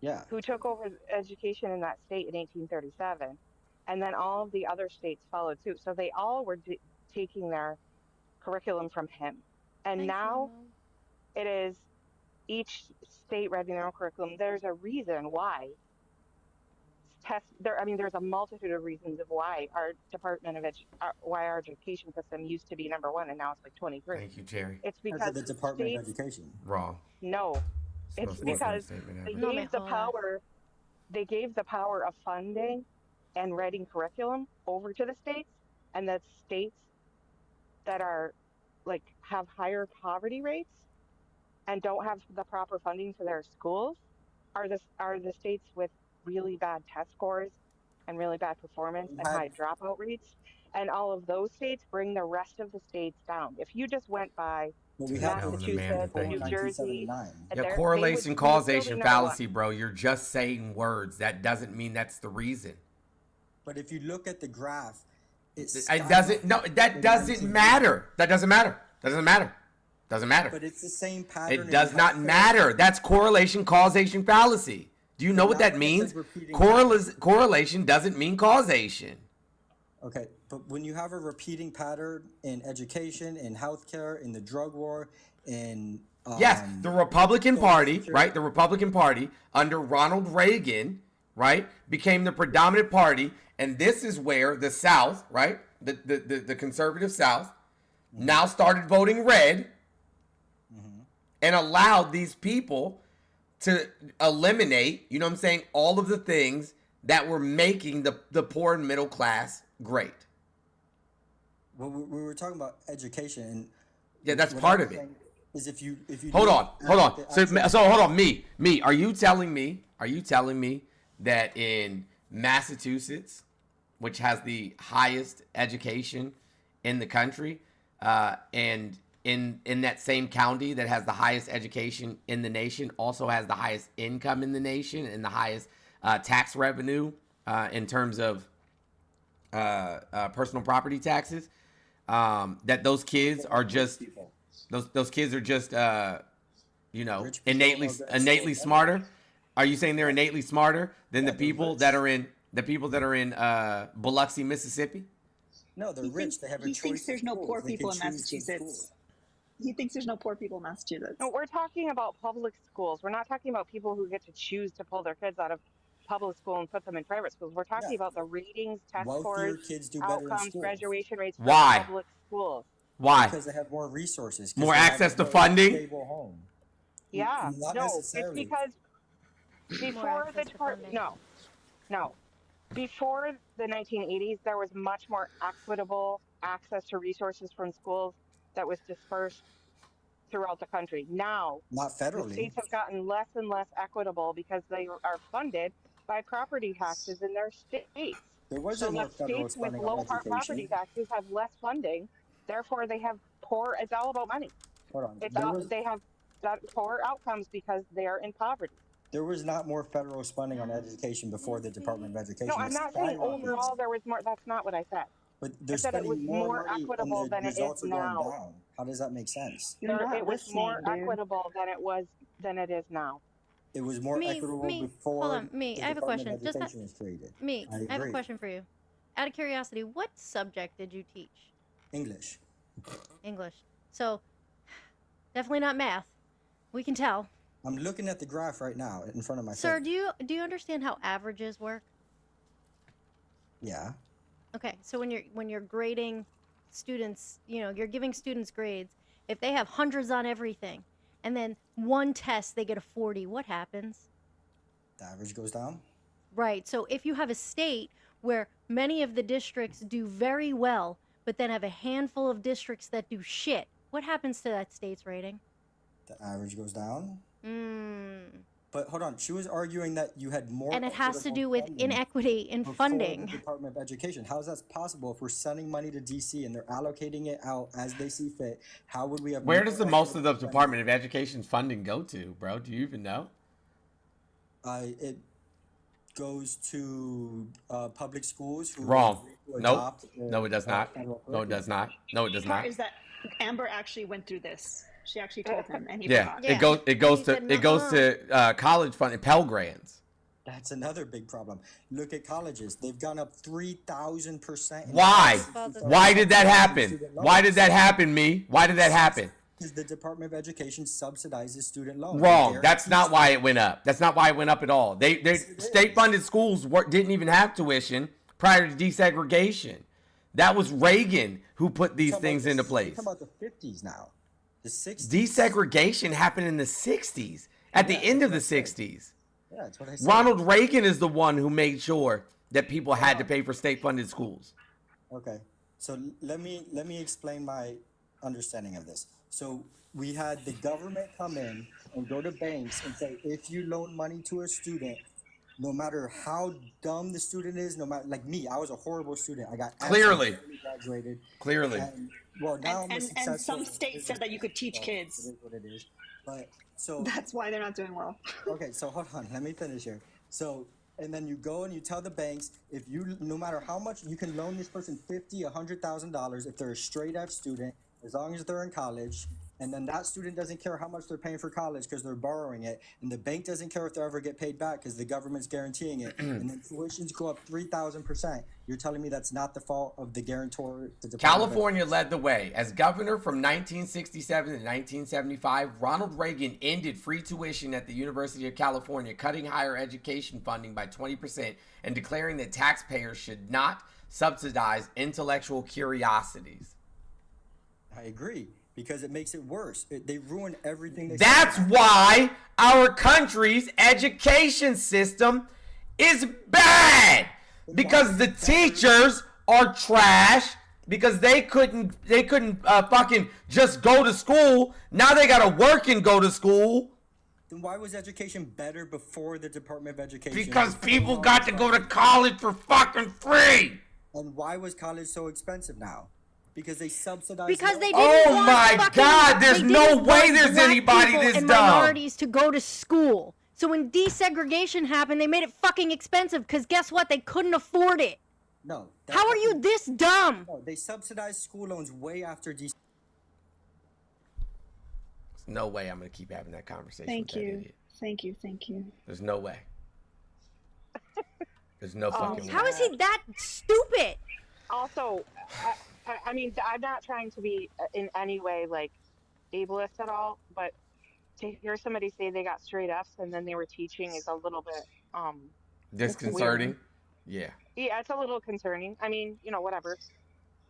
Yeah. who took over education in that state in 1837, and then all of the other states followed suit. So they all were taking their curriculum from him, and Thanks, now Mama. it is each state writing their own curriculum. There's a reason why there's a multitude of reasons of why our Department of why our education system used to be number one and now it's like 23. Thank you, Jerry. It's Because because of the Department of states, Education. Wrong. no, it's Most listening because statement they ever. No, gave the mejor. power, they gave the power of funding and writing curriculum over to the states, and the states that are like have higher poverty rates and don't have the proper funding for their schools are the states with really bad test scores and really bad performance and high dropout rates, and all of those states bring the rest of the states down. If you just went by Well, we had those states Massachusetts, before New Jersey, 1979. and Yeah, they correlation would causation still be number one. fallacy, bro. You're just saying words. That doesn't mean that's the reason. But if you look at the graph, It doesn't. No, that doesn't matter. That doesn't matter. That doesn't matter. Doesn't matter. But it's the same pattern. It does not matter. That's correlation causation fallacy. Do you know what that means? Correlation doesn't mean causation. Okay, but when you have a repeating pattern in education, in healthcare, in the drug war, in Yes, the Republican Party, right? The Republican Party under Ronald Reagan, right, became the predominant party, and this is where the South, right, the conservative South, now started voting red, and allowed these people to eliminate, you know what I'm saying, all of the things that were making the poor and middle class great. Well, we were talking about education, and yeah, that's what part I'm of it. saying is if you Hold look on. at the actual- So hold on, me. Are you telling me that in Massachusetts, which has the highest education in the country, and in that same county that has the highest education in the nation, also has the highest income in the nation and the highest tax revenue in terms of personal property taxes, that those kids are just innately smarter? Are you saying they're innately smarter than the people that are in Biloxi, Mississippi? No, they're rich. They have a He choice. thinks there's no of poor schools. They people in can choose good Massachusetts. schools. He thinks there's no poor people in Massachusetts. No, we're talking about public schools. We're not talking about people who get to choose to pull their kids out of public school and put them in private schools. We're talking about the ratings, test Wealthier scores, kids do better in outcomes, school. graduation rates for Why? public schools. Why? Because they have more resources. 'cause More they have access a to more funding? Stable home. Yeah, Not no, it's necessarily. because before the Department, no. Before the 1980s, there was much more equitable access to resources from schools that was dispersed throughout the country. Now, Not the federally. states have gotten less and less equitable because they are funded by property taxes in their states. There wasn't So more the federal states with spending on low property education. taxes have less funding. Therefore, they have poor. It's all about money. Hold on. It's all, they have poor outcomes because they are in poverty. There was not more federal spending on education before the Department of Education. No, I'm It not saying skyrocketed. overall there was more. That's not what I said. But I they're said it was spending more money equitable and the than it is results are going now. down. How does that make sense? You're not It was more listening, dude. equitable than it is now. it was more equitable Hold before on, the I have a Department question. of Just Education was created. I have a question for you. Out of curiosity, what subject did you teach? English. English. So, definitely not math. We can tell. I'm looking at the graph right now in front of my Sir, face. do you understand how averages work? Yeah. Okay, so when you're grading students, you're giving students grades. If they have hundreds on everything, and then one test they get a 40, what happens? The average goes down. Right. So if you have a state where many of the districts do very well, but then have a handful of districts that do shit, what happens to that state's rating? The average goes down. But hold on, she was arguing that you had more. And it has to do with inequity in funding. The Department of Education. How is that possible? If we're sending money to DC and they're allocating it out as they see fit, how would we have? Where does the most of the Department of Education's funding go to, bro? Do you even know? It goes to public schools. Who Wrong. Nope. adopt, No, it does not. No, it does not. No, it does not. Is that Amber actually went through this? She actually told him, and he Yeah, forgot. it goes to college funding, Pell Grants. That's another big problem. Look at colleges; they've gone up 3,000%. Why? Why did that happen? Why did that happen, me? Why did that happen? Because the Department of Education subsidizes student loans. Wrong. That's not why it went up. That's not why it went up at all. They state-funded schools didn't even have tuition prior to desegregation. That was Reagan who put these things into place. We're talking about the 50s now. The 60s. Desegregation happened in the 60s, at the end of the 60s. Yeah, that's what I said. Ronald Reagan is the one who made sure that people had to pay for state-funded schools. Okay, so let me explain my understanding of this. So we had the government come in and go to banks and say, if you loan money to a student, no matter how dumb the student is, no matter, like me, I was a horrible student. I got Clearly graduated. Clearly. And, well, now I'm a And successful. some states said that you could teach kids. It is what it is. But so that's why they're not doing well. Okay, so hold on, let me finish here. So, and then you go and you tell the banks, if you, no matter how much, you can loan this person $50,000, $100,000 if they're a straight F student, as long as they're in college. And then that student doesn't care how much they're paying for college because they're borrowing it. And the bank doesn't care if they ever get paid back because the government's guaranteeing it. And then tuitions go up 3,000%. You're telling me that's not the fault of the guarantor? California led the way. As governor from 1967 to 1975, Ronald Reagan ended free tuition at the University of California, cutting higher education funding by 20% and declaring that taxpayers should not subsidize intellectual curiosities. I agree. Because it makes it worse. They ruin everything. That's why our country's education system is bad. Because the teachers are trash. Because they couldn't fucking just go to school. Now they gotta work and go to school. Then why was education better before the Department of Education? Because people got to go to college for fucking free. And why was college so expensive now? Because they subsidized. Because they loans. didn't Oh want my fucking, God, there's they no didn't way want there's black anybody people this and dumb. minorities to go to school. So when desegregation happened, they made it fucking expensive because guess what? They couldn't afford it. No. How are you this dumb? No, they subsidized school loans way after There's no way I'm going to keep having that conversation Thank with that you. idiot. Thank you. Thank you. There's no way. There's no fucking way. How is he that stupid? Also, I mean, I'm not trying to be in any way like ableist at all, but to hear somebody say they got straight F's and then they were teaching is a little bit disconcerting. Weird. Yeah, it's a little concerning. I mean, whatever.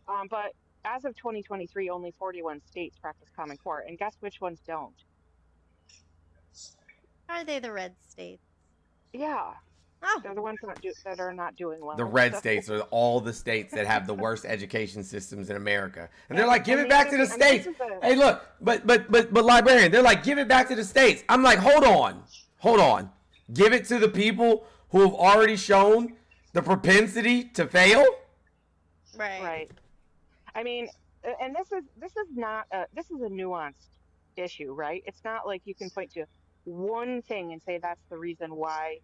But as of 2023, only 41 states practice Common Core, and guess which ones don't? Are they the red states? Yeah. Oh. They're the ones that are not doing well. The red states are all the states that have the worst education systems in America. And they're like, give it back to the states. Hey, look, but librarian, they're like, give it back to the states. I'm like, hold on. Give it to the people who have already shown the propensity to fail? Right. I mean, and this is not this is a nuanced issue, right? It's not like you can point to one thing and say that's the reason why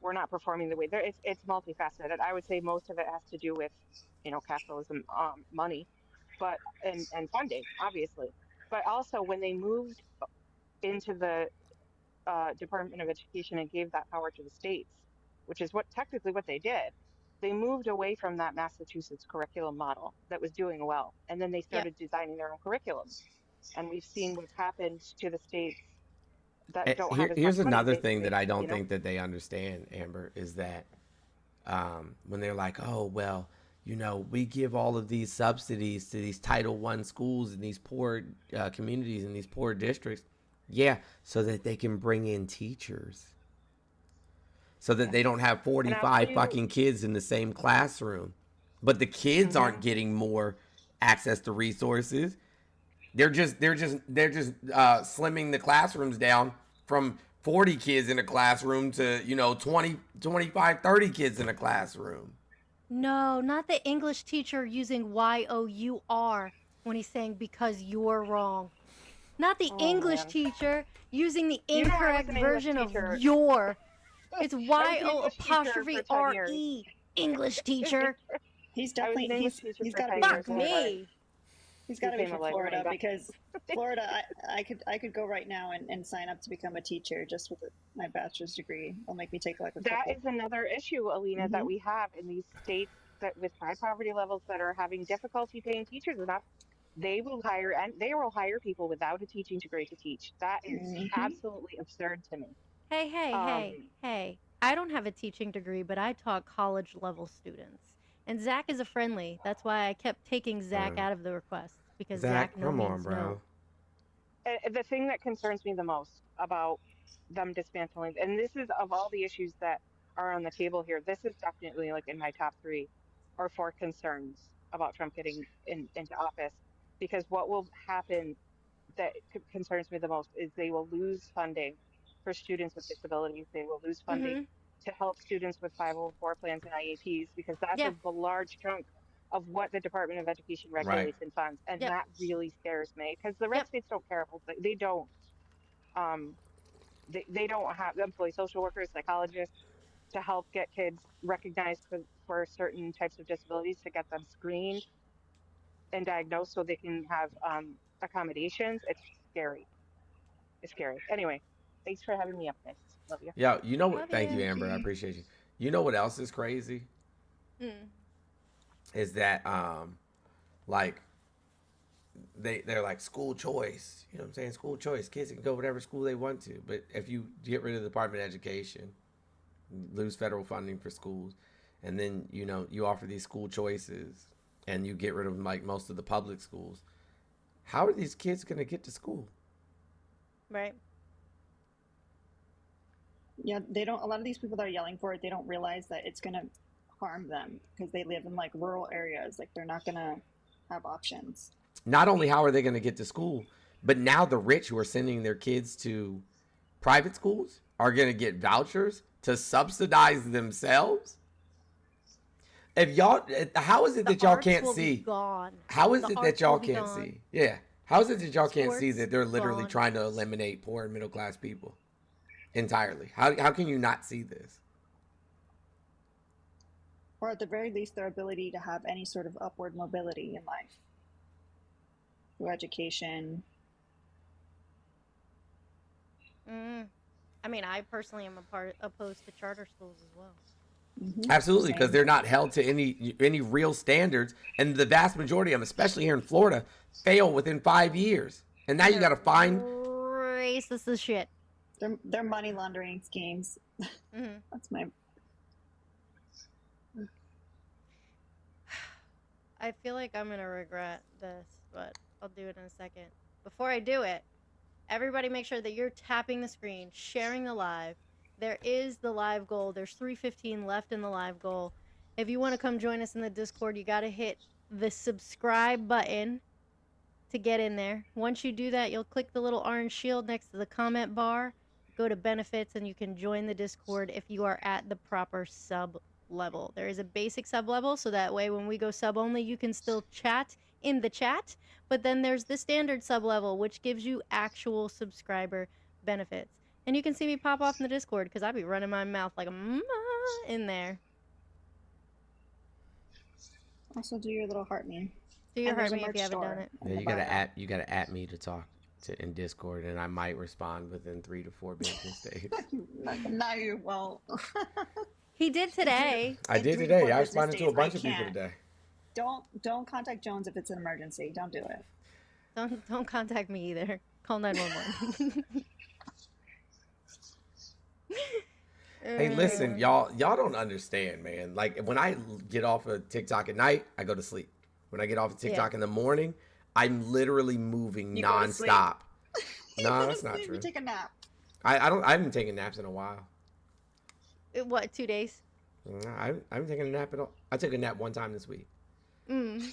we're not performing the way there. It's multifaceted. I would say most of it has to do with, capitalism, money, but and funding, obviously. But also when they moved into the Department of Education and gave that power to the states, which is what technically what they did. They moved away from that Massachusetts curriculum model that was doing well, and then they started designing their own curriculums. And we've seen what's happened to the states that don't have as much Here's money. another thing that I don't you know, think that they understand, Amber, is that when they're like, oh, well, you know, we give all of these subsidies to these Title I schools in these poor communities in these poor districts. Yeah, so that they can bring in teachers. So that they don't have 45 fucking kids in the same classroom. But the kids aren't getting more access to resources. They're just slimming the classrooms down from 40 kids in a classroom to, you know, 20, 25, 30 kids in a classroom. No, not the English teacher using Y-O-U-R when he's saying because you're wrong. Not the English teacher using the incorrect version of your. It's Y-O-apostrophe-R-E. English teacher. He's definitely he's got to be Fuck me. He's got to be from Florida because Florida. I could go right now and sign up to become a teacher just with my bachelor's degree. It'll make me take like a that couple. is another issue, Alina, that we have in these states that with high poverty levels that are having difficulty paying teachers enough. They will hire people without a teaching degree to teach. That is absolutely absurd to me. Hey. I don't have a teaching degree, but I taught college level students. And Zach is a friendly. That's why I kept taking Zach out of the request. Because Zach no means no. The thing that concerns me the most about them dismantling, and this is of all the issues that are on the table here, this is definitely like in my top 3 or 4 concerns about Trump getting into office. Because what will happen that concerns me the most is they will lose funding for students with disabilities. They will lose funding to help students with 504 plans and IEPs, because that's a large chunk of what the Department of Education regulates and funds. And that really scares me, because the red states don't care about that. They don't. They don't have employee social workers, psychologists to help get kids recognized for certain types of disabilities, to get them screened and diagnosed so they can have accommodations. It's scary. It's scary. Anyway, thanks for having me up, guys. Love you. Yeah, you know what? Thank you, Amber. I appreciate you. You know what else is crazy? Is that like they're like school choice. You know what I'm saying? School choice. Kids can go whatever school they want to. But if you get rid of the Department of Education, lose federal funding for schools, and then you offer these school choices, and you get rid of like most of the public schools, how are these kids going to get to school? Right. Yeah, they don't. A lot of these people that are yelling for it, they don't realize that it's going to harm them because they live in like rural areas. Like they're not going to have options. Not only how are they going to get to school, but now the rich who are sending their kids to private schools are going to get vouchers to subsidize themselves. If y'all, how is it that y'all can't see? How is it that y'all can't see? Yeah. How is it that y'all can't see that they're literally trying to eliminate poor and middle class people entirely? How can you not see this? Or at the very least, their ability to have any sort of upward mobility in life through education. I mean, I personally am opposed to charter schools as well. Absolutely, because they're not held to any real standards, and the vast majority of them, especially here in Florida, fail within 5 years. And now you got to find racist as shit. They're money laundering schemes. That's my. I feel like I'm gonna regret this, but I'll do it in a second. Before I do it, everybody make sure that you're tapping the screen, sharing the live. There is the live goal. There's 315 left in the live goal. If you want to come join us in the Discord, you got to hit the subscribe button to get in there. Once you do that, you'll click the little orange shield next to the comment bar, go to benefits, and you can join the Discord if you are at the proper sub level. There is a basic sub level, so that way when we go sub only, you can still chat in the chat. But then there's the standard sub level, which gives you actual subscriber benefits. And you can see me pop off in the Discord because I be running my mouth like a in there. Also, do your little heart me. Do your heart me if you haven't done it. Yeah, you gotta at me to talk in Discord, and I might respond within 3 to 4 business days. No, you won't. He did today. I did today. I responded to a bunch of people today. Don't contact Jones if it's an emergency. Don't do it. Don't contact me either. Call 911. Hey, listen, y'all don't understand, man. Like, when I get off of TikTok at night, I go to sleep. When I get off of TikTok in the morning, I'm literally moving nonstop. No, that's not true. You take a nap. I haven't taken naps in a while. What, 2 days? No, I haven't taken a nap at all. I took a nap one time this week. Mm.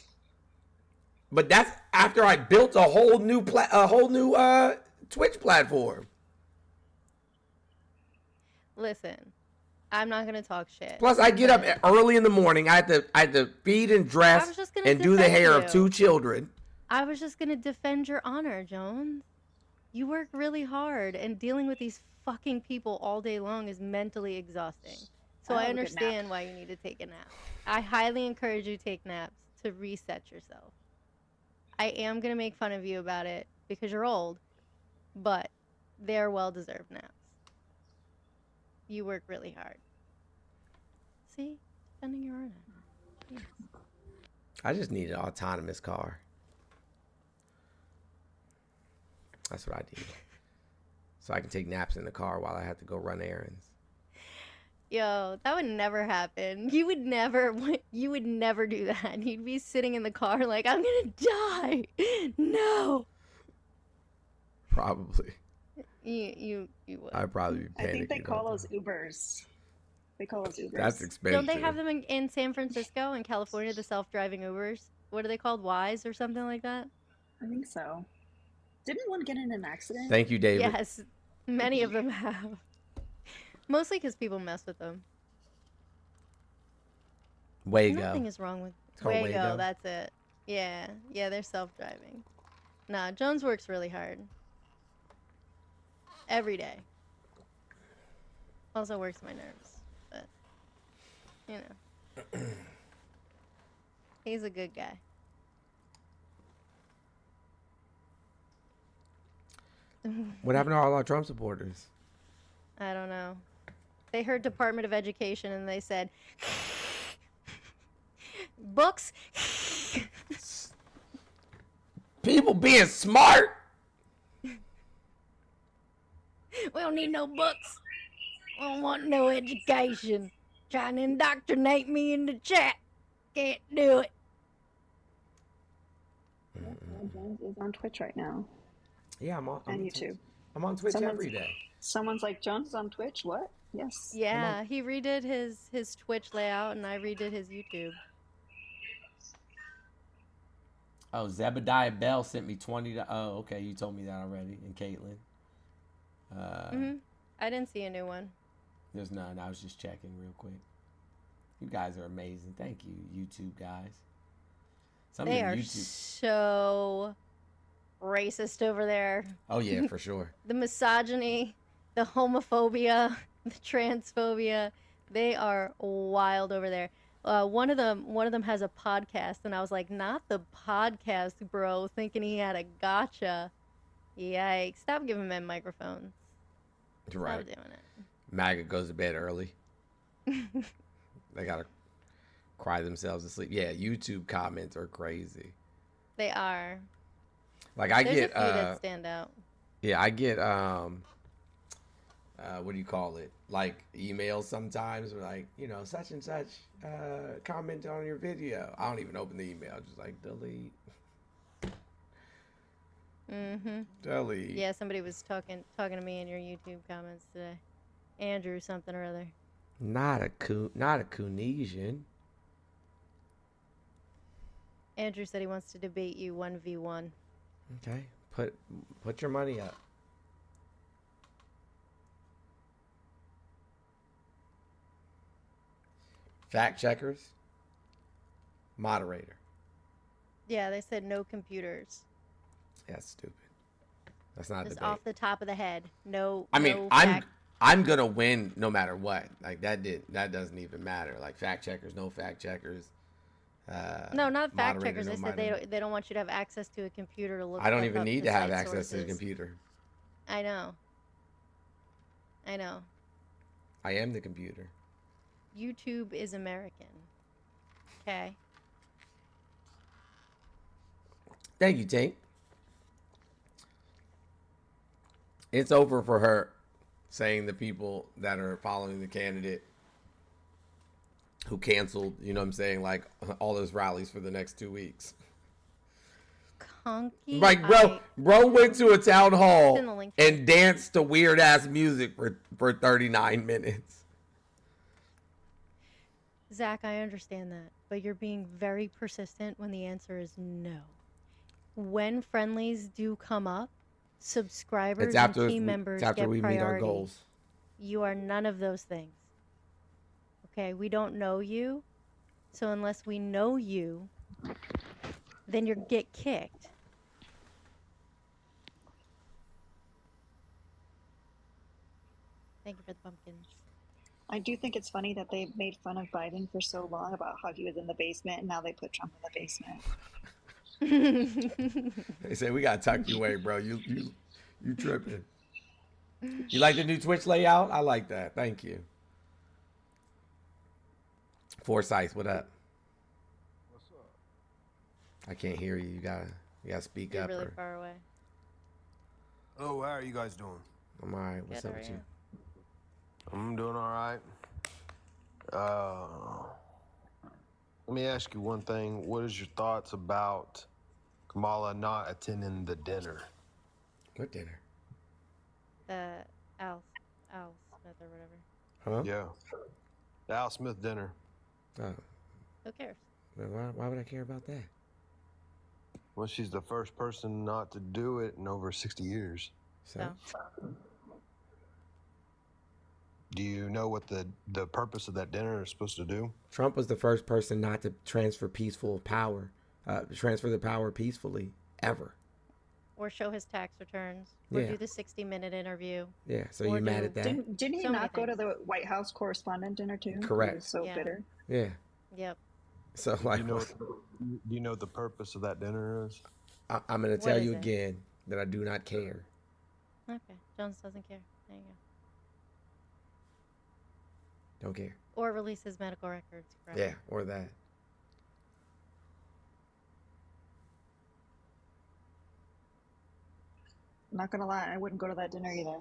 But that's after I built a whole new Twitch platform. Listen, I'm not gonna talk shit. Plus, I get up early in the morning. I had to feed and dress and do the hair of 2 children. I was just gonna defend your honor, Jones. You work really hard, and dealing with these fucking people all day long is mentally exhausting. So I understand why you need to take a nap. I highly encourage you to take naps to reset yourself. I am gonna make fun of you about it because you're old, but they're well-deserved naps. You work really hard. See? Defending your honor. Jeez. I just need an autonomous car. That's what I need. So I can take naps in the car while I have to go run errands. Yo, that would never happen. You would never do that. You'd be sitting in the car like, I'm gonna die. No. Probably. You would. I'd probably be panicking. I think they call those Ubers. They call those Ubers. That's expensive. Don't they have them in San Francisco and California, the self-driving Ubers? What are they called? Wise or something like that? I think so. Didn't one get in an accident? Thank you, David. Yes, many of them have. Mostly because people mess with them. Waygo. Nothing is wrong with Waygo. Waygo. That's it. Yeah, they're self-driving. Nah, Jones works really hard. Every day. Also works my nerves, but you know, he's a good guy. What happened to all our Trump supporters? I don't know. They heard Department of Education and they said, books. People being smart. We don't need no books. We don't want no education. Trying to indoctrinate me in the chat. Can't do it. Jones is on Twitch right now. Yeah, I'm on YouTube. I'm on Twitch every day. Someone's like, Jones is on Twitch? What? Yes. Yeah, he redid his Twitch layout and I redid his YouTube. Oh, Zebediah Bell sent me 20. Oh, okay, you told me that already. And Caitlin. I didn't see a new one. There's none. I was just checking real quick. You guys are amazing. Thank you, YouTube guys. They are so racist over there. Oh yeah, for sure. The misogyny, the homophobia, the transphobia, they are wild over there. One of them has a podcast, and I was like, not the podcast, bro, thinking he had a gotcha. Yikes. Stop giving men microphones. Right. Stop doing it. MAGA goes to bed early. They gotta cry themselves to sleep. Yeah, YouTube comments are crazy. They are. Like I There's get a few that stand out. Yeah, I get what do you call it? Like emails sometimes where like, you know, such and such comment on your video. I don't even open the email, just like delete. Delete. Yeah, somebody was talking to me in your YouTube comments today. Andrew something or other. Not a Coonesian. Andrew said he wants to debate you 1v1. Okay. Put your money up. Fact checkers. Moderator. Yeah, they said no computers. That's stupid. That's not Just debate. off the top of the head. No. I mean, no I'm gonna win no matter what. Like that doesn't even matter. Like fact checkers, no fact checkers. No, not fact moderator, checkers. no They said minor. they don't want you to have access to a computer to look. I don't stuff even up need to to have cite access to the sources. computer. I know. I know. I am the computer. YouTube is American. Okay. Thank you, Tink. It's over for her saying the people that are following the candidate who canceled, you know what I'm saying, like all those rallies for the next 2 weeks. Conky. Like, bro went to a town hall and danced to weird ass music for 39 minutes. Zach, I understand that, but you're being very persistent when the answer is no. When friendlies do come up, subscribers and team members get priority. Meet our goals. You are none of those things. Okay, we don't know you, so unless we know you, then you get kicked. Thank you for the pumpkins. I do think it's funny that they made fun of Biden for so long about how he was in the basement, and now they put Trump in the basement. They say we gotta tuck you away, bro. You tripping. You like the new Twitch layout? I like that. Thank you. Forsyth, what up? What's up? I can't hear you. You gotta speak You're up. really far away. Oh, how are you guys doing? I'm all right. What's up with you? I'm doing all right. Let me ask you one thing. What is your thoughts about Kamala not attending the dinner? What dinner? The Al Smith or whatever. Huh? Yeah. The Al Smith dinner. Oh. Who cares? Why would I care about that? Well, she's the first person not to do it in over 60 years. So? Do you know what the purpose of that dinner is supposed to do? Trump was the first person not to transfer the power peacefully, ever. Or show his tax returns. Or Yeah. do the 60-minute interview. Yeah, so you mad at that? Didn't he So many not go to things. the White House correspondent dinner too? Correct. He was so Yeah. bitter. Yeah. Yep. So like, do you know what the purpose of that dinner is? I'm going to What tell is you it? again that I do not care. Okay. Jones doesn't care. There you go. Don't care. Or release his medical records. Correct. Yeah, or that. I'm not gonna lie, I wouldn't go to that dinner either.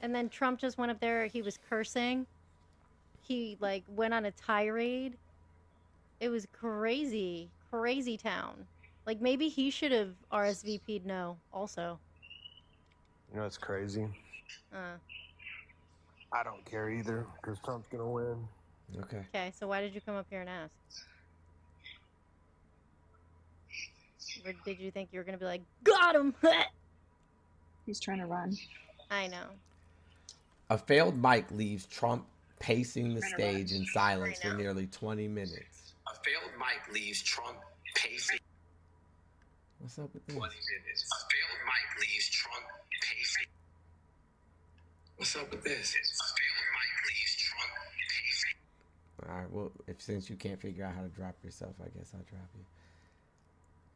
And then Trump just went up there. He was cursing. He like went on a tirade. It was crazy, crazy town. Like maybe he should have RSVP'd no also. You know, it's crazy. I don't care either because Trump's going to win. Okay. Okay, so why did you come up here and ask? Or did you think you were going to be like, got him? He's trying to run. I know. A failed mic leaves Trump pacing the stage in silence for nearly 20 minutes. A failed mic leaves Trump pacing. What's up with this? 20 minutes. A failed mic leaves Trump pacing. What's up with this? A failed mic leaves Trump pacing. All right, well, since you can't figure out how to drop yourself, I guess I'll drop you.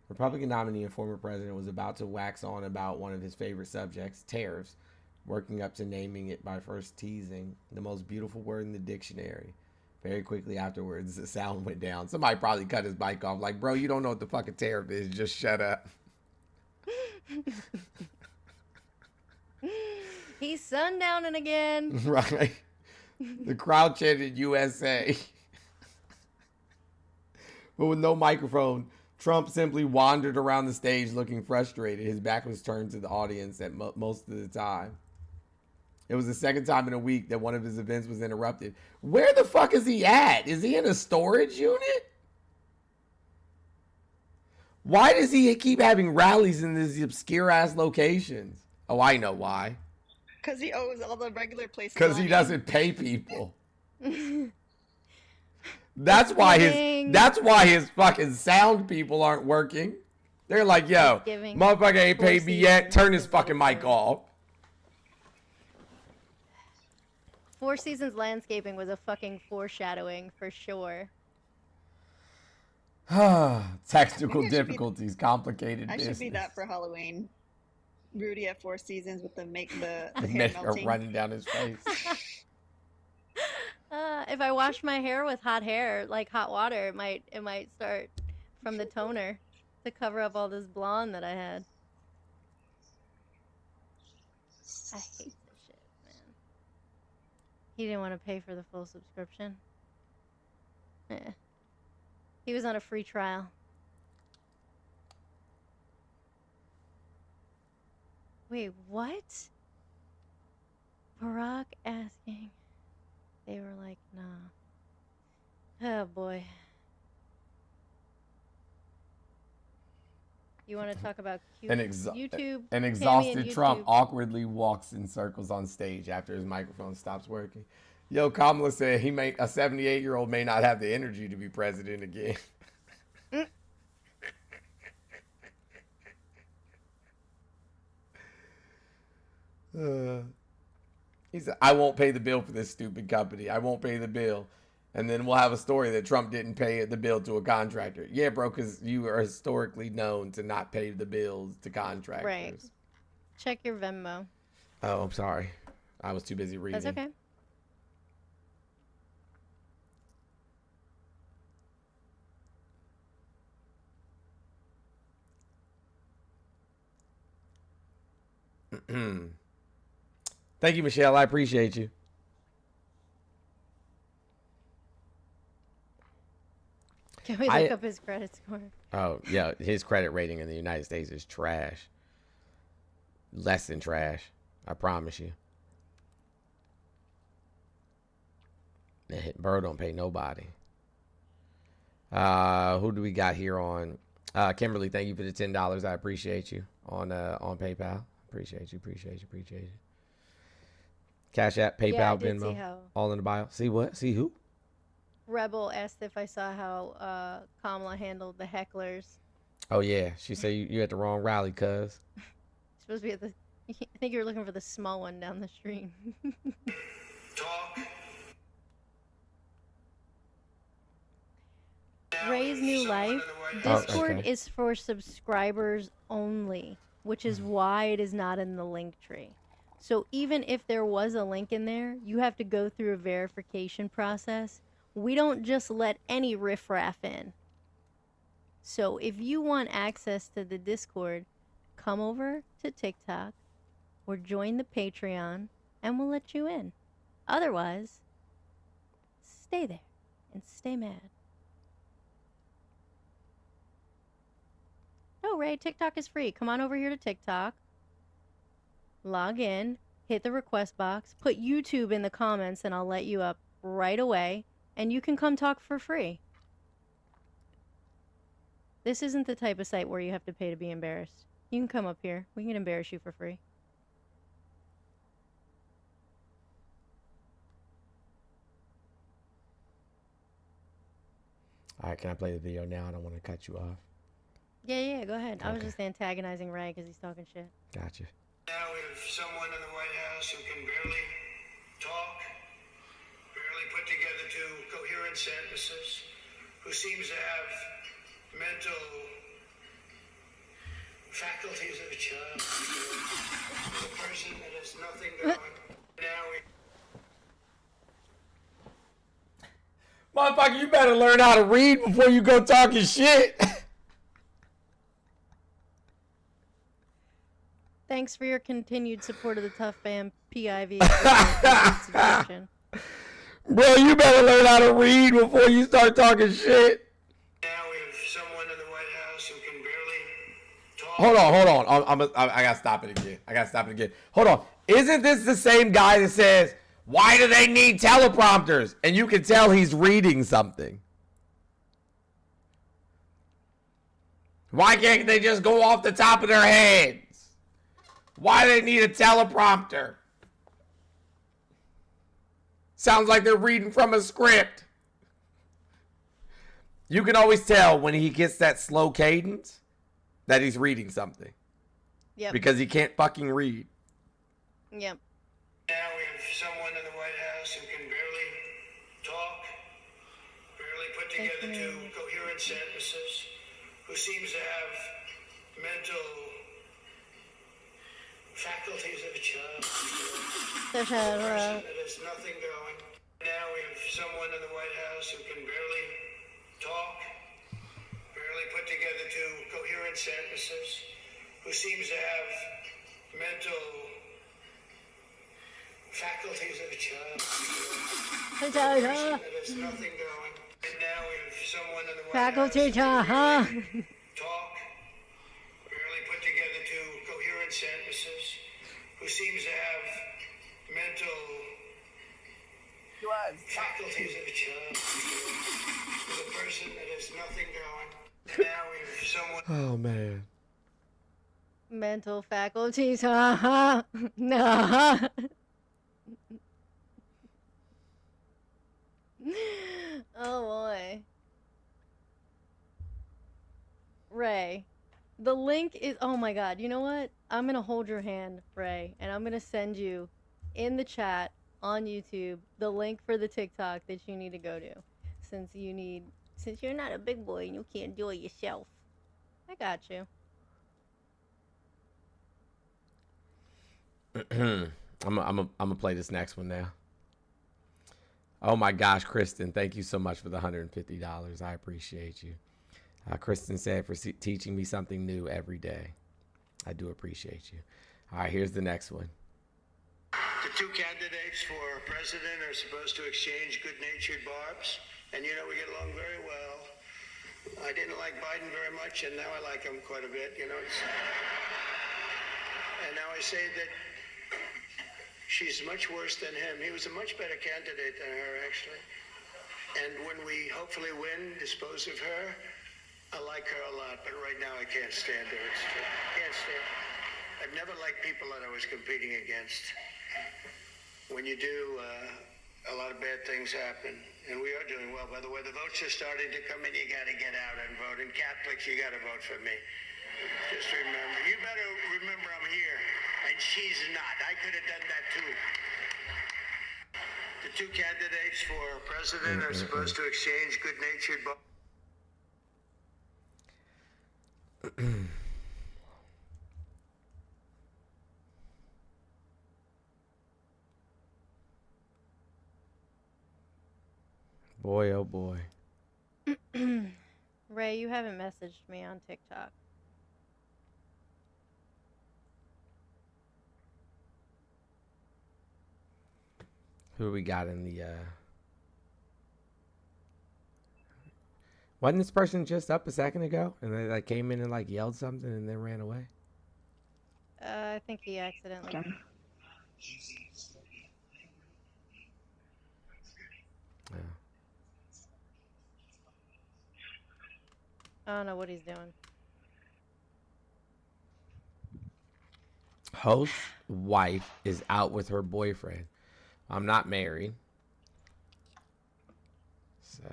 Republican nominee and former president was about to wax on about one of his favorite subjects, tariffs, working up to naming it by first teasing the most beautiful word in the dictionary. Very quickly afterwards, the sound went down. Somebody probably cut his mic off. Like, bro, you don't know what the fucking tariff is. Just shut up. He's sundowning again. Right. The crowd chanted USA. But with no microphone, Trump simply wandered around the stage looking frustrated. His back was turned to the audience at most of the time. It was the second time in a week that one of his events was interrupted. Where the fuck is he at? Is he in a storage unit? Why does he keep having rallies in these obscure-ass locations? Oh, I know why. Because he owes all the regular places. Because he doesn't pay people. That's why his fucking sound people aren't working. They're like, yo, motherfucker ain't paid me yet. Turn his fucking mic off. Four Seasons landscaping was a fucking foreshadowing for sure. Technical Maybe I should be- difficulties, complicated I business. should be that for Halloween. Rudy at Four Seasons with the hair Makeup melting. running down his face. If I wash my hair with hot hair, like hot water, it might start from the toner to cover up all this blonde that I had. I hate this shit, man. He didn't want to pay for the full subscription. He was on a free trial. Wait, what? Barack asking. They were like, nah. Oh boy. You want to talk about YouTube? An exhausted Trump awkwardly walks in circles on stage after his microphone stops working. Yo, Kamala said a 78-year-old may not have the energy to be president again. He said, I won't pay the bill for this stupid company. I won't pay the bill. And then we'll have a story that Trump didn't pay the bill to a contractor. Yeah, bro, because you are historically known to not pay the bills to contractors. Right. Check your Venmo. Oh, I'm sorry. I was too busy reading. That's okay. Thank you, Michelle. I appreciate you. Can we look up his credit score? Oh, yeah. His credit rating in the United States is trash. Less than trash. I promise you. Bird don't pay nobody. Who do we got here on? Kimberly, thank you for the $10. I appreciate you on PayPal. Appreciate you. Cash App, PayPal, Venmo, all in the bio. See what? See who? Rebel asked if I saw how Kamala handled the hecklers. Oh yeah, she said you at the wrong rally, cuz. Supposed to be at the. I think you were looking for the small one down the street. Ray's New Life. Discord is for subscribers only, which is why it is not in the link tree. So even if there was a link in there, you have to go through a verification process. We don't just let any riffraff in. So if you want access to the Discord, come over to TikTok or join the Patreon and we'll let you in. Otherwise, stay there and stay mad. No, Ray, TikTok is free. Come on over here to TikTok. Log in, hit the request box, put YouTube in the comments, and I'll let you up right away. And you can come talk for free. This isn't the type of site where you have to pay to be embarrassed. You can come up here. We can embarrass you for free. All right, can I play the video now? I don't want to cut you off. Yeah, go ahead. I was just antagonizing Ray because he's talking shit. Gotcha. Now we have someone in the White House who can barely talk, barely put together two coherent sentences, who seems to have mental faculties of a child, a person that has nothing going. Now we... Motherfucker, you better learn how to read before you go talking shit. Thanks for your continued support of the Tough Fam PIV. Bro, you better learn how to read before you start talking shit. Now we have someone in the White House who can barely talk. Hold on. I gotta stop it again. Hold on. Isn't this the same guy that says, why do they need teleprompters? And you can tell he's reading something. Why can't they just go off the top of their heads? Why do they need a teleprompter? Sounds like they're reading from a script. You can always tell when he gets that slow cadence that he's reading something. Yep. Because he can't fucking read. Yep. Now we have someone in the White House who can barely talk, barely barely put together two coherent sentences, who seems to have mental faculties of a child. A person that has nothing going. Now we have someone in the White House who can barely talk, barely put together two coherent sentences, who seems to have mental faculties of a child. A person that has nothing going. And now we have someone in the White House who can barely talk, barely put together two coherent sentences, who seems to have mental faculties of a child. Is a person that has nothing going. Now we have someone. Oh man. Mental faculties, haha. Nah. Oh boy. Ray, the link is, oh my god, you know what? I'm gonna hold your hand, Ray, and I'm gonna send you in the chat on YouTube the link for the TikTok that you need to go to. Since you're not a big boy and you can't do it yourself. I got you. I'm gonna play this next one now. Oh my gosh, Kristen, thank you so much for the $150. I appreciate you. Kristen said for teaching me something new every day. I do appreciate you. All right, here's the next one. The two candidates for president are supposed to exchange good-natured barbs, and you know we get along very well. I didn't like Biden very much, and now I like him quite a bit. You know, and now I say that she's much worse than him. He was a much better candidate than her, actually. And when we hopefully win, dispose of her, I like her a lot, but right now I can't stand her. It's true. I can't stand her. I've never liked people that I was competing against. When you do, a lot of bad things happen. And we are doing well. By the way, the votes are starting to come in. You got to get out and vote. And Catholics, you got to vote for me. Just remember. You better remember I'm here. And she's not. I could have done that too. The two candidates for president are supposed to exchange good-natured Boy, oh boy. Ray, you haven't messaged me on TikTok. Who we got in the wasn't this person just up a second ago and they like came in and like yelled something and then ran away? I think he accidentally. Yeah. I don't know what he's doing. Host's wife is out with her boyfriend. I'm not married. So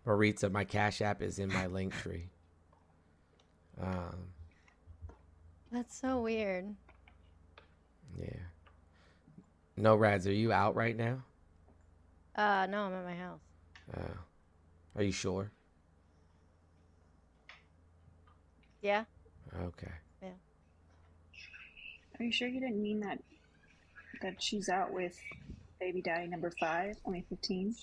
Maritza, my Cash App is in my link tree. That's so weird. Yeah. No, Rads, are you out right now? No, I'm at my house. Are you sure? Yeah. Okay. Yeah. Are you sure you didn't mean that she's out with baby daddy number 5, only 15?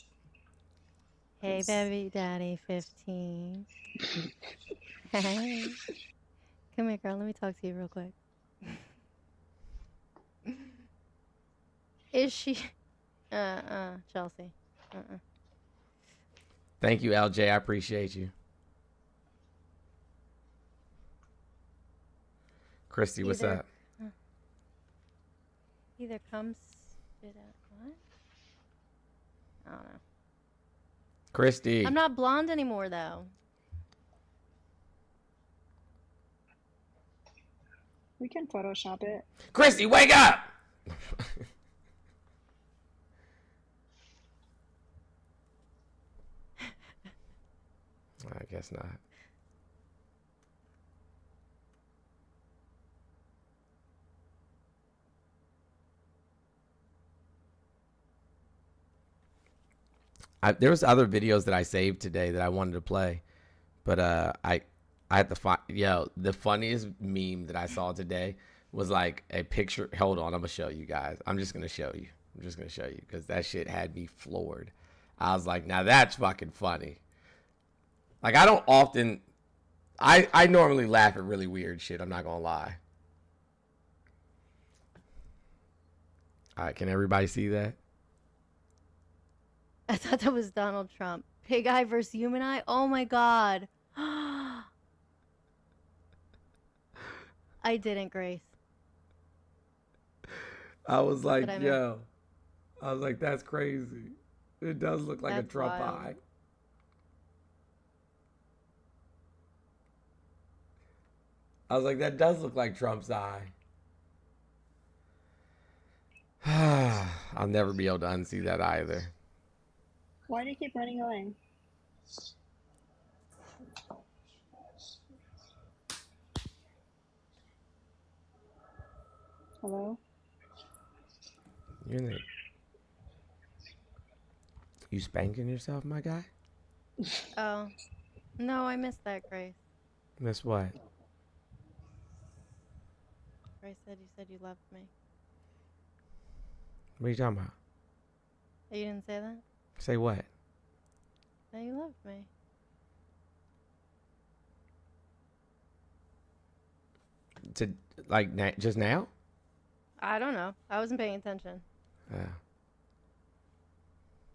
Hey, baby daddy 15. Hey. Come here, girl. Let me talk to you real quick. Is she... Chelsea. Thank you, LJ. I appreciate you. Christy, what's up? Either come spit out... What? I don't know. Christy. I'm not blonde anymore, though. We can Photoshop it. Christy, wake up! I guess not. there was other videos that I saved today that I wanted to play, but I had to find. Yo, the funniest meme that I saw today was like a picture. Hold on, I'm gonna show you guys. I'm just gonna show you because that shit had me floored. I was like, now that's fucking funny. Like, I don't often. I normally laugh at really weird shit. I'm not gonna lie. All right, can everybody see that? I thought that was Donald Trump. Pig eye versus human eye? Oh my god. I didn't, Grace. I was like, I yo. I was like, that's crazy. It does look like That's a Trump wild. eye. I was like, that does look like Trump's eye. I'll never be able to unsee that either. Why do you keep running away? Hello? You're in it. You spanking yourself, my guy? Oh. No, I missed that, Grace. Miss what? Grace said you loved me. What are you talking about? You didn't say that? Say what? That you loved me. To like just now? I don't know. I wasn't paying attention. Yeah.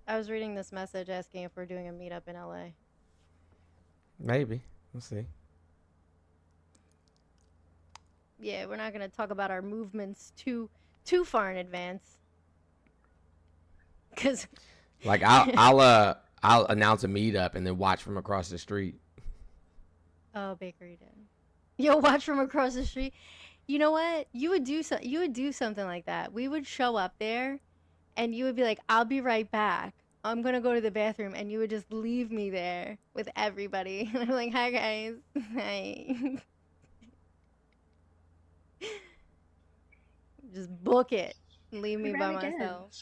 I was reading this message asking if we're doing a meetup in LA. Maybe. We'll see. Yeah, we're not going to talk about our movements too far in advance. Cuz Like I'll announce a meetup and then watch from across the street. Oh, Bakery did. Yo, watch from across the street. You know what? You would do something like that. We would show up there and you would be like, "I'll be right back. I'm going to go to the bathroom." And you would just leave me there with everybody. And I'm like, "Hi guys." Hi. Just book it. Leave me He by ran again. myself.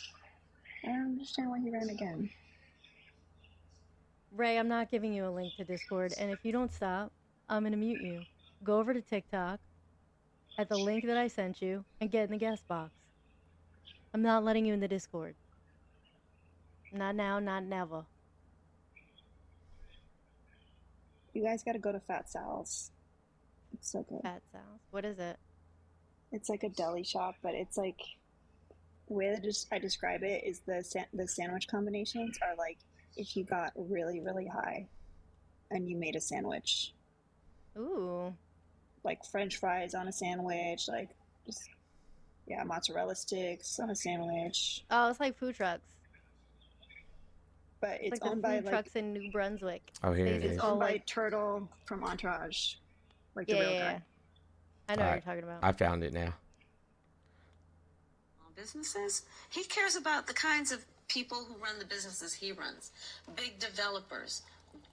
I don't understand why he ran again. Ray, I'm not giving you a link to Discord, and if you don't stop, I'm gonna mute you. Go over to TikTok at the link that I sent you and get in the guest box. I'm not letting you in the Discord. Not now, not never. You guys gotta go to Fat Sal's. It's so good. Fat Sal's. What is it? It's like a deli shop, but it's like the way that I describe it is the sandwich combinations are like if you got really, really high and you made a sandwich. Ooh. Like French fries on a sandwich, like just mozzarella sticks on a sandwich. Oh, it's like food trucks. But it's like owned the by food trucks in New Brunswick. Oh, here it it's is. owned by Turtle from Entourage, like the real guy. I know All what right. you're talking about. I found it now. Businesses. He cares about the kinds of people who run the businesses he runs. Big developers,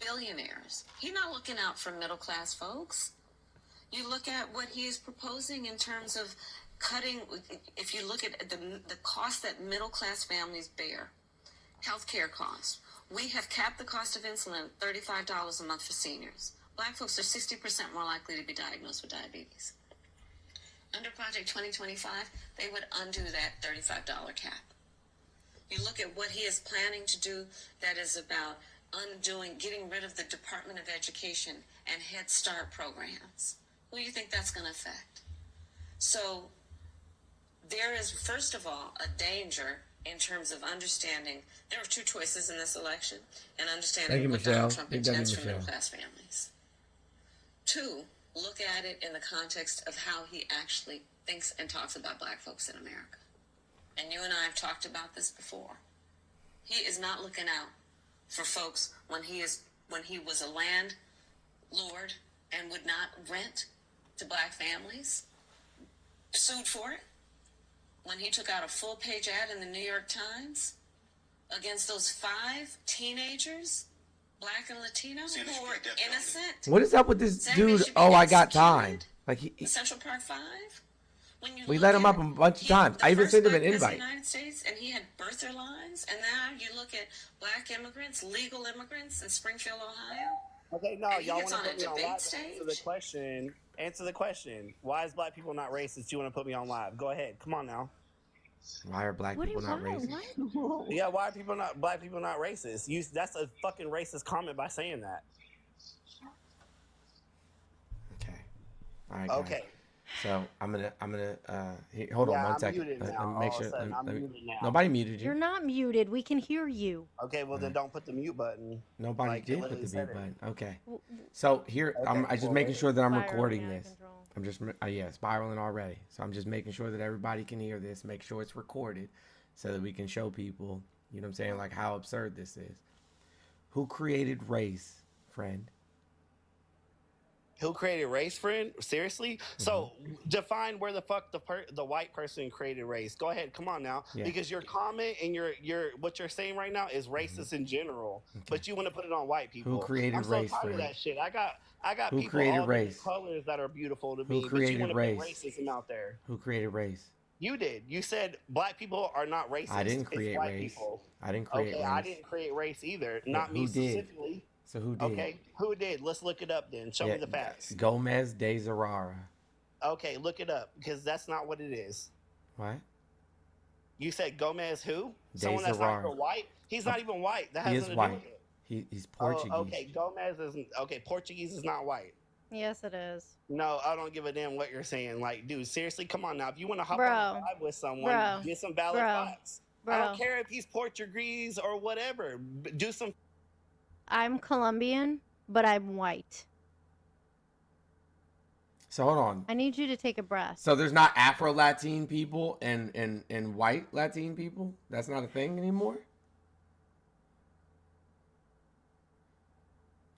billionaires. He's not looking out for middle class folks. You look at what he is proposing in terms of cutting, if you look at the cost that middle class families bear, healthcare costs. We have capped the cost of insulin at $35 a month for seniors. Black folks are 60% more likely to be diagnosed with diabetes. Under Project 2025, they would undo that $35 cap. You look at what he is planning to do that is about getting rid of the Department of Education and Head Start programs. Who do you think that's going to affect? So there is, first of all, a danger in terms of understanding. There are two choices in this election, and understanding Thank you, what Michelle. Donald Trump Big W, intends for Michelle. middle-class families. Two, look at it in the context of how he actually thinks and talks about black folks in America. And you and I have talked about this before. He is not looking out for folks when he was a landlord and would not rent to black families, sued for it. When he took out a full-page ad in the New York Times against those 5 teenagers, black and Latino, who were innocent. What is up with this Saying dude? they should be Oh, I got executed? time. Like he The Central Park 5? When you We look let him at up a bunch of he, times. the I even first sent him black an president of invite. the United States, and he had birther lines, and now you look at black immigrants, legal immigrants in Springfield, Ohio. Okay, no, And he y'all gets want to on a put me on debate live? stage. Answer the question. Answer the question. Why is black people not racist? You want to put me on live? Go ahead. Come on now. Why are black people not racist? Yeah, why are black people not racist? That's a fucking racist comment by saying that. Okay. All right, guys. Okay. So hold on Yeah, one I'm second. muted now. Let me make All of a sure. sudden, I'm let me- muted now. Nobody muted you. You're not muted. We can hear you. Okay, well then don't put the mute button. Nobody Like, did it put the literally mute said it. button. Okay. So here, Okay, I'm just well, making sure that I'm Spiraling recording out of this. control. I'm just, yeah, spiraling already. So I'm just making sure that everybody can hear this. Make sure it's recorded so that we can show people, you know what I'm saying, like how absurd this is. Who created race, friend? Who created race, friend? Seriously? So define where the fuck the white person created race. Go ahead, come on now, Yeah. because your comment and your what you're saying right now is racist in general, but you want to put it on white people. created I'm so race, tired of friend? that shit. I got Who people created all race? different colors that are beautiful to Who me, but you created want to race? put racism out there. Who created race? You did. You said black people are not racist. I didn't create it's white race. people. I didn't create Okay, race. I didn't create race either. But Not me who did? specifically. So who did? Okay, who did? Let's look it up then. Show me the facts. Gomez de Zerara. Okay, look it up because that's not what it is. What? You said Gomez who? De Someone that's not Zerara. even white? He's not even white. That He has is nothing to do white. with it. He's Portuguese. Oh, okay, Gomez isn't. Okay, Portuguese is not white. Yes, it is. No, I don't give a damn what you're saying. Like, dude, seriously, come on now. If you want to hop Bro. on a live with someone, Bro. get some valid Bro. facts. I Bro. don't care if he's Portuguese or whatever. Do some. I'm Colombian, but I'm white. So hold on. I need you to take a breath. So there's not Afro-Latin people and white Latin people? That's not a thing anymore?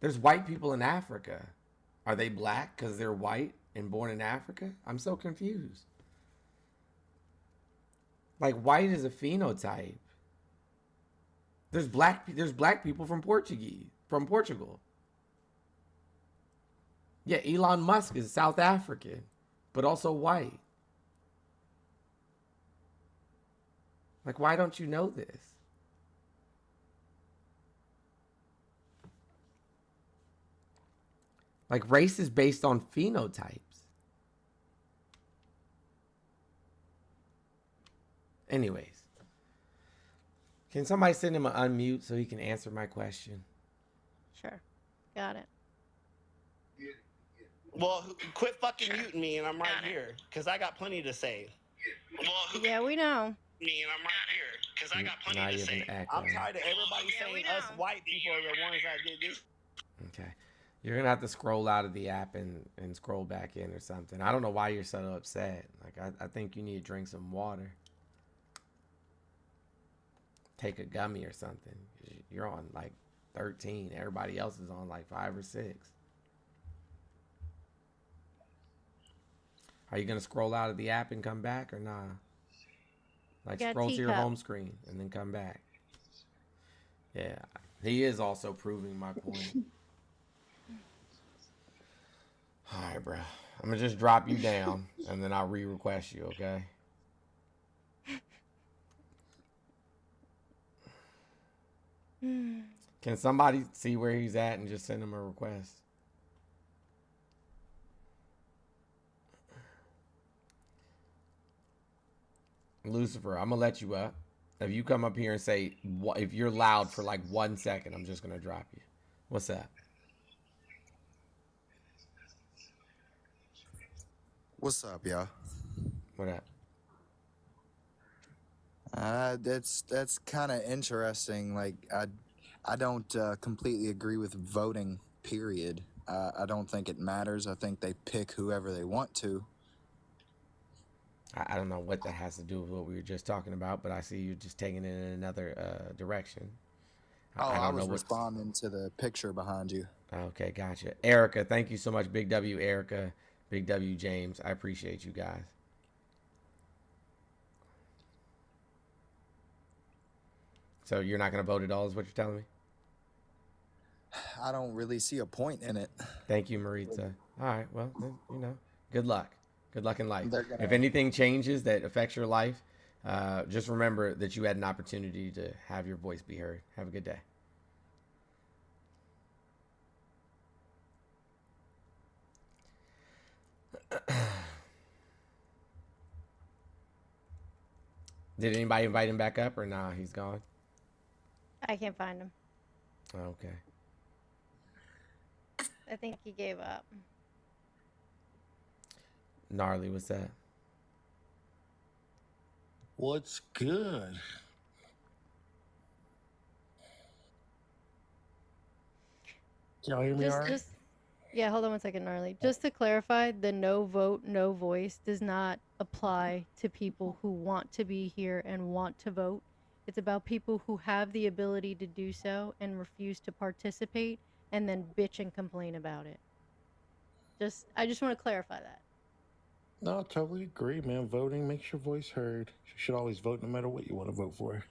There's white people in Africa. Are they black because they're white and born in Africa? I'm so confused. Like, white is a phenotype. There's black people from Portugal. Yeah, Elon Musk is South African, but also white. Like, why don't you know this? Like, race is based on phenotypes. Anyways, can somebody send him an unmute so he can answer my question? Sure. Got it. Well, quit fucking muting me, and I'm right here because I got plenty to say. Yeah, we know. Me and I'm right here because I got plenty Not to even say. echo. I'm tired of everybody saying us white people are the ones that did this. Okay. You're going to have to scroll out of the app and scroll back in or something. I don't know why you're so upset. Like, I think you need to drink some water. Take a gummy or something. You're on like 13. Everybody else is on like 5 or 6. Are you going to scroll out of the app and come back or nah? Like, Got scroll to your teacup. home screen and then come back. Yeah. He is also proving my point. All right, bro. I'm going to just drop you down and then I'll re-request you, okay? Can somebody see where he's at and just send him a request? Lucifer, I'm going to let you up. If you come up here and say, if you're loud for like 1 second, I'm just going to drop you. What's that? What's up, y'all? What up? That's kind of interesting. Like, I don't completely agree with voting. Period. I don't think it matters. I think they pick whoever they want to. I don't know what that has to do with what we were just talking about, but I see you just taking it in another direction. I was responding to the picture behind you. Okay, gotcha. Erica, thank you so much. Big W, Erica. Big W, James. I appreciate you guys. So you're not going to vote at all is what you're telling me? I don't really see a point in it. Thank you, Maritza. All right, well, then, good luck. Good luck in life. They're gonna- If anything changes that affects your life, just remember that you had an opportunity to have your voice be heard. Have a good day. Did anybody invite him back up or nah? He's gone. I can't find him. Okay. I think he gave up. Gnarly, what's that? What's good? Can y'all hear me all right? Yeah, hold on one second, Gnarly. Just to clarify, the no vote, no voice does not apply to people who want to be here and want to vote. It's about people who have the ability to do so and refuse to participate and then bitch and complain about it. I just want to clarify that. No, I totally agree, man. Voting makes your voice heard. You should always vote no matter what you want to vote for.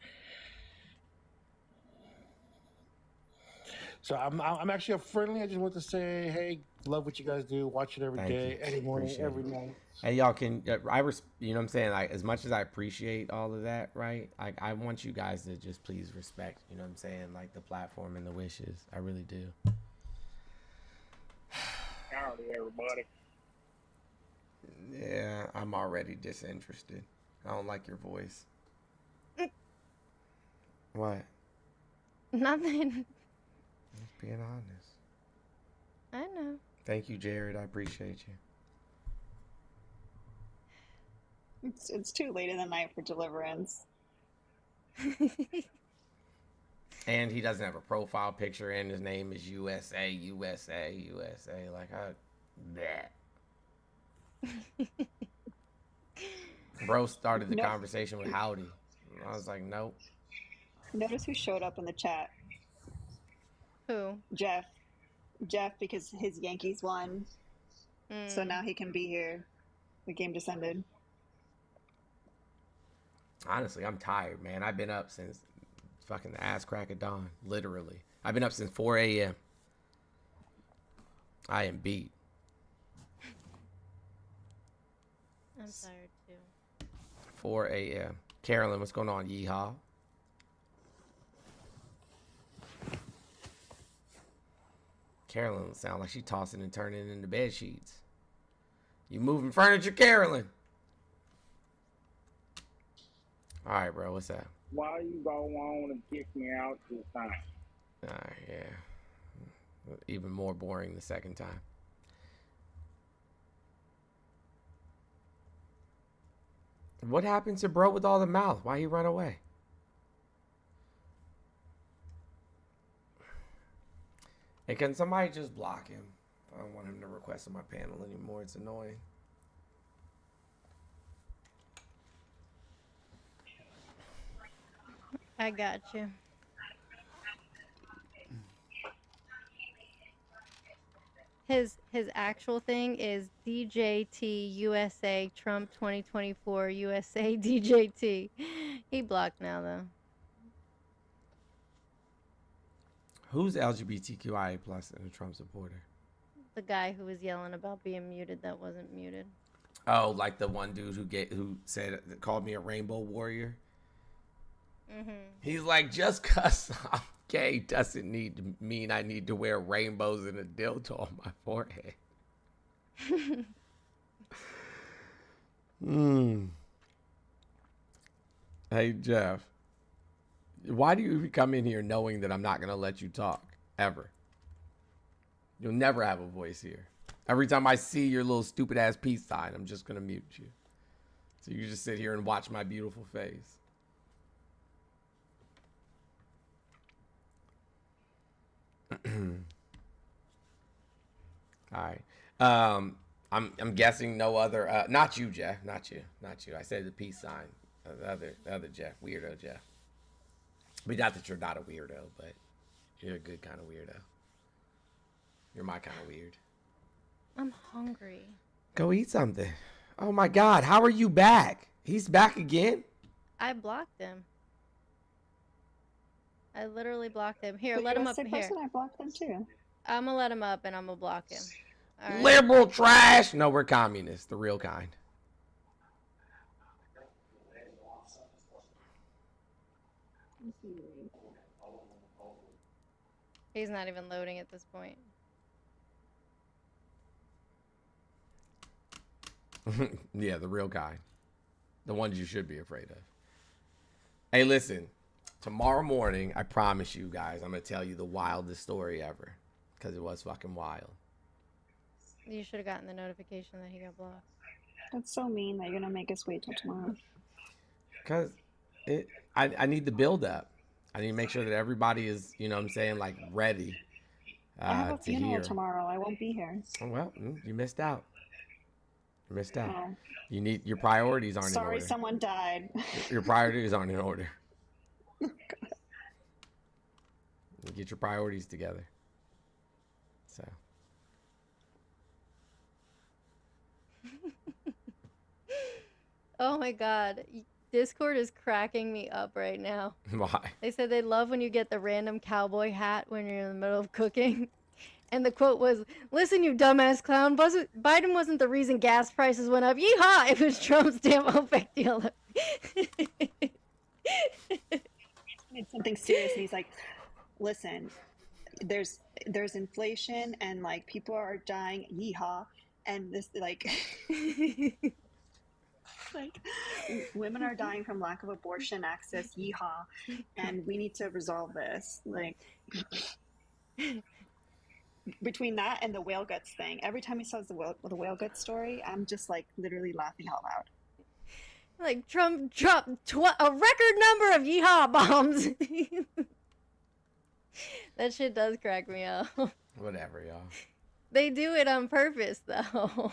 So I'm actually a friendly. I just want to say, hey, love what you guys do. Watch it every day, every morning, Appreciate every it. night. Hey, y'all can, you know what I'm saying? Like, as much as I appreciate all of that, right? Like, I want you guys to just please respect, you know what I'm saying? Like, the platform and the wishes. I really do. Howdy, everybody. Yeah, I'm already disinterested. I don't like your voice. What? Nothing. Just being honest. I know. Thank you, Jared. I appreciate you. It's too late in the night for deliverance. And he doesn't have a profile picture, and his name is USA, USA, USA. Like, Bro started the conversation with howdy. I was like, nope. Notice who showed up in the chat. Who? Jeff, because his Yankees won. So now he can be here. The game descended. Honestly, I'm tired, man. I've been up since fucking the ass crack of dawn. Literally. I've been up since 4 a.m. I am beat. I'm tired too. 4 a.m. Carolyn, what's going on? Yeehaw. Carolyn sound like she tossing and turning in the bed sheets. You moving furniture, Carolyn? All right, bro. What's that? Why you go on and kick me out this time? All right, yeah. Even more boring the second time. What happened to bro with all the mouth? Why he run away? Hey, can somebody just block him? I don't want him to request on my panel anymore. It's annoying. I got you. His actual thing is DJT USA Trump 2024 USA DJT. He blocked now though. Who's LGBTQIA plus and a Trump supporter? The guy who was yelling about being muted that wasn't muted. Oh, like the one dude who called me a rainbow warrior. Mm-hmm. He's like, just cause I'm gay doesn't mean I need to wear rainbows and a dildo on my forehead. Hey, Jeff. Why do you come in here knowing that I'm not going to let you talk? Ever. You'll never have a voice here. Every time I see your little stupid ass peace sign, I'm just going to mute you. So you just sit here and watch my beautiful face. All right. I'm guessing no other. Not you, Jeff. Not you. I said the peace sign. The other Jeff. Weirdo Jeff. But not that you're not a weirdo, but you're a good kind of weirdo. You're my kind of weird. I'm hungry. Go eat something. Oh my God. How are you back? He's back again? I blocked him. I literally blocked him. Here, But let you're him the up same here. person, I blocked them too. I'm gonna let him up and I'm gonna block him. right. Liberal trash. No, we're communists, the real kind. He's not even loading at this point. Yeah, the real kind. The ones you should be afraid of. Hey, listen. Tomorrow morning, I promise you guys, I'm going to tell you the wildest story ever. Because it was fucking wild. You should have gotten the notification that he got blocked. That's so mean that you're gonna make us wait till tomorrow. Because I need the build up. I need to make sure that everybody is, you know what I'm saying, like ready I have a to funeral hear. tomorrow. I won't be here. Oh, well, you missed out. You missed out. Oh. You need your priorities aren't in Sorry, order. someone died. Your priorities aren't in order. You get your priorities together. So. Oh my god. Discord is cracking me up right now. Why? They said they love when you get the random cowboy hat when you're in the middle of cooking. And the quote was, "Listen, you dumbass clown, Biden wasn't the reason gas prices went up. Yeehaw! It was Trump's damn OPEC deal." It's something serious, and he's like, "Listen, there's inflation, and like people are dying. Yeehaw!" And this like. Like, women are dying from lack of abortion access, yeehaw, and we need to resolve this. Like, between that and the whale guts thing, every time he says the whale guts story, I'm just like literally laughing out loud. Like, Trump dropped a record number of yeehaw bombs. That shit does crack me up. Whatever, y'all. They do it on purpose, though.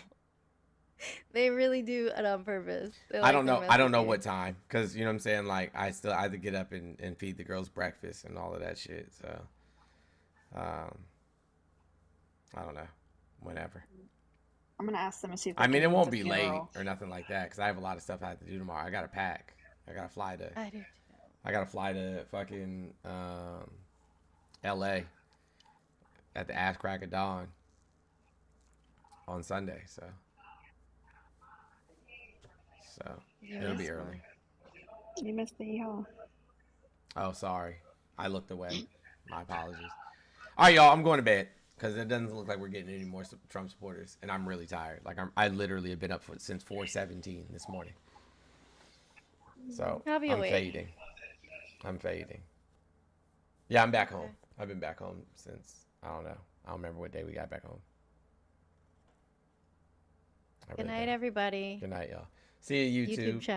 They really do it on purpose. I don't know what time, because, you know what I'm saying, like, I had to get up and feed the girls breakfast and all of that shit, so I don't know, whenever. I'm gonna ask them to see if I mean, it won't be late funeral. or nothing like that, because I have a lot of stuff I have to do tomorrow. I gotta pack. I gotta fly to I do too. I gotta fly to fucking LA at the ass crack of dawn on Sunday, so it'll be early. You missed the yeehaw. Oh, sorry. I looked away. My apologies. All right, y'all. I'm going to bed because it doesn't look like we're getting any more Trump supporters, and I'm really tired. Like I literally have been up since 4:17 this morning. So I'll be I'm awake. fading. I'm fading. Yeah, I'm back home. I've been back home since I don't know. I don't remember what day we got back home. Good night, everybody. Good night, y'all. See you, YouTube. YouTube chat.